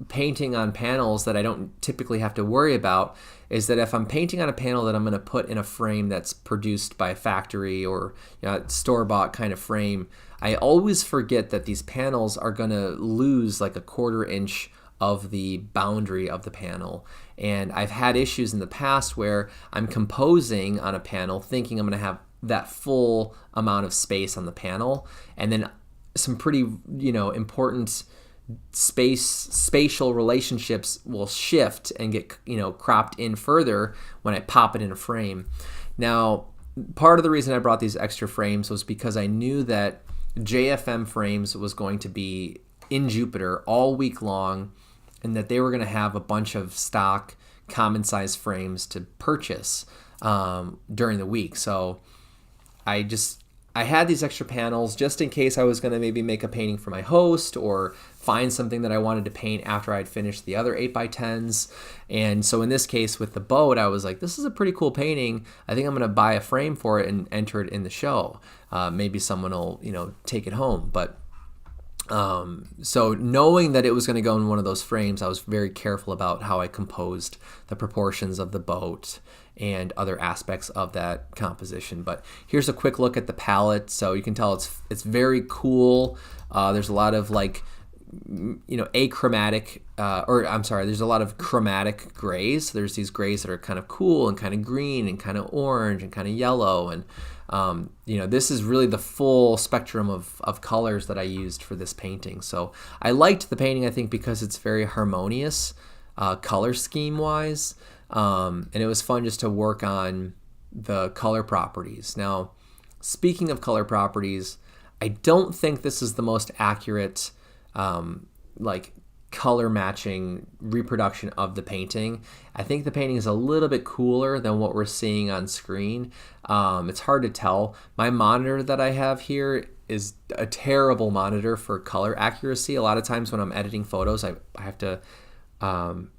painting on panels that I don't typically have to worry about is that if I'm painting on a panel that I'm going to put in a frame that's produced by a factory or store-bought kind of frame, I always forget that these panels are going to lose like a 1/4 inch of the boundary of the panel. And I've had issues in the past where I'm composing on a panel thinking I'm going to have that full amount of space on the panel, and then some pretty important spatial relationships will shift and get cropped in further when I pop it in a frame. Now, part of the reason I brought these extra frames was because I knew that JFM Frames was going to be in Jupiter all week long, and that they were going to have a bunch of stock common size frames to purchase during the week. So I had these extra panels just in case I was going to maybe make a painting for my host or find something that I wanted to paint after I'd finished the other 8x10s. And so in this case with the boat, I was like, this is a pretty cool painting. I think I'm going to buy a frame for it and enter it in the show. Maybe someone will, take it home. But so knowing that it was going to go in one of those frames, I was very careful about how I composed the proportions of the boat and other aspects of that composition. But here's a quick look at the palette. So you can tell it's very cool. There's a lot of achromatic, there's a lot of chromatic grays. There's these grays that are kind of cool and kind of green and kind of orange and kind of yellow. And this is really the full spectrum of colors that I used for this painting. So I liked the painting, I think, because it's very harmonious color scheme wise. And it was fun just to work on the color properties. Now, speaking of color properties, I don't think this is the most accurate color matching reproduction of the painting. I think the painting is a little bit cooler than what we're seeing on screen. It's hard to tell. My monitor that I have here is a terrible monitor for color accuracy. A lot of times when I'm editing photos, I have to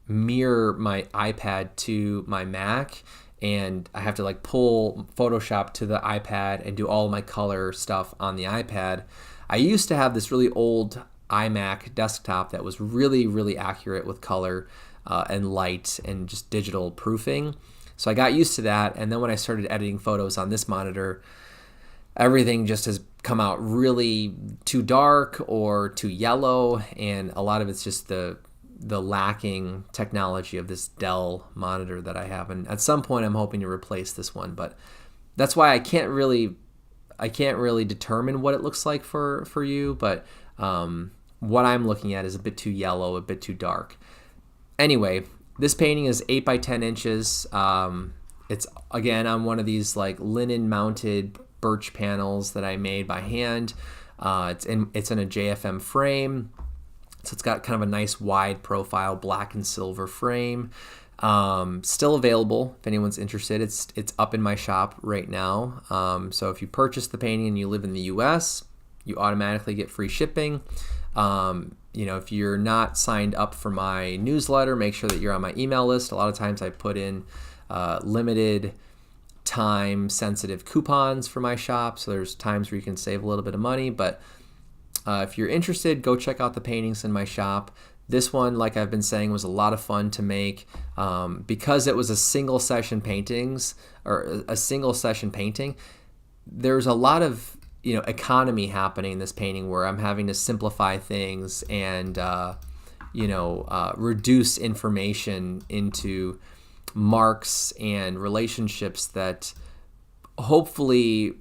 mirror my iPad to my Mac, and I have to pull Photoshop to the iPad and do all my color stuff on the iPad. I used to have this really old iMac desktop that was really, really accurate with color and light and just digital proofing. So I got used to that, and then when I started editing photos on this monitor, everything just has come out really too dark or too yellow, and a lot of it's just the lacking technology of this Dell monitor that I have. And at some point I'm hoping to replace this one, but that's why I can't really determine what it looks like for you, but what I'm looking at is a bit too yellow, a bit too dark. Anyway, this painting is 8x10 inches. It's again on one of these linen mounted birch panels that I made by hand. It's in a JFM frame. So it's got kind of a nice wide profile black and silver frame. Still available if anyone's interested. It's up in my shop right now. So if you purchase the painting and you live in the US, you automatically get free shipping. If you're not signed up for my newsletter, make sure that you're on my email list. A lot of times I put in limited time sensitive coupons for my shop. So there's times where you can save a little bit of money, but if you're interested, go check out the paintings in my shop. This one, like I've been saying, was a lot of fun to make because it was a single session painting. There's a lot of economy happening in this painting where I'm having to simplify things and reduce information into marks and relationships that hopefully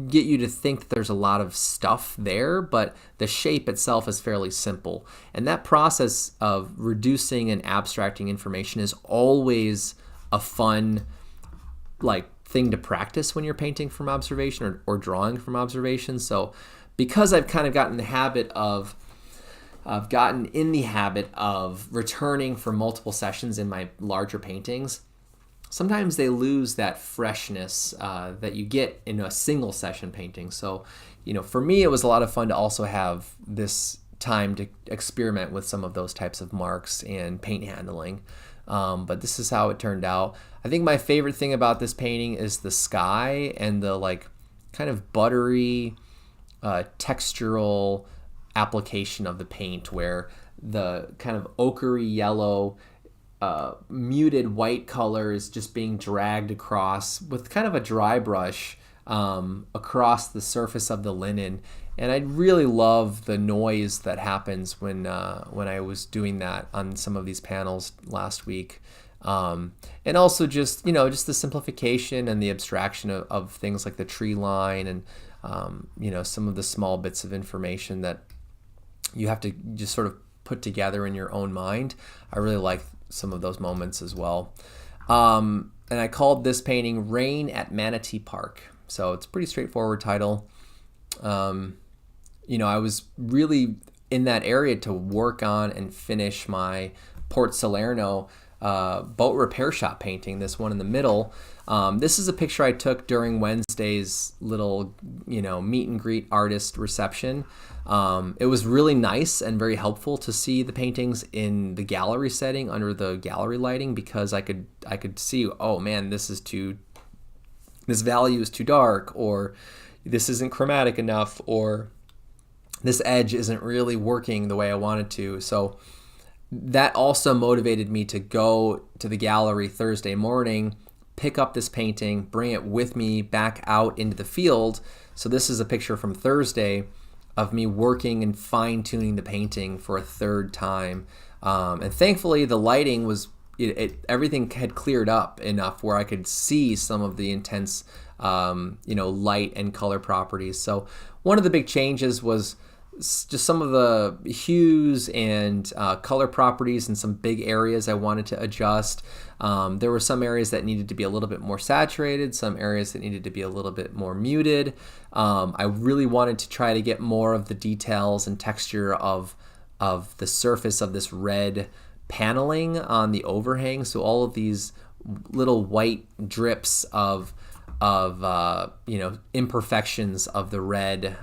get you to think that there's a lot of stuff there, but the shape itself is fairly simple. And that process of reducing and abstracting information is always a fun thing to practice when you're painting from observation or drawing from observation. So because I've kind of gotten in the habit of returning for multiple sessions in my larger paintings, sometimes they lose that freshness that you get in a single session painting. So, for me, it was a lot of fun to also have this time to experiment with some of those types of marks and paint handling. But this is how it turned out. I think my favorite thing about this painting is the sky and the like kind of buttery textural application of the paint, where the kind of ochre yellow muted white color is just being dragged across with kind of a dry brush across the surface of the linen. And I really love the noise that happens when I was doing that on some of these panels last week. And also just the simplification and the abstraction of things like the tree line and some of the small bits of information that you have to just sort of put together in your own mind. I really like some of those moments as well. And I called this painting Rain at Manatee Park. So it's a pretty straightforward title. I was really in that area to work on and finish my Port Salerno boat repair shop painting, this one in the middle. This is a picture I took during Wednesday's little, meet and greet artist reception. It was really nice and very helpful to see the paintings in the gallery setting under the gallery lighting, because I could see, oh man, this value is too dark, or this isn't chromatic enough, or this edge isn't really working the way I wanted to. So that also motivated me to go to the gallery Thursday morning, pick up this painting, bring it with me back out into the field. So this is a picture from Thursday of me working and fine-tuning the painting for a third time. And thankfully the lighting was, everything had cleared up enough where I could see some of the intense light and color properties. So one of the big changes was just some of the hues and color properties in some big areas I wanted to adjust. There were some areas that needed to be a little bit more saturated, some areas that needed to be a little bit more muted. I really wanted to try to get more of the details and texture of the surface of this red paneling on the overhang. So all of these little white drips of imperfections of the red.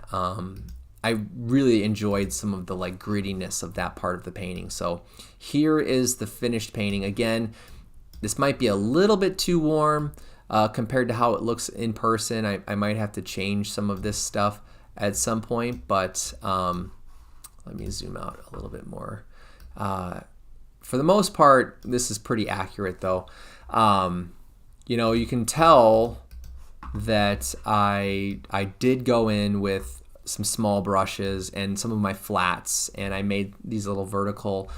I really enjoyed some of the like grittiness of that part of the painting. So here is the finished painting. Again, this might be a little bit too warm compared to how it looks in person. I might have to change some of this stuff at some point, but let me zoom out a little bit more. For the most part, this is pretty accurate though. You can tell that I did go in with some small brushes and some of my flats, and I made these little vertical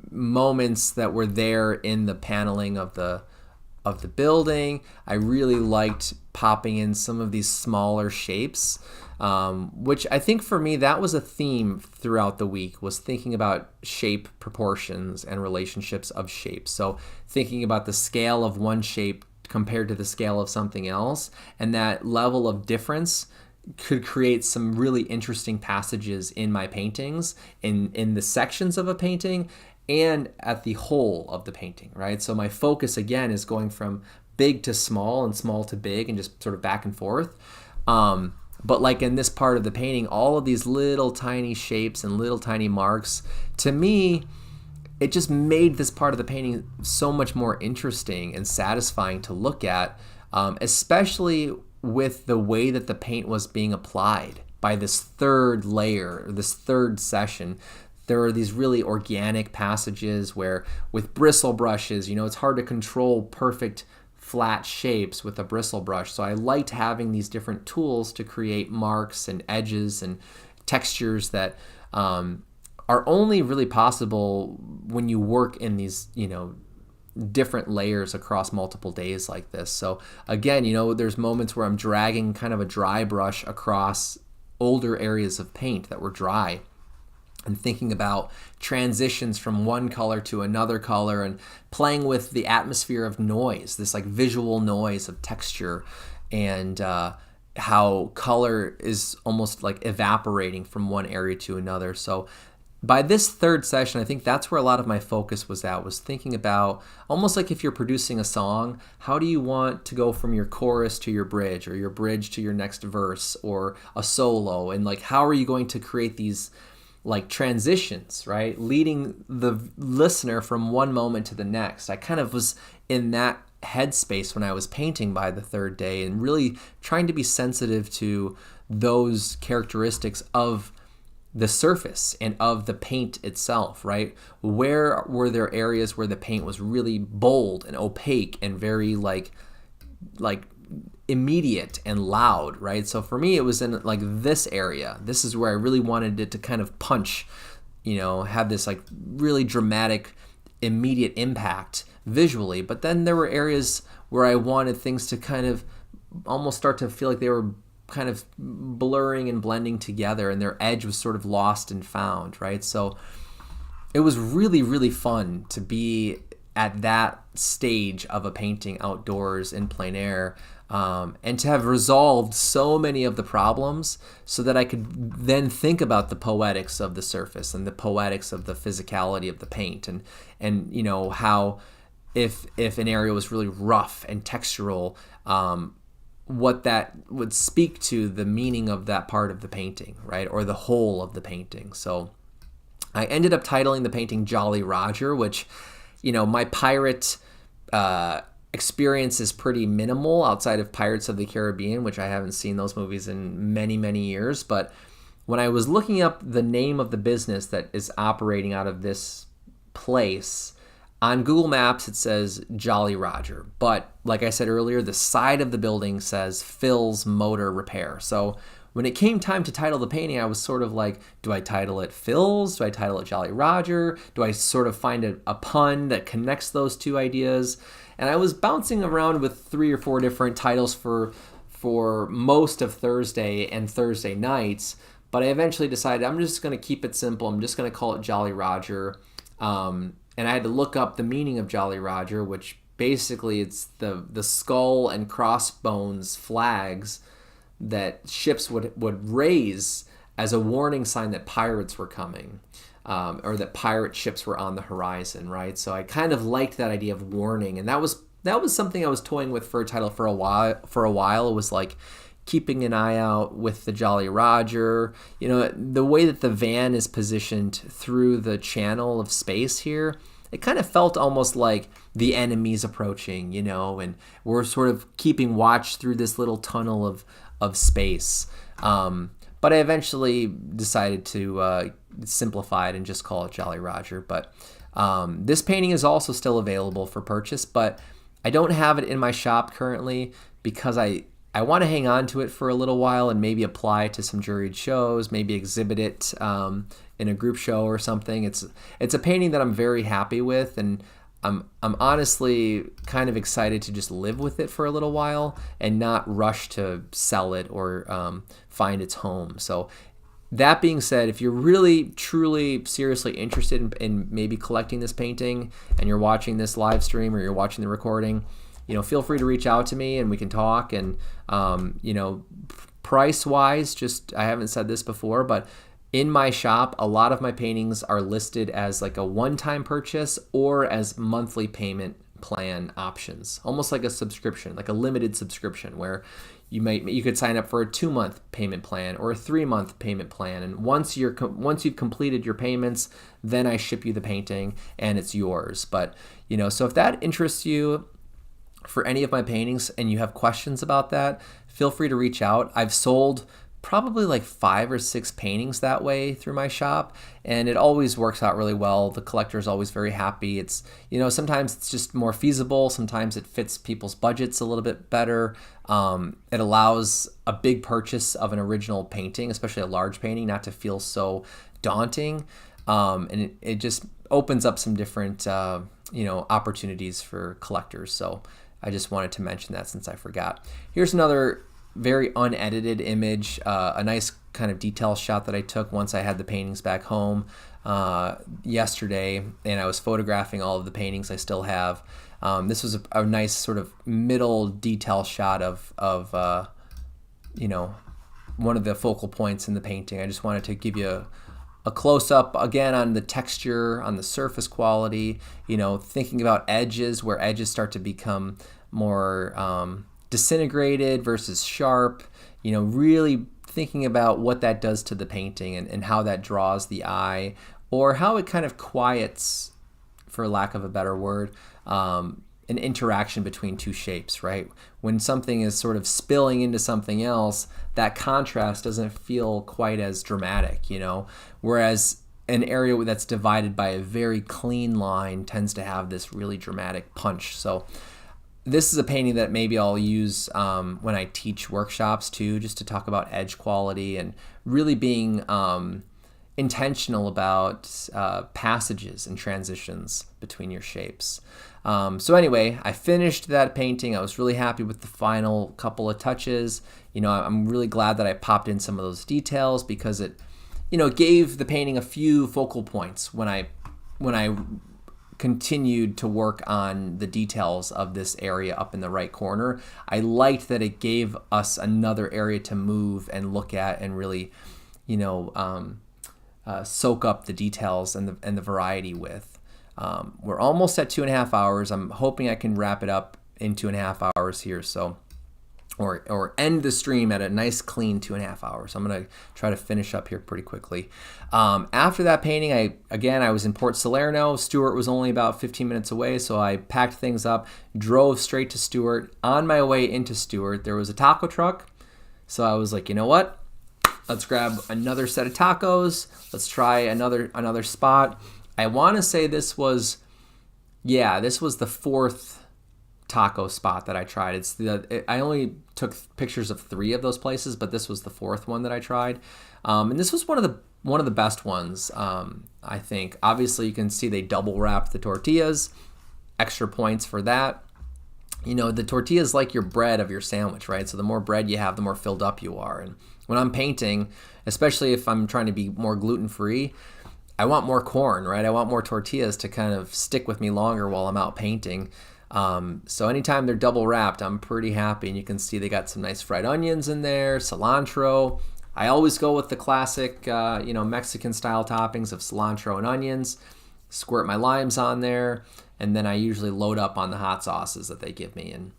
moments that were there in the paneling of the building. I really liked popping in some of these smaller shapes, which I think for me that was a theme throughout the week, was thinking about shape proportions and relationships of shapes. So thinking about the scale of one shape compared to the scale of something else, and that level of difference could create some really interesting passages in my paintings, in the sections of a painting and at the whole of the painting, right? So my focus again is going from big to small and small to big and just sort of back and forth. But like in this part of the painting, all of these little tiny shapes and little tiny marks, to me, it just made this part of the painting so much more interesting and satisfying to look at, especially with the way that the paint was being applied by this third layer, this third session. There are these really organic passages where with bristle brushes, it's hard to control perfect flat shapes with a bristle brush. So I liked having these different tools to create marks and edges and textures that are only really possible when you work in these, different layers across multiple days like this. So again, there's moments where I'm dragging kind of a dry brush across older areas of paint that were dry, and thinking about transitions from one color to another color, and playing with the atmosphere of noise, this like visual noise of texture, and how color is almost like evaporating from one area to another. So by this third session, I think that's where a lot of my focus was at, was thinking about almost like if you're producing a song, how do you want to go from your chorus to your bridge, or your bridge to your next verse, or a solo, and like how are you going to create these like transitions, right? Leading the listener from one moment to the next. I kind of was in that headspace when I was painting by the third day, and really trying to be sensitive to those characteristics of the surface and of the paint itself, right? Where were there areas where the paint was really bold and opaque and very like immediate and loud, right? So for me, it was in like this area. This is where I really wanted it to kind of punch, have this like really dramatic, immediate impact visually. But then there were areas where I wanted things to kind of almost start to feel like they were kind of blurring and blending together, and their edge was sort of lost and found, right? So it was really, really fun to be at that stage of a painting outdoors in plein air, and to have resolved so many of the problems so that I could then think about the poetics of the surface and the poetics of the physicality of the paint, and how if an area was really rough and textural, what that would speak to the meaning of that part of the painting, right? Or the whole of the painting. So I ended up titling the painting Jolly Roger, which, my pirate experience is pretty minimal outside of Pirates of the Caribbean, which I haven't seen those movies in many, many years. But when I was looking up the name of the business that is operating out of this place, on Google Maps, it says Jolly Roger, but like I said earlier, the side of the building says Phil's Motor Repair. So when it came time to title the painting, I was sort of like, do I title it Phil's? Do I title it Jolly Roger? Do I sort of find a pun that connects those two ideas? And I was bouncing around with 3 or 4 different titles for most of Thursday and Thursday nights, but I eventually decided I'm just going to keep it simple. I'm just going to call it Jolly Roger. And I had to look up the meaning of Jolly Roger, which basically it's the skull and crossbones flags that ships would raise as a warning sign that pirates were coming, or that pirate ships were on the horizon, right? So I kind of liked that idea of warning, and that was something I was toying with for a title for a while. It was like keeping an eye out with the Jolly Roger. The way that the van is positioned through the channel of space here, it kind of felt almost like the enemy's approaching, and we're sort of keeping watch through this little tunnel of space. But I eventually decided to simplify it and just call it Jolly Roger. But this painting is also still available for purchase, but I don't have it in my shop currently because I want to hang on to it for a little while and maybe apply it to some juried shows, maybe exhibit it in a group show or something. It's a painting that I'm very happy with, and I'm honestly kind of excited to just live with it for a little while and not rush to sell it or find its home. So that being said, if you're really, truly, seriously interested in maybe collecting this painting and you're watching this live stream or you're watching the recording, feel free to reach out to me and we can talk. And, price-wise, I haven't said this before, but in my shop, a lot of my paintings are listed as like a one-time purchase or as monthly payment plan options, almost like a subscription, like a limited subscription where you could sign up for a 2-month payment plan or a 3-month payment plan. And once you've completed your payments, then I ship you the painting and it's yours. But, so if that interests you for any of my paintings and you have questions about that, feel free to reach out. I've sold probably like 5 or 6 paintings that way through my shop, and it always works out really well. The collector is always very happy. It's, sometimes it's just more feasible. Sometimes it fits people's budgets a little bit better. It allows a big purchase of an original painting, especially a large painting, not to feel so daunting. And it just opens up some different, opportunities for collectors. So I just wanted to mention that since I forgot. Here's another very unedited image, a nice kind of detail shot that I took once I had the paintings back home yesterday, and I was photographing all of the paintings I still have. This was a nice sort of middle detail shot of one of the focal points in the painting. I just wanted to give you a close-up again on the texture, on the surface quality, thinking about edges, where edges start to become more disintegrated versus sharp, really thinking about what that does to the painting and how that draws the eye, or how it kind of quiets, for lack of a better word, an interaction between two shapes, right? When something is sort of spilling into something else, that contrast doesn't feel quite as dramatic, whereas an area that's divided by a very clean line tends to have this really dramatic punch. So this is a painting that maybe I'll use when I teach workshops too, just to talk about edge quality and really being intentional about passages and transitions between your shapes. So anyway, I finished that painting. I was really happy with the final couple of touches. I'm really glad that I popped in some of those details, because it gave the painting a few focal points when I continued to work on the details of this area up in the right corner. I liked that it gave us another area to move and look at and really, soak up the details and the variety with. We're almost at 2.5 hours. I'm hoping I can wrap it up in 2.5 hours here. So, or end the stream at a nice clean 2.5 hours. I'm gonna try to finish up here pretty quickly. After that painting, I was in Port Salerno. Stuart was only about 15 minutes away, so I packed things up, drove straight to Stuart. On my way into Stuart, there was a taco truck, so I was like, you know what? Let's grab another set of tacos. Let's try another spot. I want to say this was the fourth taco spot that I tried. I only took pictures of 3 of those places, but this was the 4th one that I tried, and this was one of the best ones. I think obviously you can see they double wrapped the tortillas. Extra points for that. The tortilla is like your bread of your sandwich, right? So the more bread you have, the more filled up you are. And when I'm painting, especially if I'm trying to be more gluten-free, I want more corn, right? I want more tortillas to kind of stick with me longer while I'm out painting. So anytime they're double wrapped, I'm pretty happy. And you can see they got some nice fried onions in there, cilantro. I always go with the classic, Mexican style toppings of cilantro and onions. Squirt my limes on there, and then I usually load up on the hot sauces that they give me. And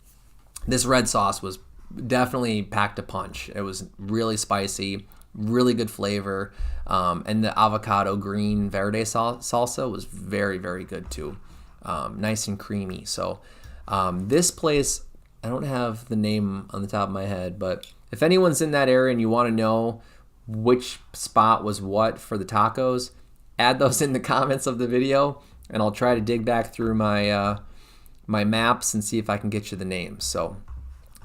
this red sauce was definitely packed a punch. It was really spicy, really good flavor, and the avocado green verde salsa was very, very good too. Nice and creamy. So this place, I don't have the name on the top of my head, but if anyone's in that area and you want to know which spot was what for the tacos, add those in the comments of the video, and I'll try to dig back through my my maps and see if I can get you the names. So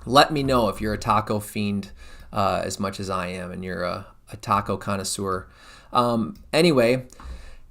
let me know if you're a taco fiend as much as I am and you're a taco connoisseur. Anyway,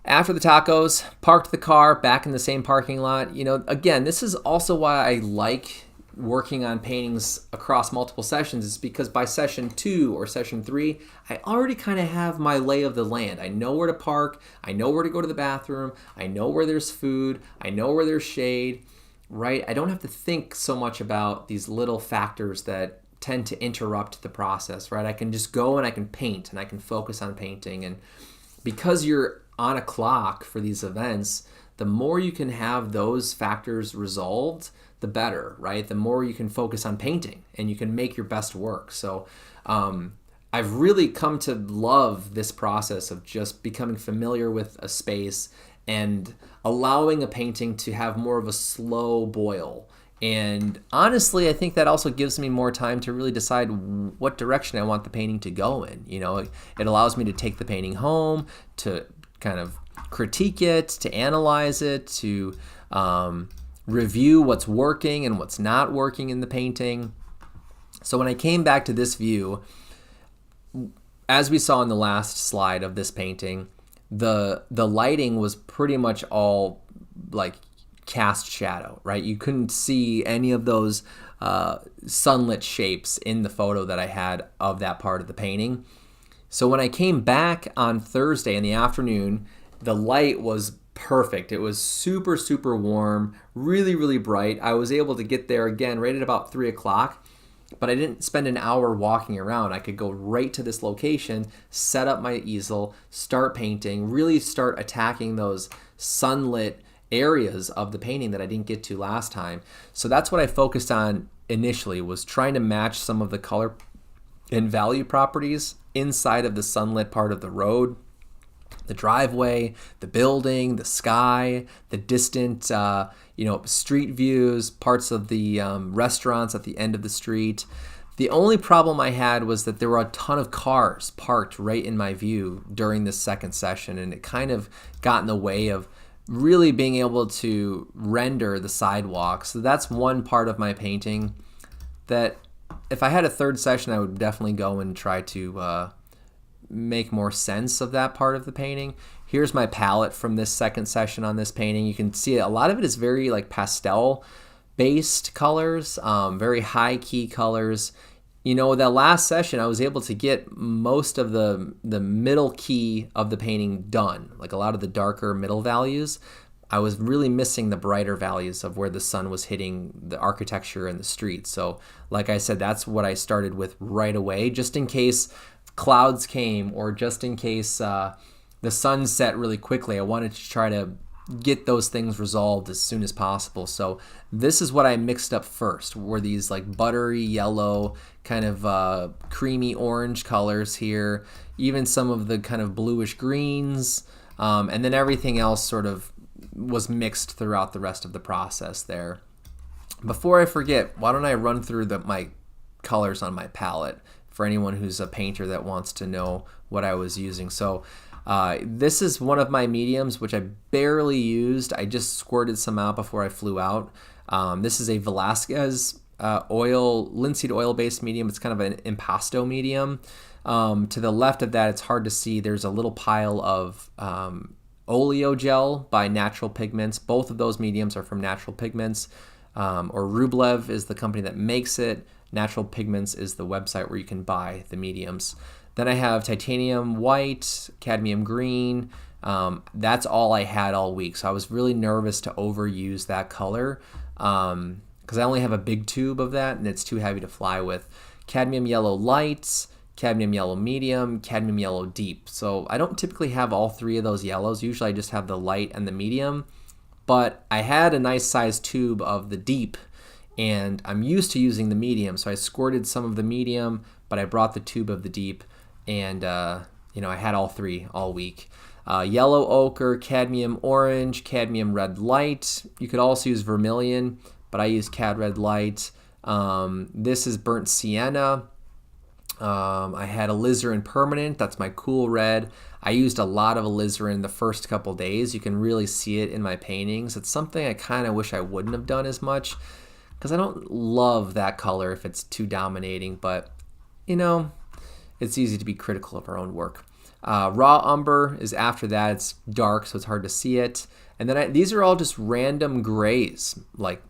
after the tacos, parked the car back in the same parking lot. Again, this is also why I like working on paintings across multiple sessions, is because by session 2 or session 3, I already kind of have my lay of the land. I know where to park. I know where to go to the bathroom. I know where there's food. I know where there's shade, right? I don't have to think so much about these little factors that tend to interrupt the process, right? I can just go and I can paint and I can focus on painting. And because you're on a clock for these events, the more you can have those factors resolved, the better, right? The more you can focus on painting and you can make your best work. So I've really come to love this process of just becoming familiar with a space and allowing a painting to have more of a slow boil. And honestly, I think that also gives me more time to really decide what direction I want the painting to go in. It allows me to take the painting home, to kind of critique it, to analyze it, to review what's working and what's not working in the painting. So when I came back to this view, as we saw in the last slide of this painting, the lighting was pretty much all like cast shadow, right? You couldn't see any of those sunlit shapes in the photo that I had of that part of the painting. So when I came back on Thursday in the afternoon, the light was perfect. It was super, super warm, really, really bright. I was able to get there again right at about 3 o'clock, but I didn't spend an hour walking around. I could go right to this location, set up my easel, start painting, really start attacking those sunlit areas of the painting that I didn't get to last time. So that's what I focused on initially, was trying to match some of the color and value properties inside of the sunlit part of the road, the driveway, the building, the sky, the distant, street views, parts of the restaurants at the end of the street. The only problem I had was that there were a ton of cars parked right in my view during this second session, and it kind of got in the way of really being able to render the sidewalk. So that's one part of my painting that if I had a third session, I would definitely go and try to make more sense of that part of the painting. Here's my palette from this second session on this painting. You can see a lot of it is very like pastel based colors, very high key colors. That last session I was able to get most of the middle key of the painting done, like a lot of the darker middle values. I was really missing the brighter values of where the sun was hitting the architecture and the street. So like I said, that's what I started with right away, just in case clouds came or just in case the sun set really quickly. I wanted to try to get those things resolved as soon as possible. So this is what I mixed up first, were these like buttery yellow, kind of creamy orange colors here, even some of the kind of bluish greens, and then everything else sort of was mixed throughout the rest of the process there. Before I forget, why don't I run through my colors on my palette for anyone who's a painter that wants to know what I was using. So this is one of my mediums, which I barely used. I just squirted some out before I flew out. This is a Velasquez linseed oil-based medium. It's kind of an impasto medium. To the left of that, it's hard to see. There's a little pile of oleo gel by Natural Pigments. Both of those mediums are from Natural Pigments, or Rublev is the company that makes it. Natural Pigments is the website where you can buy the mediums. Then I have titanium white, cadmium green. That's all I had all week. So I was really nervous to overuse that color because I only have a big tube of that and it's too heavy to fly with. Cadmium yellow light, cadmium yellow medium, cadmium yellow deep. So I don't typically have all three of those yellows. Usually I just have the light and the medium. But I had a nice sized tube of the deep and I'm used to using the medium. So I squirted some of the medium, but I brought the tube of the deep. And, I had all three all week. Yellow ochre, cadmium orange, cadmium red light. You could also use vermilion, but I use cad red light. This is burnt sienna. I had alizarin permanent. That's my cool red. I used a lot of alizarin the first couple days. You can really see it in my paintings. It's something I kind of wish I wouldn't have done as much because I don't love that color if it's too dominating, but, it's easy to be critical of our own work. Raw umber is after that. It's dark, so it's hard to see it. And then these are all just random grays, like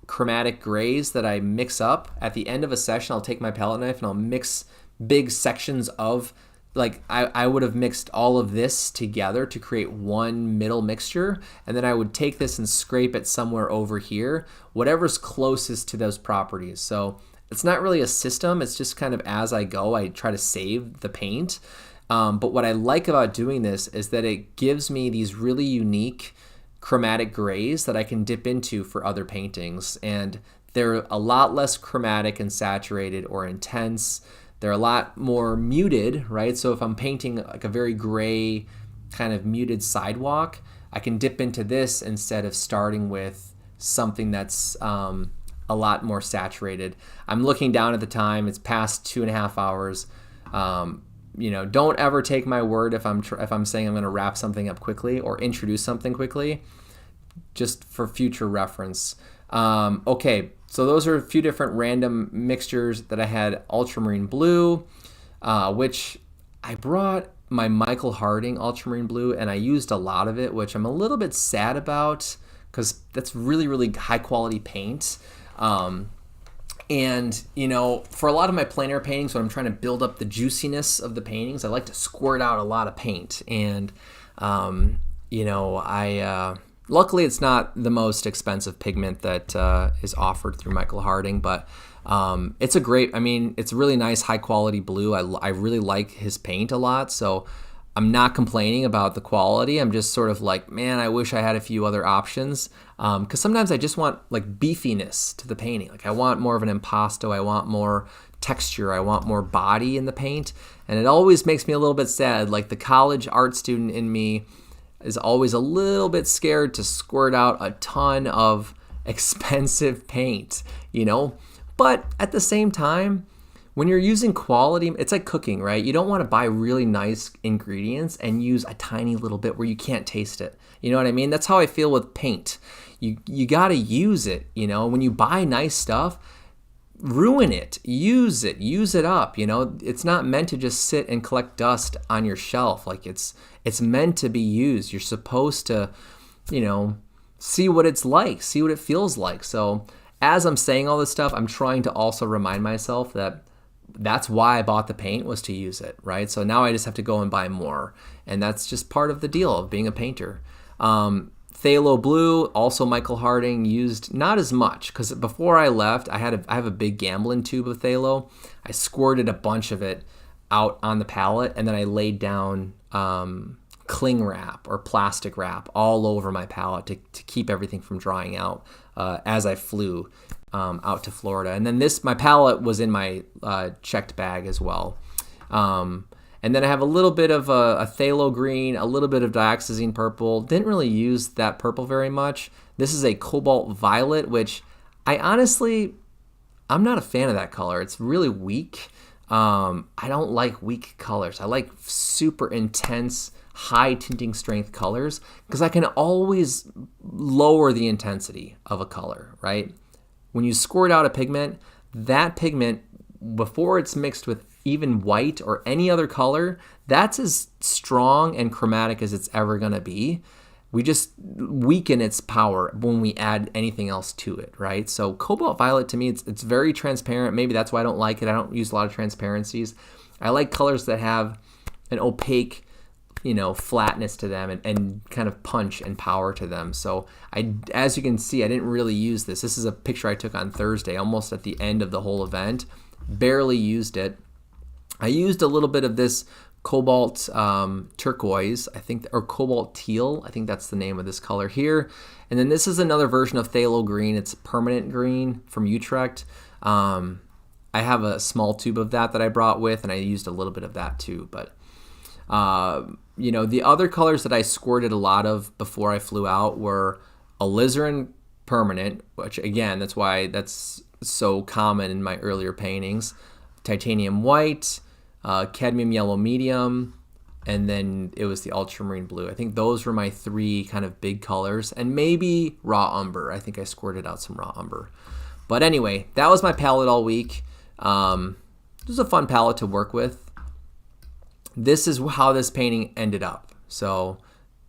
chromatic grays that I mix up. At the end of a session, I'll take my palette knife and I'll mix big sections of, like I would have mixed all of this together to create one middle mixture. And then I would take this and scrape it somewhere over here, whatever's closest to those properties. So it's not really a system. It's just kind of as I go, I try to save the paint. But what I like about doing this is that it gives me these really unique chromatic grays that I can dip into for other paintings. And they're a lot less chromatic and saturated or intense. They're a lot more muted, right? So if I'm painting like a very gray kind of muted sidewalk, I can dip into this instead of starting with something that's a lot more saturated. I'm looking down at the time. It's past 2.5 hours. Don't ever take my word if I'm saying I'm going to wrap something up quickly or introduce something quickly, just for future reference. Okay, so those are a few different random mixtures that I had. Ultramarine blue, which I brought my Michael Harding ultramarine blue, and I used a lot of it, which I'm a little bit sad about because that's really, really high quality paint. And, for a lot of my plein air paintings, when I'm trying to build up the juiciness of the paintings, I like to squirt out a lot of paint. And, luckily it's not the most expensive pigment that is offered through Michael Harding, but it's it's a really nice high quality blue. I really like his paint a lot. So I'm not complaining about the quality. I'm just sort of like, man, I wish I had a few other options. Because sometimes I just want like beefiness to the painting. Like I want more of an impasto. I want more texture. I want more body in the paint. And it always makes me a little bit sad. Like the college art student in me is always a little bit scared to squirt out a ton of expensive paint, But at the same time, when you're using quality, it's like cooking, right? You don't want to buy really nice ingredients and use a tiny little bit where you can't taste it. You know what I mean? That's how I feel with paint. You got to use it, When you buy nice stuff, ruin it, use it up, It's not meant to just sit and collect dust on your shelf. Like it's meant to be used. You're supposed to, see what it's like, see what it feels like. So as I'm saying all this stuff, I'm trying to also remind myself that that's why I bought the paint, was to use it, right? So now I just have to go and buy more. And that's just part of the deal of being a painter. Phthalo blue, also Michael Harding, used not as much, because before I left, I have a big Gamblin tube of phthalo. I squirted a bunch of it out on the palette, and then I laid down cling wrap or plastic wrap all over my palette to keep everything from drying out as I flew out to Florida. And then my palette was in my checked bag as well. And then I have a little bit of a phthalo green, a little bit of dioxazine purple. Didn't really use that purple very much. This is a cobalt violet, which I'm not a fan of that color. It's really weak. I don't like weak colors. I like super intense, high tinting strength colors because I can always lower the intensity of a color, right? When you squirt out a pigment, that pigment, before it's mixed with even white or any other color, that's as strong and chromatic as it's ever going to be. We just weaken its power when we add anything else to it, right? So cobalt violet, to me, it's very transparent. Maybe that's why I don't like it. I don't use a lot of transparencies. I like colors that have an opaque, flatness to them and kind of punch and power to them. So as you can see, I didn't really use this. This is a picture I took on Thursday, almost at the end of the whole event. Barely used it. I used a little bit of this cobalt turquoise, I think, or cobalt teal. I think that's the name of this color here. And then this is another version of phthalo green. It's permanent green from Utrecht. I have a small tube of that I brought with, and I used a little bit of that too. But the other colors that I squirted a lot of before I flew out were alizarin permanent, which again, that's why that's so common in my earlier paintings. Titanium white, cadmium yellow medium, and then it was the ultramarine blue. I think those were my three kind of big colors, and maybe raw umber. I think I squirted out some raw umber. But anyway, that was my palette all week. It was a fun palette to work with. This is how this painting ended up. So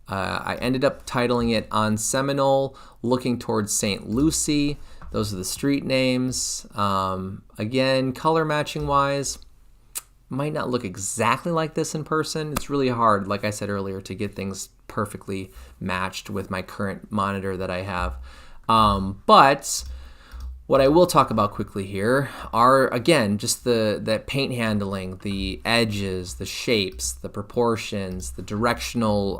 I ended up titling it On Seminole, Looking Towards St. Lucie. Those are the street names. Again, color matching wise, might not look exactly like this in person. It's really hard, like I said earlier, to get things perfectly matched with my current monitor that I have. But what I will talk about quickly here are, again, just the paint handling, the edges, the shapes, the proportions, the directional,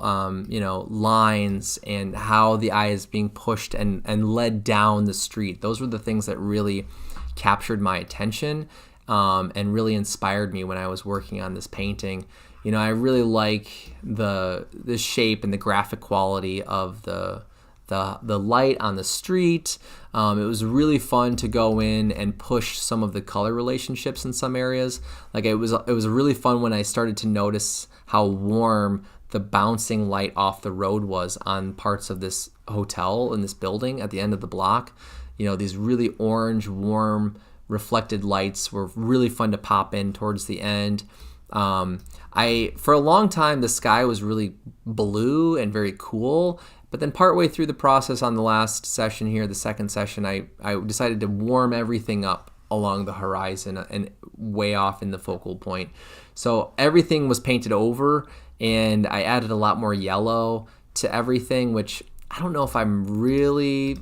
lines, and how the eye is being pushed and led down the street. Those were the things that really captured my attention and really inspired me when I was working on this painting. I really like the shape and the graphic quality of the light on the street. It was really fun to go in and push some of the color relationships in some areas. Like it was really fun when I started to notice how warm the bouncing light off the road was on parts of this hotel in this building at the end of the block. These really orange, warm, reflected lights were really fun to pop in towards the end. For a long time, the sky was really blue and very cool. But then partway through the process on the last session here, the second session, I decided to warm everything up along the horizon and way off in the focal point. So everything was painted over, and I added a lot more yellow to everything, which I don't know if I'm really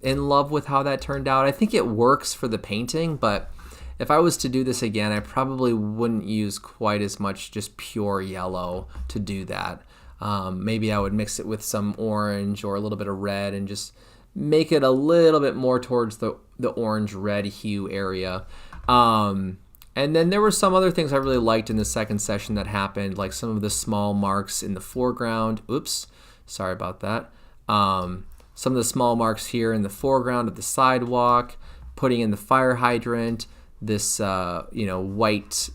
in love with how that turned out. I think it works for the painting, but if I was to do this again, I probably wouldn't use quite as much just pure yellow to do that. Maybe I would mix it with some orange or a little bit of red and just make it a little bit more towards the orange-red hue area. And then there were some other things I really liked in the second session that happened, like some of the small marks in the foreground. Oops, sorry about that. Some of the small marks here in the foreground of the sidewalk, putting in the fire hydrant, this white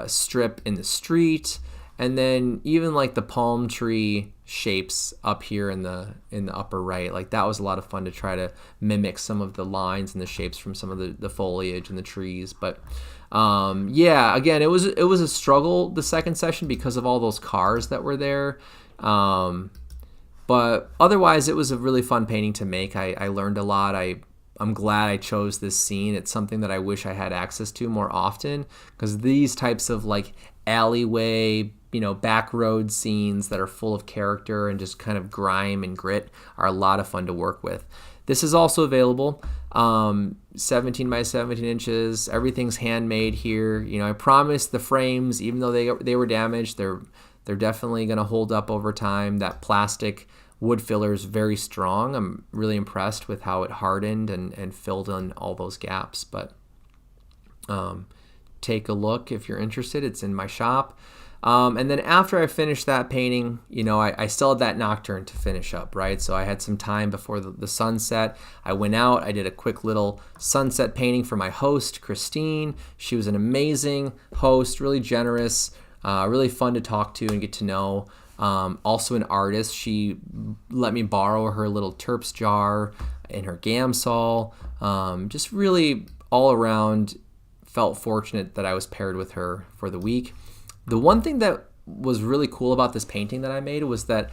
strip in the street, and then even like the palm tree shapes up here in the upper right. Like that was a lot of fun to try to mimic some of the lines and the shapes from some of the foliage and the trees. But yeah, again, it was a struggle the second session because of all those cars that were there. But otherwise, it was a really fun painting to make. I learned a lot. I'm glad I chose this scene. It's something that I wish I had access to more often, because these types of like alleyway, back road scenes that are full of character and just kind of grime and grit are a lot of fun to work with. This is also available, 17 by 17 inches. Everything's handmade here. I promise the frames, even though they were damaged, they're definitely going to hold up over time. That plastic wood filler is very strong. I'm really impressed with how it hardened and filled in all those gaps. But take a look if you're interested. It's in my shop. And then after I finished that painting, I still had that nocturne to finish up, right? So I had some time before the sunset. I went out. I did a quick little sunset painting for my host, Christine. She was an amazing host, really generous, really fun to talk to and get to know. Also an artist. She let me borrow her little terps jar and her Gamsol. Just really all around felt fortunate that I was paired with her for the week. The one thing that was really cool about this painting that I made was that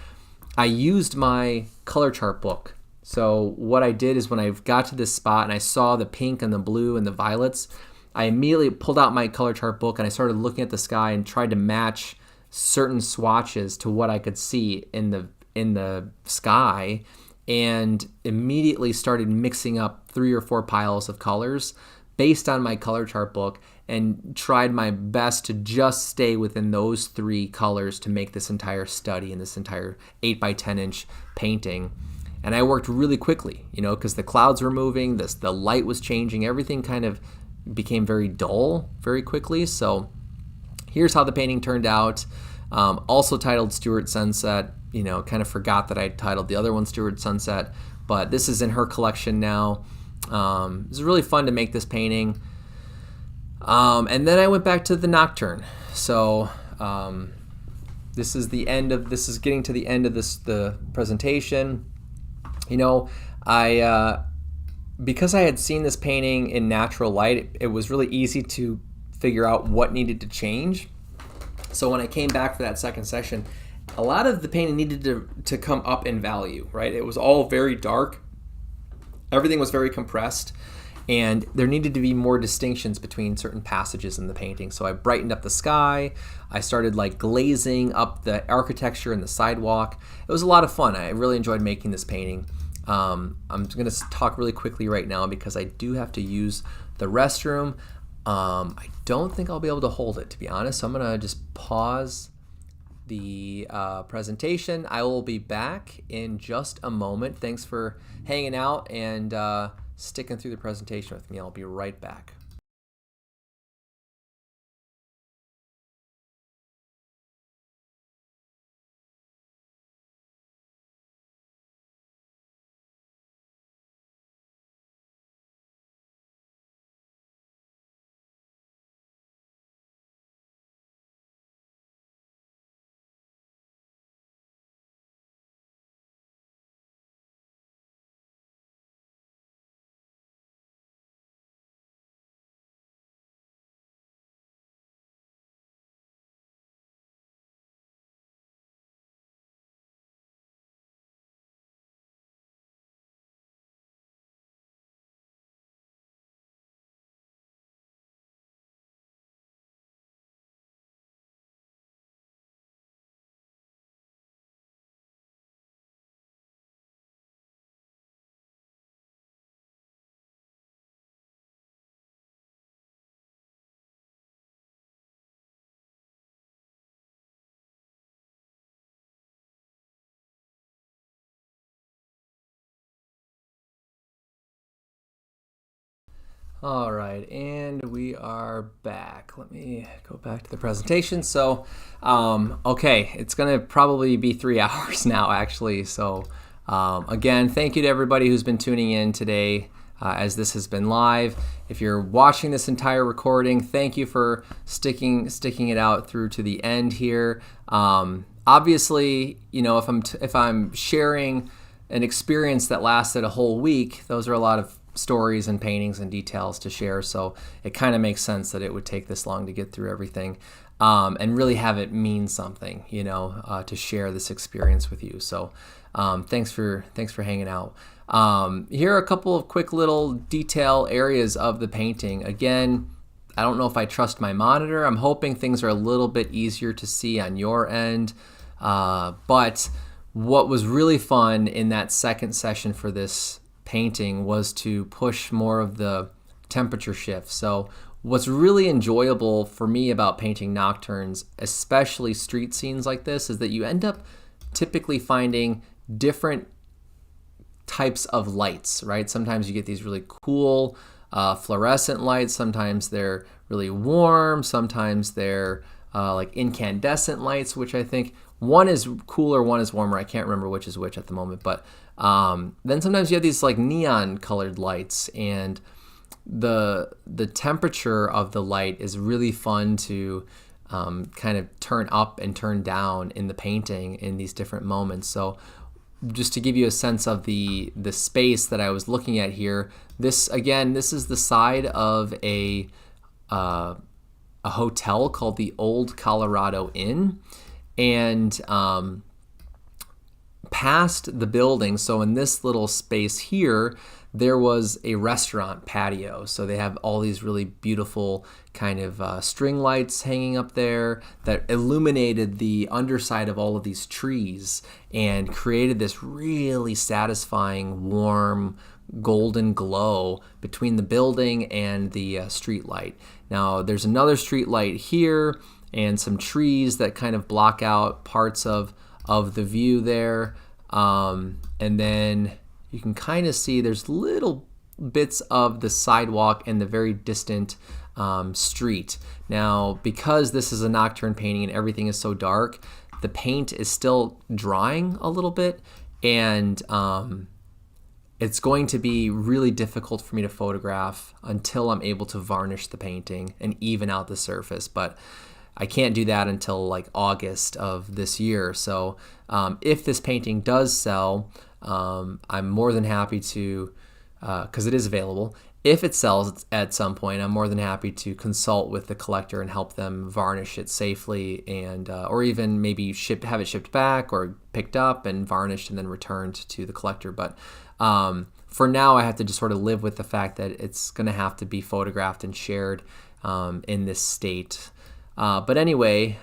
I used my color chart book. So what I did is when I got to this spot and I saw the pink and the blue and the violets, I immediately pulled out my color chart book and I started looking at the sky and tried to match certain swatches to what I could see in the sky, and immediately started mixing up 3 or 4 piles of colors based on my color chart book, and tried my best to just stay within those 3 colors to make this entire study and this entire 8 by 10 inch painting. And I worked really quickly, because the clouds were moving, the light was changing, everything kind of became very dull very quickly. So here's how the painting turned out. Also titled Stuart Sunset. Kind of forgot that I titled the other one Stuart Sunset, but this is in her collection now. It was really fun to make this painting. And then I went back to the nocturne. So this is getting to the end of the presentation. Because I had seen this painting in natural light, it was really easy to figure out what needed to change. So when I came back for that second session, a lot of the painting needed to come up in value, right? It was all very dark. Everything was very compressed, and there needed to be more distinctions between certain passages in the painting. So I brightened up the sky. I started glazing up the architecture and the sidewalk. It was a lot of fun. I really enjoyed making this painting. I'm going to talk really quickly right now because I do have to use the restroom. I don't think I'll be able to hold it, to be honest. So I'm going to just pause the presentation. I will be back in just a moment. Thanks for hanging out and sticking through the presentation with me. I'll be right back. All right, and we are back. Let me go back to the presentation. So, okay, it's going to probably be 3 hours now, actually. So, again, thank you to everybody who's been tuning in today as this has been live. If you're watching this entire recording, thank you for sticking it out through to the end here. Obviously, you know, if I'm sharing an experience that lasted a whole week, those are a lot of stories and paintings and details to share, so it kind of makes sense that it would take this long to get through everything, and really have it mean something, you know, to share this experience with you. So thanks for hanging out. Here are a couple of quick little detail areas of the painting. Again, I don't know if I trust my monitor. I'm hoping things are a little bit easier to see on your end, but what was really fun in that second session for this painting was to push more of the temperature shift. So what's really enjoyable for me about painting nocturnes, especially street scenes like this, is that you end up typically finding different types of lights, right? Sometimes you get these really cool fluorescent lights. Sometimes they're really warm. Sometimes they're like incandescent lights, which I think one is cooler, one is warmer. I can't remember which is which at the moment, but then sometimes you have these like neon colored lights, and the temperature of the light is really fun to kind of turn up and turn down in the painting in these different moments. So just to give you a sense of the space that I was looking at here, this is the side of a hotel called the Old Colorado Inn, and past the building, so in this little space here, there was a restaurant patio. So they have all these really beautiful kind of string lights hanging up there that illuminated the underside of all of these trees and created this really satisfying, warm, golden glow between the building and the street light. Now there's another street light here and some trees that kind of block out parts of the view there, and then you can kind of see there's little bits of the sidewalk and the very distant street. Now, because this is a nocturne painting and everything is so dark, the paint is still drying a little bit, and it's going to be really difficult for me to photograph until I'm able to varnish the painting and even out the surface. But I can't do that until like August of this year. So if this painting does sell, I'm more than happy to, because it is available. If it sells at some point, I'm more than happy to consult with the collector and help them varnish it safely, and or even maybe have it shipped back or picked up and varnished and then returned to the collector. But for now, I have to just sort of live with the fact that it's going to have to be photographed and shared in this state. But anyway,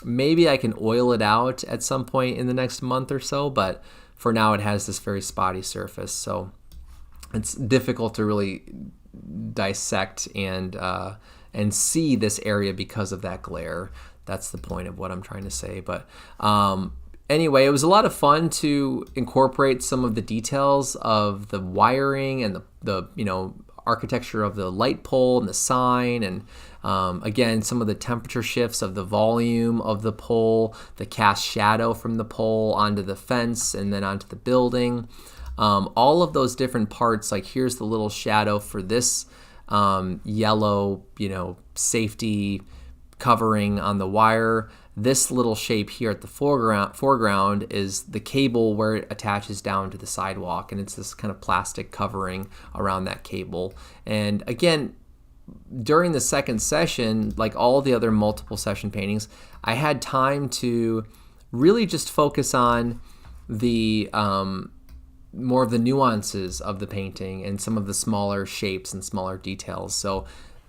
maybe I can oil it out at some point in the next month or so, but for now it has this very spotty surface, so it's difficult to really dissect and see this area because of that glare. That's the point of what I'm trying to say. But anyway, it was a lot of fun to incorporate some of the details of the wiring and the architecture of the light pole and the sign, and again, some of the temperature shifts of the volume of the pole, the cast shadow from the pole onto the fence and then onto the building. All of those different parts, like here's the little shadow for this yellow, safety covering on the wire. This little shape here at the foreground is the cable where it attaches down to the sidewalk, and it's this kind of plastic covering around that cable. And again, during the second session, like all the other multiple session paintings, I had time to really just focus on the more of the nuances of the painting and some of the smaller shapes and smaller details. So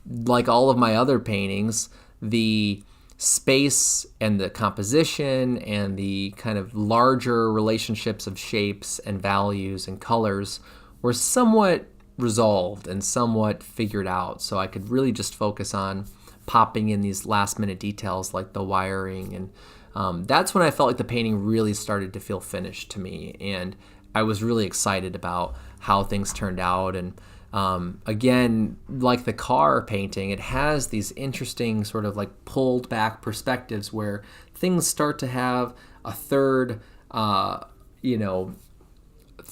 like all of my other paintings, the space and the composition and the kind of larger relationships of shapes and values and colors were somewhat resolved and somewhat figured out. So I could really just focus on popping in these last minute details like the wiring. And that's when I felt like the painting really started to feel finished to me. And I was really excited about how things turned out. And Again, like the car painting, it has these interesting sort of like pulled back perspectives where things start to have a third, like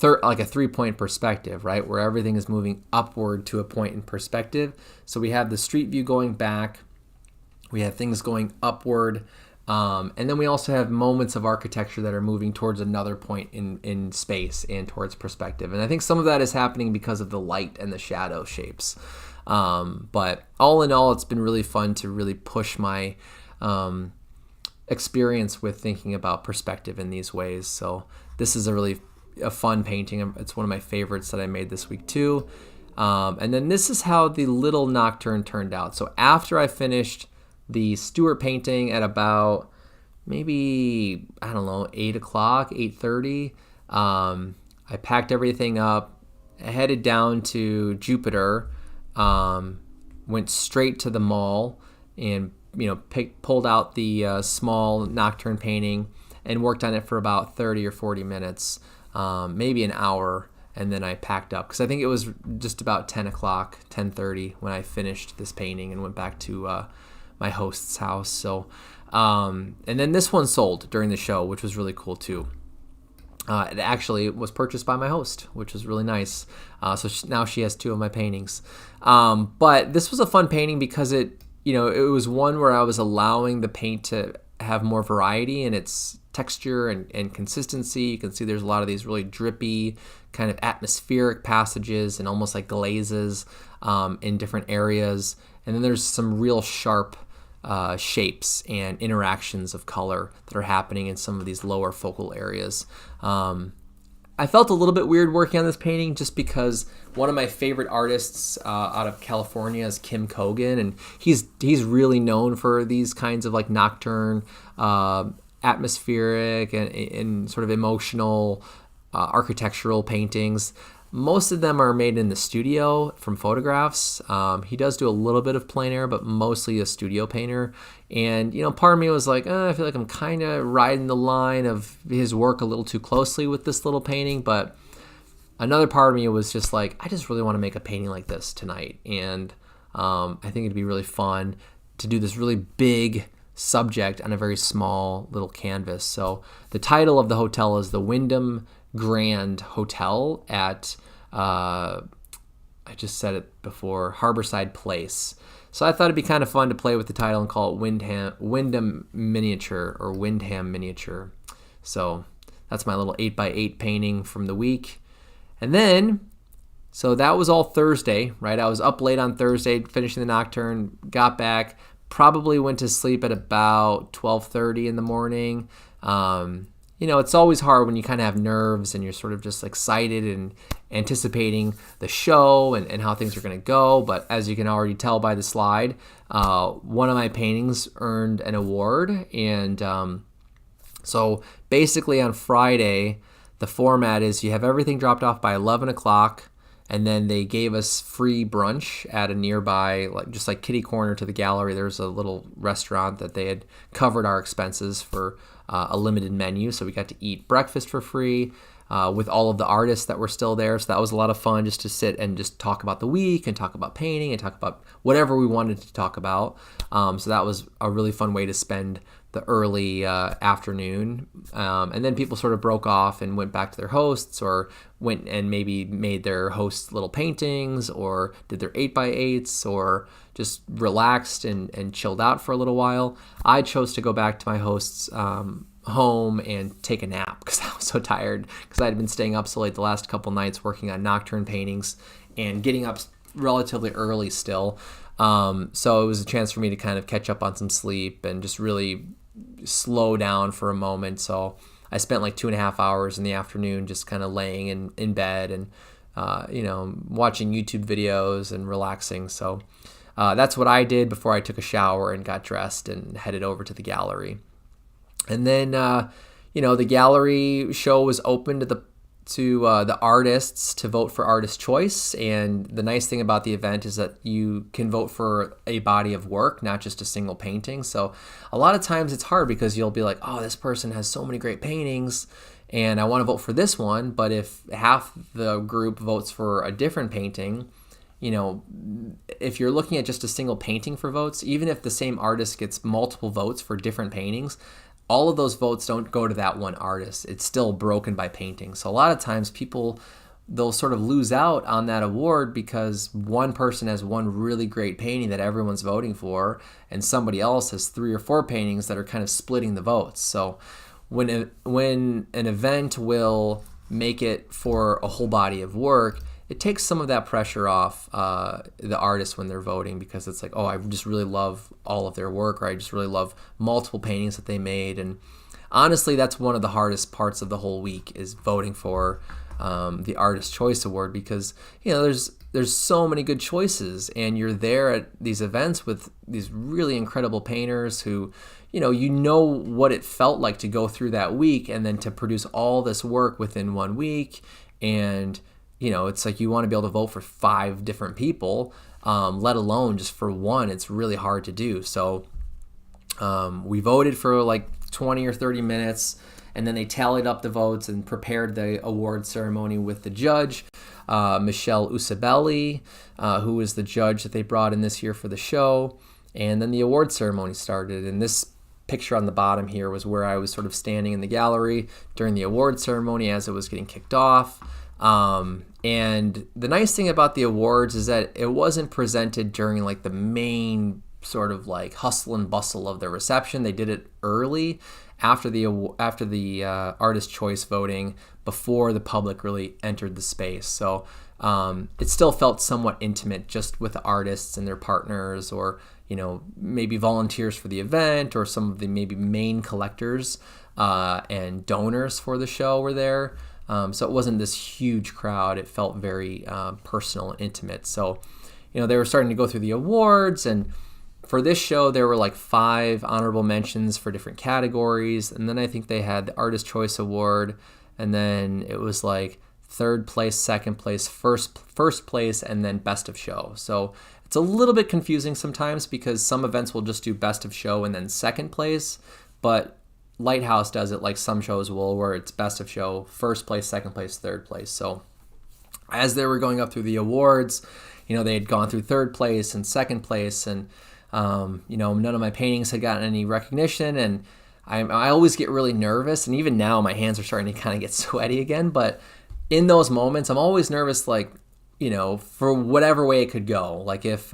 a 3-point perspective, right? Where everything is moving upward to a point in perspective. So we have the street view going back, we have things going upward, and then we also have moments of architecture that are moving towards another point in space and towards perspective. And I think some of that is happening because of the light and the shadow shapes. But all in all, it's been really fun to really push my experience with thinking about perspective in these ways. So this is a fun painting. It's one of my favorites that I made this week too. And then this is how the little nocturne turned out. So after I finished the Stuart painting at about maybe, 8 o'clock, 8:30, I packed everything up, headed down to Jupiter, went straight to the mall and, pulled out the small nocturne painting and worked on it for about 30 or 40 minutes, maybe an hour. And then I packed up because I think it was just about 10 o'clock, 10:30 when I finished this painting and went back to my host's house. So, and then this one sold during the show, which was really cool too. It actually was purchased by my host, which was really nice. So now she has 2 of my paintings. But this was a fun painting because it was one where I was allowing the paint to have more variety in its texture and consistency. You can see there's a lot of these really drippy kind of atmospheric passages and almost like glazes in different areas. And then there's some real sharp shapes and interactions of color that are happening in some of these lower focal areas. I felt a little bit weird working on this painting just because one of my favorite artists out of California is Kim Kogan, and he's really known for these kinds of like nocturne, atmospheric and sort of emotional architectural paintings. Most of them are made in the studio from photographs. He does do a little bit of plein air, but mostly a studio painter. And, part of me was like, I feel like I'm kind of riding the line of his work a little too closely with this little painting. But another part of me was just like, I just really want to make a painting like this tonight. And I think it'd be really fun to do this really big subject on a very small little canvas. So the title of the hotel is the Wyndham Grand Hotel at I just said it before, Harborside Place. So I thought it'd be kind of fun to play with the title and call it Wyndham Miniature or Wyndham Miniature. So that's my little 8x8 painting from the week. And then, so that was all Thursday, right? I was up late on Thursday finishing the nocturne, got back, probably went to sleep at about 12:30 in the morning. It's always hard when you kind of have nerves and you're sort of just excited and anticipating the show and how things are going to go. But as you can already tell by the slide, one of my paintings earned an award. And so basically on Friday, the format is you have everything dropped off by 11 o'clock. And then they gave us free brunch at a nearby, just like kitty corner to the gallery. There's a little restaurant that they had covered our expenses for a limited menu. So we got to eat breakfast for free with all of the artists that were still there. So that was a lot of fun just to sit and just talk about the week and talk about painting and talk about whatever we wanted to talk about. So that was a really fun way to spend the early afternoon. And then people sort of broke off and went back to their hosts or went and maybe made their hosts little paintings or did their 8x8s or just relaxed and chilled out for a little while. I chose to go back to my host's home and take a nap because I was so tired because I had been staying up so late the last couple nights working on nocturne paintings and getting up relatively early still. So it was a chance for me to kind of catch up on some sleep and just really slow down for a moment. So I spent like 2.5 hours in the afternoon just kind of laying in bed and watching YouTube videos and relaxing. So that's what I did before I took a shower and got dressed and headed over to the gallery. And then the gallery show was open to the artists to vote for artist choice. And the nice thing about the event is that you can vote for a body of work, not just a single painting. So a lot of times it's hard because you'll be like, oh, this person has so many great paintings and I want to vote for this one. But if half the group votes for a different painting, if you're looking at just a single painting for votes, even if the same artist gets multiple votes for different paintings, all of those votes don't go to that one artist. It's still broken by painting. So a lot of times they'll sort of lose out on that award because one person has one really great painting that everyone's voting for, and somebody else has 3 or 4 paintings that are kind of splitting the votes. So when an event will make it for a whole body of work, it takes some of that pressure off the artists when they're voting, because it's like, oh, I just really love all of their work, or I just really love multiple paintings that they made. And honestly, that's one of the hardest parts of the whole week, is voting for the Artist Choice Award, because there's so many good choices, and you're there at these events with these really incredible painters who what it felt like to go through that week and then to produce all this work within 1 week. And it's like you want to be able to vote for 5 different people, let alone just for one. It's really hard to do. So we voted for like 20 or 30 minutes, and then they tallied up the votes and prepared the award ceremony with the judge, Michelle Usabelli, who was the judge that they brought in this year for the show. And then the award ceremony started. And this picture on the bottom here was where I was sort of standing in the gallery during the award ceremony as it was getting kicked off. And the nice thing about the awards is that it wasn't presented during like the main sort of like hustle and bustle of the reception. They did it early after the artist choice voting, before the public really entered the space. So it still felt somewhat intimate, just with the artists and their partners, or maybe volunteers for the event, or some of the maybe main collectors and donors for the show were there. So it wasn't this huge crowd. It felt very personal and intimate. So, they were starting to go through the awards, and for this show, there were like 5 honorable mentions for different categories. And then I think they had the Artist Choice Award, and then it was like 3rd place, 2nd place, first place, and then Best of Show. So it's a little bit confusing sometimes, because some events will just do Best of Show and then 2nd place, but Lighthouse does it like some shows will, where it's Best of Show, 1st place, 2nd place, 3rd place. So as they were going up through the awards, they had gone through 3rd place and 2nd place, and none of my paintings had gotten any recognition, and I always get really nervous, and even now my hands are starting to kind of get sweaty again. But in those moments, I'm always nervous, like, for whatever way it could go. Like if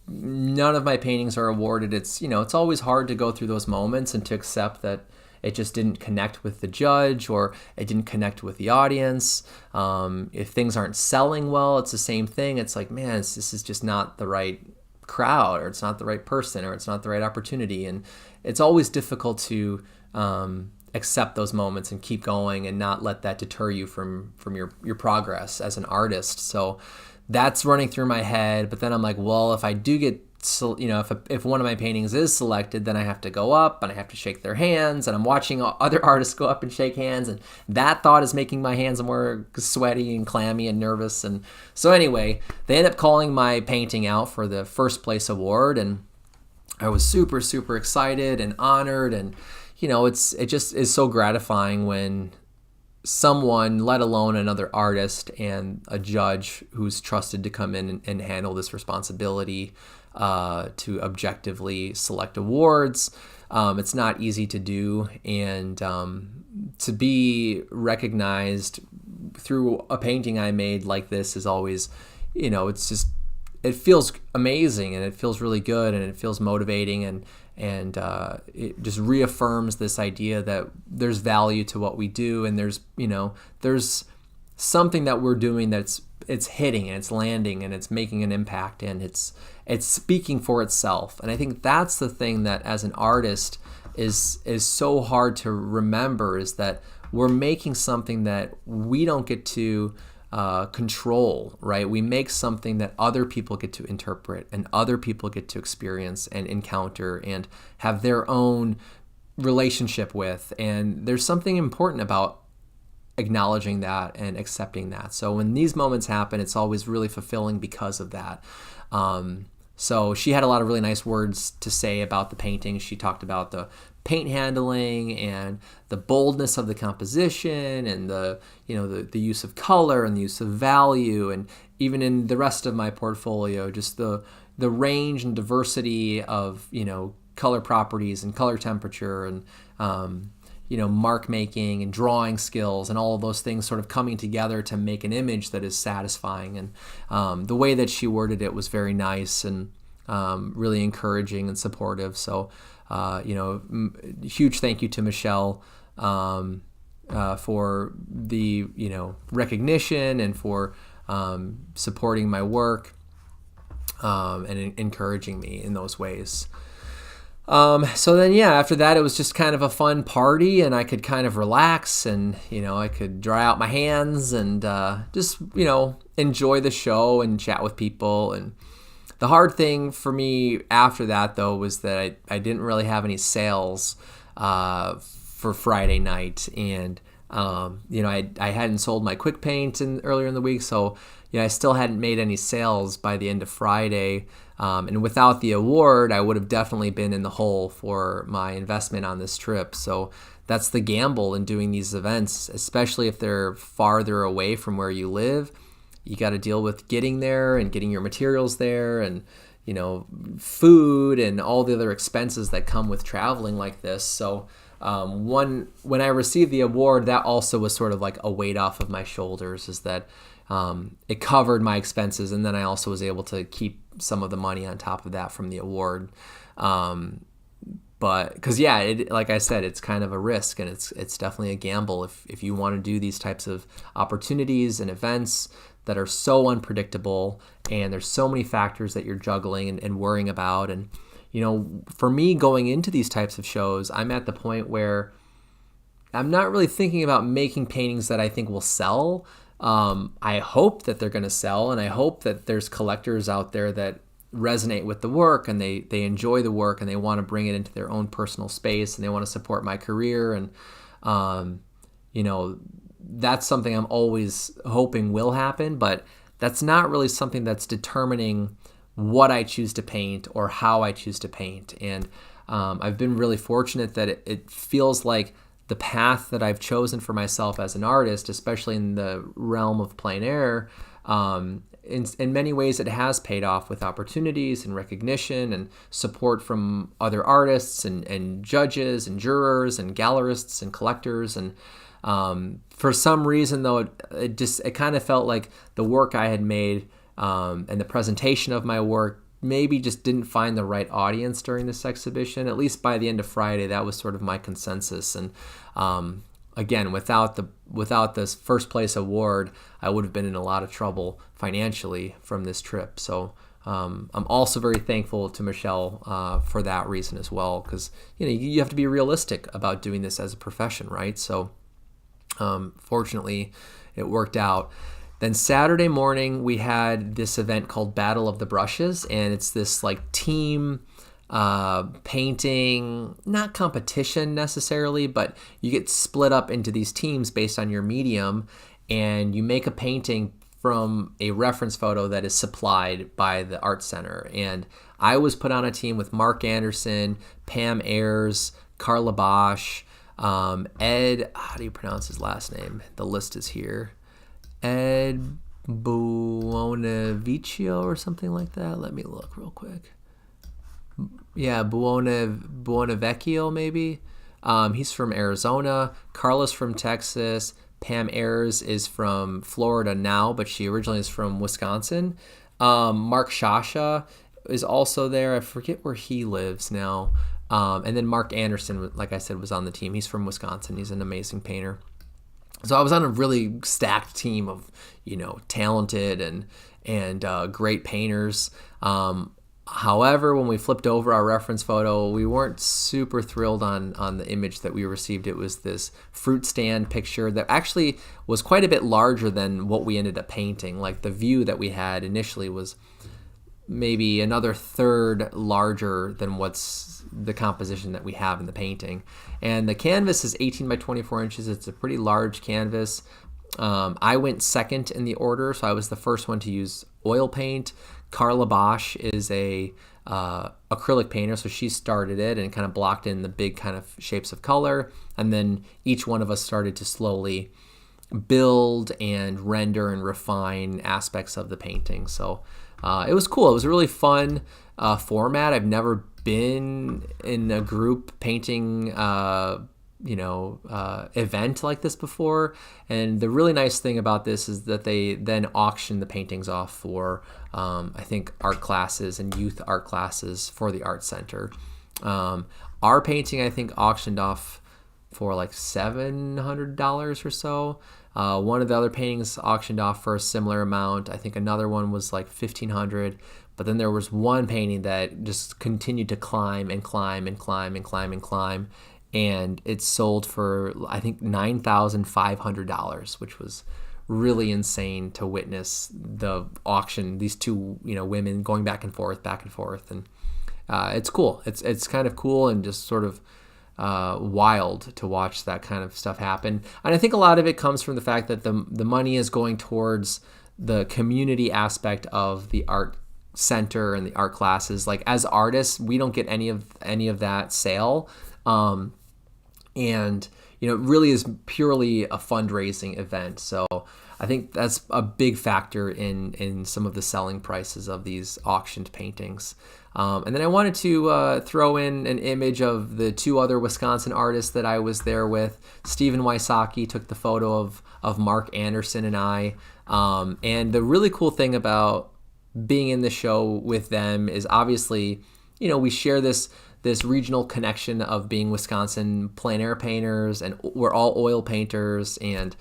none of my paintings are awarded, it's always hard to go through those moments and to accept that it just didn't connect with the judge, or it didn't connect with the audience. If things aren't selling well, it's the same thing. It's like, man, this is just not the right crowd, or it's not the right person, or it's not the right opportunity. And it's always difficult to accept those moments and keep going, and not let that deter you from your progress as an artist. So that's running through my head. But then I'm like, well, if I do get, if one of my paintings is selected, then I have to go up and I have to shake their hands, and I'm watching other artists go up and shake hands, and that thought is making my hands more sweaty and clammy and nervous. And so anyway, they end up calling my painting out for the 1st place award, and I was super, super excited and honored. And it just is so gratifying when someone, let alone another artist and a judge who's trusted to come in and handle this responsibility, to objectively select awards. It's not easy to do, and to be recognized through a painting I made like this is always, it feels amazing, and it feels really good, and it feels motivating, and it just reaffirms this idea that there's value to what we do, and there's something that we're doing it's hitting, and it's landing, and it's making an impact, and it's speaking for itself. And I think that's the thing that as an artist is so hard to remember, is that we're making something that we don't get to control, right? We make something that other people get to interpret, and other people get to experience and encounter and have their own relationship with. And there's something important about acknowledging that and accepting that. So when these moments happen, it's always really fulfilling because of that. So she had a lot of really nice words to say about the painting. She talked about the paint handling and the boldness of the composition and the use of color and the use of value, and even in the rest of my portfolio, just the range and diversity of color properties and color temperature and mark making and drawing skills and all of those things sort of coming together to make an image that is satisfying. And the way that she worded it was very nice and really encouraging and supportive. So huge thank you to Michelle for the recognition and for supporting my work and encouraging me in those ways. So then, after that, it was just kind of a fun party, and I could kind of relax, and I could dry out my hands and just enjoy the show and chat with people. And the hard thing for me after that, though, was that I didn't really have any sales for Friday night, and I hadn't sold my quick paint earlier in the week, so I still hadn't made any sales by the end of Friday. And without the award, I would have definitely been in the hole for my investment on this trip. So that's the gamble in doing these events, especially if they're farther away from where you live. You got to deal with getting there and getting your materials there and, food and all the other expenses that come with traveling like this. So when I received the award, that also was sort of like a weight off of my shoulders, is that it covered my expenses, and then I also was able to keep some of the money on top of that from the award. But because like I said, it's kind of a risk, and it's definitely a gamble if you want to do these types of opportunities and events that are so unpredictable, and there's so many factors that you're juggling and worrying about. And for me, going into these types of shows, I'm at the point where I'm not really thinking about making paintings that I think will sell. I hope that they're going to sell, and I hope that there's collectors out there that resonate with the work, and they enjoy the work, and they want to bring it into their own personal space, and they want to support my career. And that's something I'm always hoping will happen, but that's not really something that's determining what I choose to paint or how I choose to paint. And I've been really fortunate that it feels like the path that I've chosen for myself as an artist, especially in the realm of plein air, in many ways it has paid off with opportunities and recognition and support from other artists and judges and jurors and gallerists and collectors. And for some reason, though, it kind of felt like the work I had made and the presentation of my work maybe just didn't find the right audience during this exhibition. At least by the end of Friday, that was sort of my consensus. And again, without this first place award, I would have been in a lot of trouble financially from this trip. So I'm also very thankful to Michelle for that reason as well, because you have to be realistic about doing this as a profession, right? So fortunately, it worked out. Then Saturday morning, we had this event called Battle of the Brushes, and it's this like team painting, not competition necessarily, but you get split up into these teams based on your medium, and you make a painting from a reference photo that is supplied by the art center. And I was put on a team with Mark Anderson, Pam Ayers, Carla Bosch, Ed, how do you pronounce his last name? The list is here. Ed Buonavecchio or something like that. Let me look real quick. Yeah, Buonavecchio maybe. He's from Arizona. Carla's from Texas. Pam Ayers is from Florida now, but she originally is from Wisconsin. Mark Shasha is also there. I forget where he lives now. And then Mark Anderson, like I said, was on the team. He's from Wisconsin. He's an amazing painter. So I was on a really stacked team of, talented and great painters. However, when we flipped over our reference photo, we weren't super thrilled on the image that we received. It was this fruit stand picture that actually was quite a bit larger than what we ended up painting. Like the view that we had initially was maybe another third larger than what's the composition that we have in the painting. And the canvas is 18 by 24 inches. It's a pretty large canvas. I went second in the order, so I was the first one to use oil paint. Carla Bosch is a acrylic painter, so she started it and kind of blocked in the big kind of shapes of color, and then each one of us started to slowly build and render and refine aspects of the painting. So it was cool. It was a really fun format. I've never been in a group painting event like this before. And the really nice thing about this is that they then auction the paintings off for, I think, art classes and youth art classes for the art center. Our painting, I think, auctioned off for like $700 or so. One of the other paintings auctioned off for a similar amount. I think another one was like $1,500. But then there was one painting that just continued to climb and climb and climb and climb and climb. And it sold for, I think, $9,500, which was really insane to witness the auction. These two, women going back and forth, and it's cool. It's kind of cool and just sort of wild to watch that kind of stuff happen. And I think a lot of it comes from the fact that the money is going towards the community aspect of the art center and the art classes. Like, as artists, we don't get any of that sale. And it really is purely a fundraising event. So I think that's a big factor in some of the selling prices of these auctioned paintings. And then I wanted to throw in an image of the two other Wisconsin artists that I was there with. Stephen Wysocki took the photo of Mark Anderson and I. And the really cool thing about being in the show with them is obviously, we share this regional connection of being Wisconsin plein air painters, and we're all oil painters. And,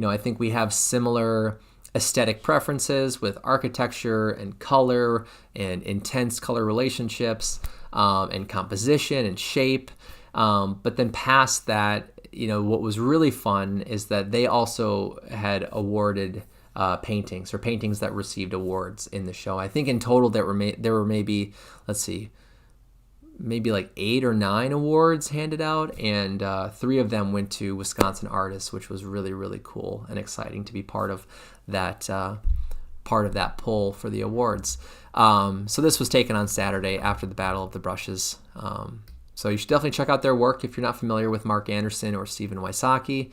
I think we have similar aesthetic preferences with architecture and color and intense color relationships, and composition and shape. But then past that, what was really fun is that they also had awarded paintings that received awards in the show. I think in total there were maybe, maybe like 8 or 9 awards handed out, and 3 of them went to Wisconsin artists, which was really, really cool and exciting to be part of that poll for the awards. So this was taken on Saturday after the Battle of the Brushes. So you should definitely check out their work if you're not familiar with Mark Anderson or Stephen Wysocki.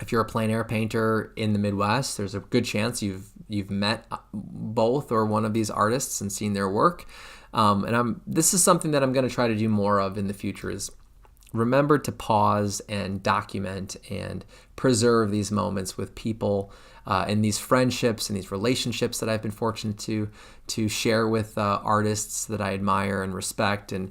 If you're a plein air painter in the Midwest, there's a good chance you've met both or one of these artists and seen their work. This is something that I'm going to try to do more of in the future, is remember to pause and document and preserve these moments with people, and these friendships and these relationships that I've been fortunate to share with artists that I admire and respect, and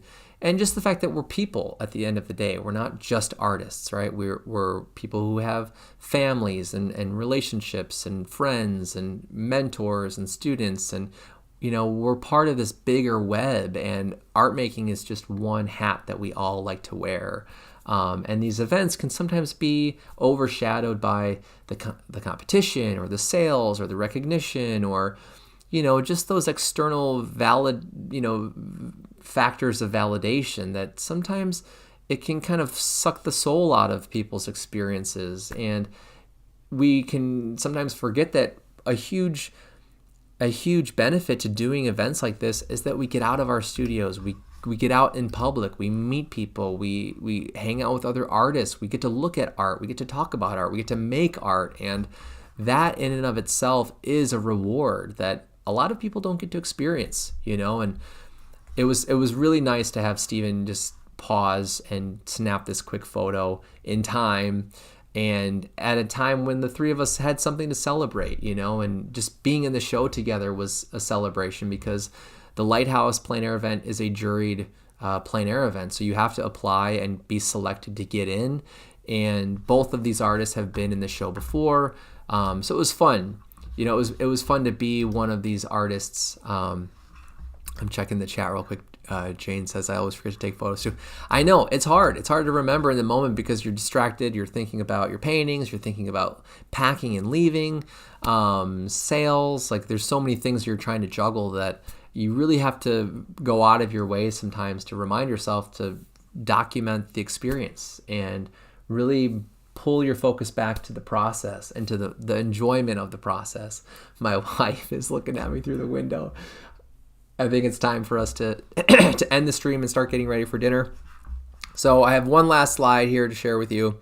just the fact that we're people at the end of the day. We're not just artists, right? We're people who have families and relationships and friends and mentors and students, and we're part of this bigger web, and art making is just one hat that we all like to wear. And these events can sometimes be overshadowed by the competition or the sales or the recognition, or, just those external factors of validation that sometimes it can kind of suck the soul out of people's experiences. And we can sometimes forget that a huge benefit to doing events like this is that we get out of our studios, we get out in public, we meet people, we hang out with other artists, we get to look at art, we get to talk about art, we get to make art, and that in and of itself is a reward that a lot of people don't get to experience, and it was really nice to have Steven just pause and snap this quick photo in time, and at a time when the three of us had something to celebrate, and just being in the show together was a celebration, because the Lighthouse Plein Air event is a juried plein air event. So you have to apply and be selected to get in. And both of these artists have been in the show before. So it was fun. It was fun to be one of these artists. I'm checking the chat real quick. Jane says, I always forget to take photos too. I know, it's hard. It's hard to remember in the moment because you're distracted. You're thinking about your paintings. You're thinking about packing and leaving, sales. Like, there's so many things you're trying to juggle that you really have to go out of your way sometimes to remind yourself to document the experience and really pull your focus back to the process and to the enjoyment of the process. My wife is looking at me through the window. I think it's time for us to to end the stream and start getting ready for dinner. So I have one last slide here to share with you.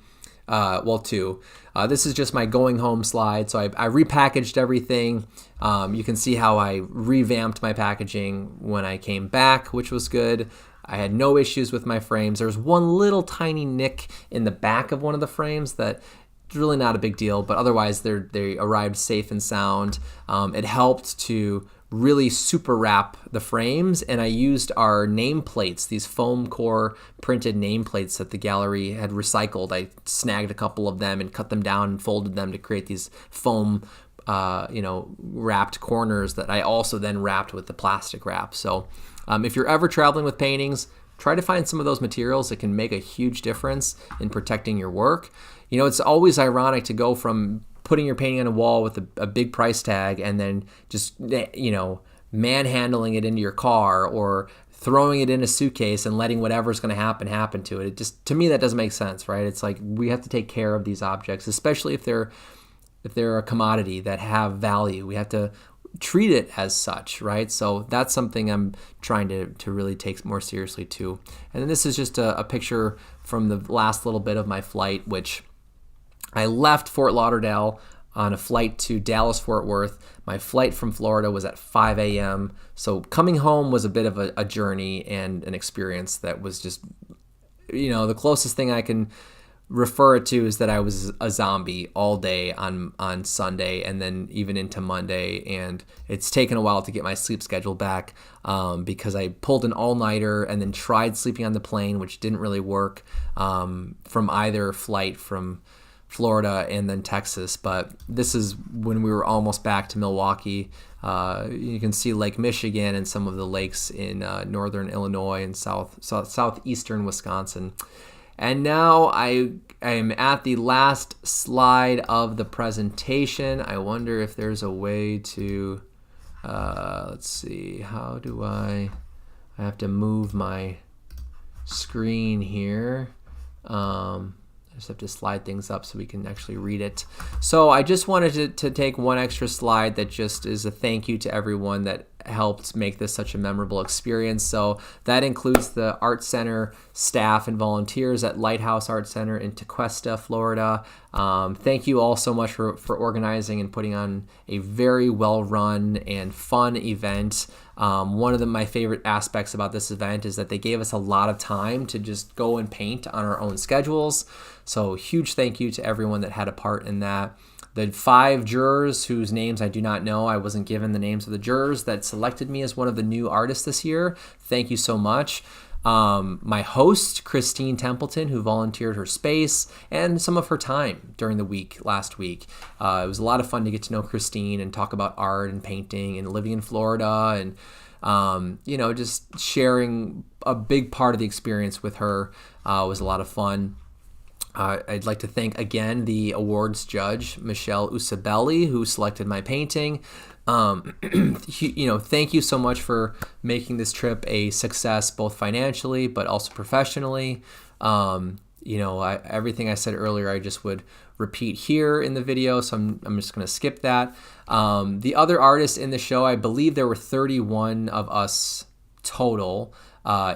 Two. This is just my going home slide. So I repackaged everything. You can see how I revamped my packaging when I came back, which was good. I had no issues with my frames. There's one little tiny nick in the back of one of the frames that it's really not a big deal, but otherwise they arrived safe and sound. It helped to really super wrap the frames, and I used our nameplates, these foam core printed nameplates that the gallery had recycled. I snagged a couple of them and cut them down and folded them to create these foam wrapped corners that I also then wrapped with the plastic wrap. So if you're ever traveling with paintings, try to find some of those materials that can make a huge difference in protecting your work. It's always ironic to go from putting your painting on a wall with a big price tag and then just, manhandling it into your car or throwing it in a suitcase and letting whatever's going to happen to it. It just, to me, that doesn't make sense, right? It's like we have to take care of these objects, especially if they're a commodity that have value. We have to treat it as such, right? So that's something I'm trying to really take more seriously too. And then this is just a picture from the last little bit of my flight, which I left Fort Lauderdale on a flight to Dallas-Fort Worth. My flight from Florida was at 5 a.m. So coming home was a bit of a journey and an experience that was just, the closest thing I can refer it to is that I was a zombie all day on Sunday and then even into Monday. And it's taken a while to get my sleep schedule back because I pulled an all-nighter and then tried sleeping on the plane, which didn't really work from either flight from Florida and then Texas. But this is when we were almost back to Milwaukee. You can see Lake Michigan and some of the lakes in northern Illinois and southeastern Wisconsin. And now I am at the last slide of the presentation. I wonder if there's a way to, let's see, how do I have to move my screen here. I just have to slide things up so we can actually read it. So I just wanted to take one extra slide that just is a thank you to everyone that helped make this such a memorable experience. So that includes the Art Center staff and volunteers at Lighthouse Art Center in Tequesta, Florida. Thank you all so much for organizing and putting on a very well-run and fun event. One of my favorite aspects about this event is that they gave us a lot of time to just go and paint on our own schedules. So huge thank you to everyone that had a part in that. The 5 jurors whose names I do not know, I wasn't given the names of the jurors that selected me as one of the new artists this year. Thank you so much. My host, Christine Templeton, who volunteered her space and some of her time during the week last week. It was a lot of fun to get to know Christine and talk about art and painting and living in Florida and, just sharing a big part of the experience with her was a lot of fun. I'd like to thank again the awards judge, Michelle Usabelli, who selected my painting. Thank you so much for making this trip a success, both financially but also professionally. Everything I said earlier, I just would repeat here in the video, so I'm just going to skip that. The other artists in the show, I believe there were 31 of us total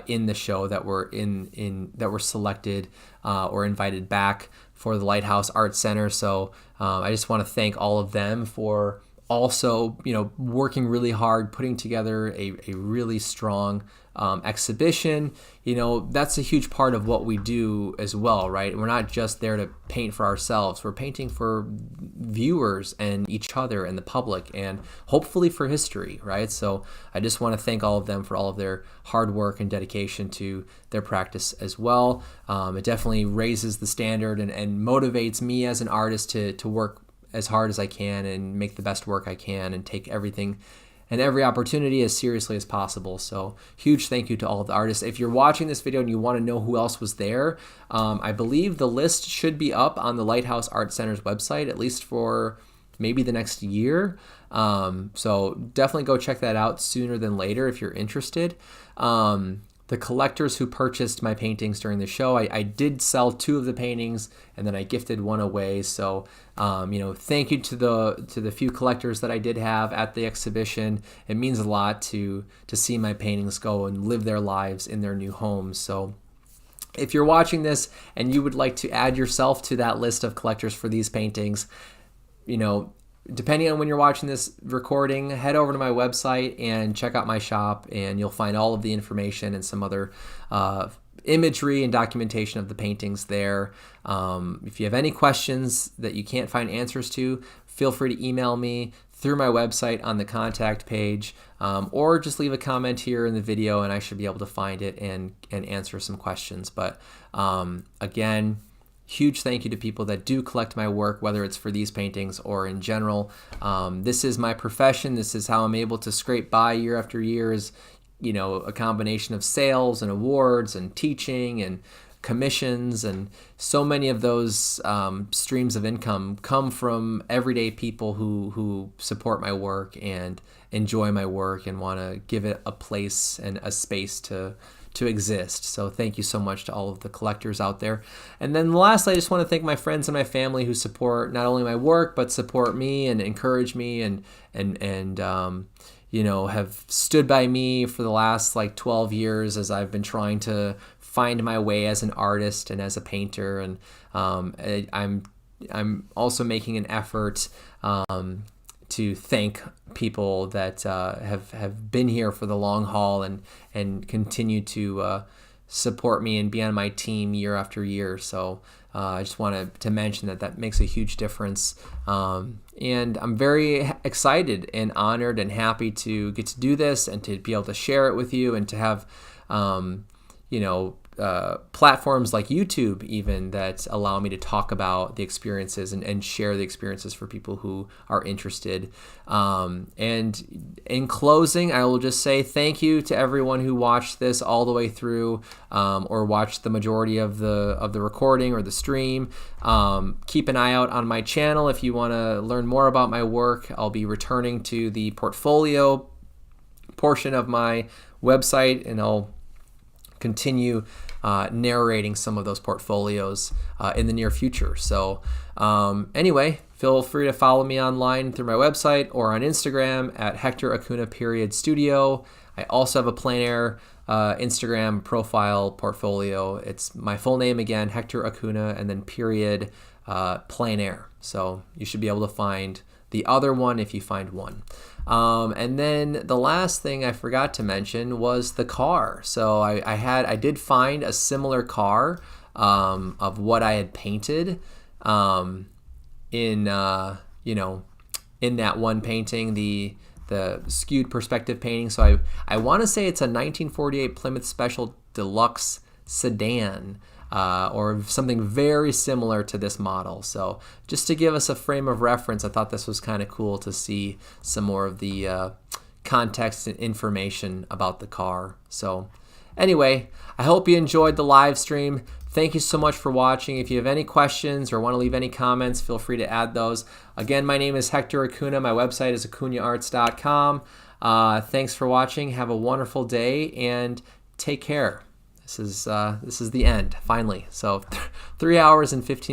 in the show that were that were selected or invited back for the Lighthouse Art Center. So I just want to thank all of them for also, working really hard, putting together a really strong exhibition. That's a huge part of what we do as well, right? We're not just there to paint for ourselves. We're painting for viewers and each other and the public and hopefully for history, right? So I just want to thank all of them for all of their hard work and dedication to their practice as well. It definitely raises the standard and motivates me as an artist to work as hard as I can and make the best work I can and take everything and every opportunity as seriously as possible. So huge thank you to all of the artists. If you're watching this video and you want to know who else was there, I believe the list should be up on the Lighthouse Art Center's website, at least for maybe the next year. So definitely go check that out sooner than later if you're interested. the collectors who purchased my paintings during the show. I did sell 2 of the paintings, and then I gifted 1 away. So, thank you to the few collectors that I did have at the exhibition. It means a lot to see my paintings go and live their lives in their new homes. So, if you're watching this and you would like to add yourself to that list of collectors for these paintings, depending on when you're watching this recording, head over to my website and check out my shop, and you'll find all of the information and some other imagery and documentation of the paintings there. If you have any questions that you can't find answers to, feel free to email me through my website on the contact page, or just leave a comment here in the video and I should be able to find it and answer some questions. But again, huge thank you to people that do collect my work, whether it's for these paintings or in general. This is my profession. This is how I'm able to scrape by year after year, is, a combination of sales and awards and teaching and commissions, and so many of those streams of income come from everyday people who support my work and enjoy my work and want to give it a place and a space to exist. So thank you so much to all of the collectors out there. And then lastly, I just want to thank my friends and my family who support not only my work, but support me and encourage me and have stood by me for the last 12 years as I've been trying to find my way as an artist and as a painter. And I'm also making an effort to thank people that have been here for the long haul and continue to support me and be on my team year after year. So I just wanted to mention that makes a huge difference. And I'm very excited and honored and happy to get to do this and to be able to share it with you and to have, platforms like YouTube even that allow me to talk about the experiences and share the experiences for people who are interested. And in closing, I will just say thank you to everyone who watched this all the way through, or watched the majority of the recording or the stream. Keep an eye out on my channel if you want to learn more about my work. I'll be returning to the portfolio portion of my website, and I'll continue narrating some of those portfolios in the near future. So anyway, feel free to follow me online through my website or on Instagram at Hector Acuna Studio. I also have a plein air Instagram profile portfolio. It's my full name again, Hector Acuna, and then plein air. So you should be able to find the other one if you find one. And then the last thing I forgot to mention was the car. So I did find a similar car of what I had painted in that one painting, the skewed perspective painting. So I want to say it's a 1948 Plymouth Special Deluxe sedan. Or something very similar to this model. So just to give us a frame of reference, I thought this was kind of cool to see some more of the context and information about the car. So anyway, I hope you enjoyed the live stream. Thank you so much for watching. If you have any questions or want to leave any comments, feel free to add those. Again, my name is Hector Acuna. My website is acunaarts.com. Thanks for watching. Have a wonderful day and take care. This is the end, finally. So 3 hours and 15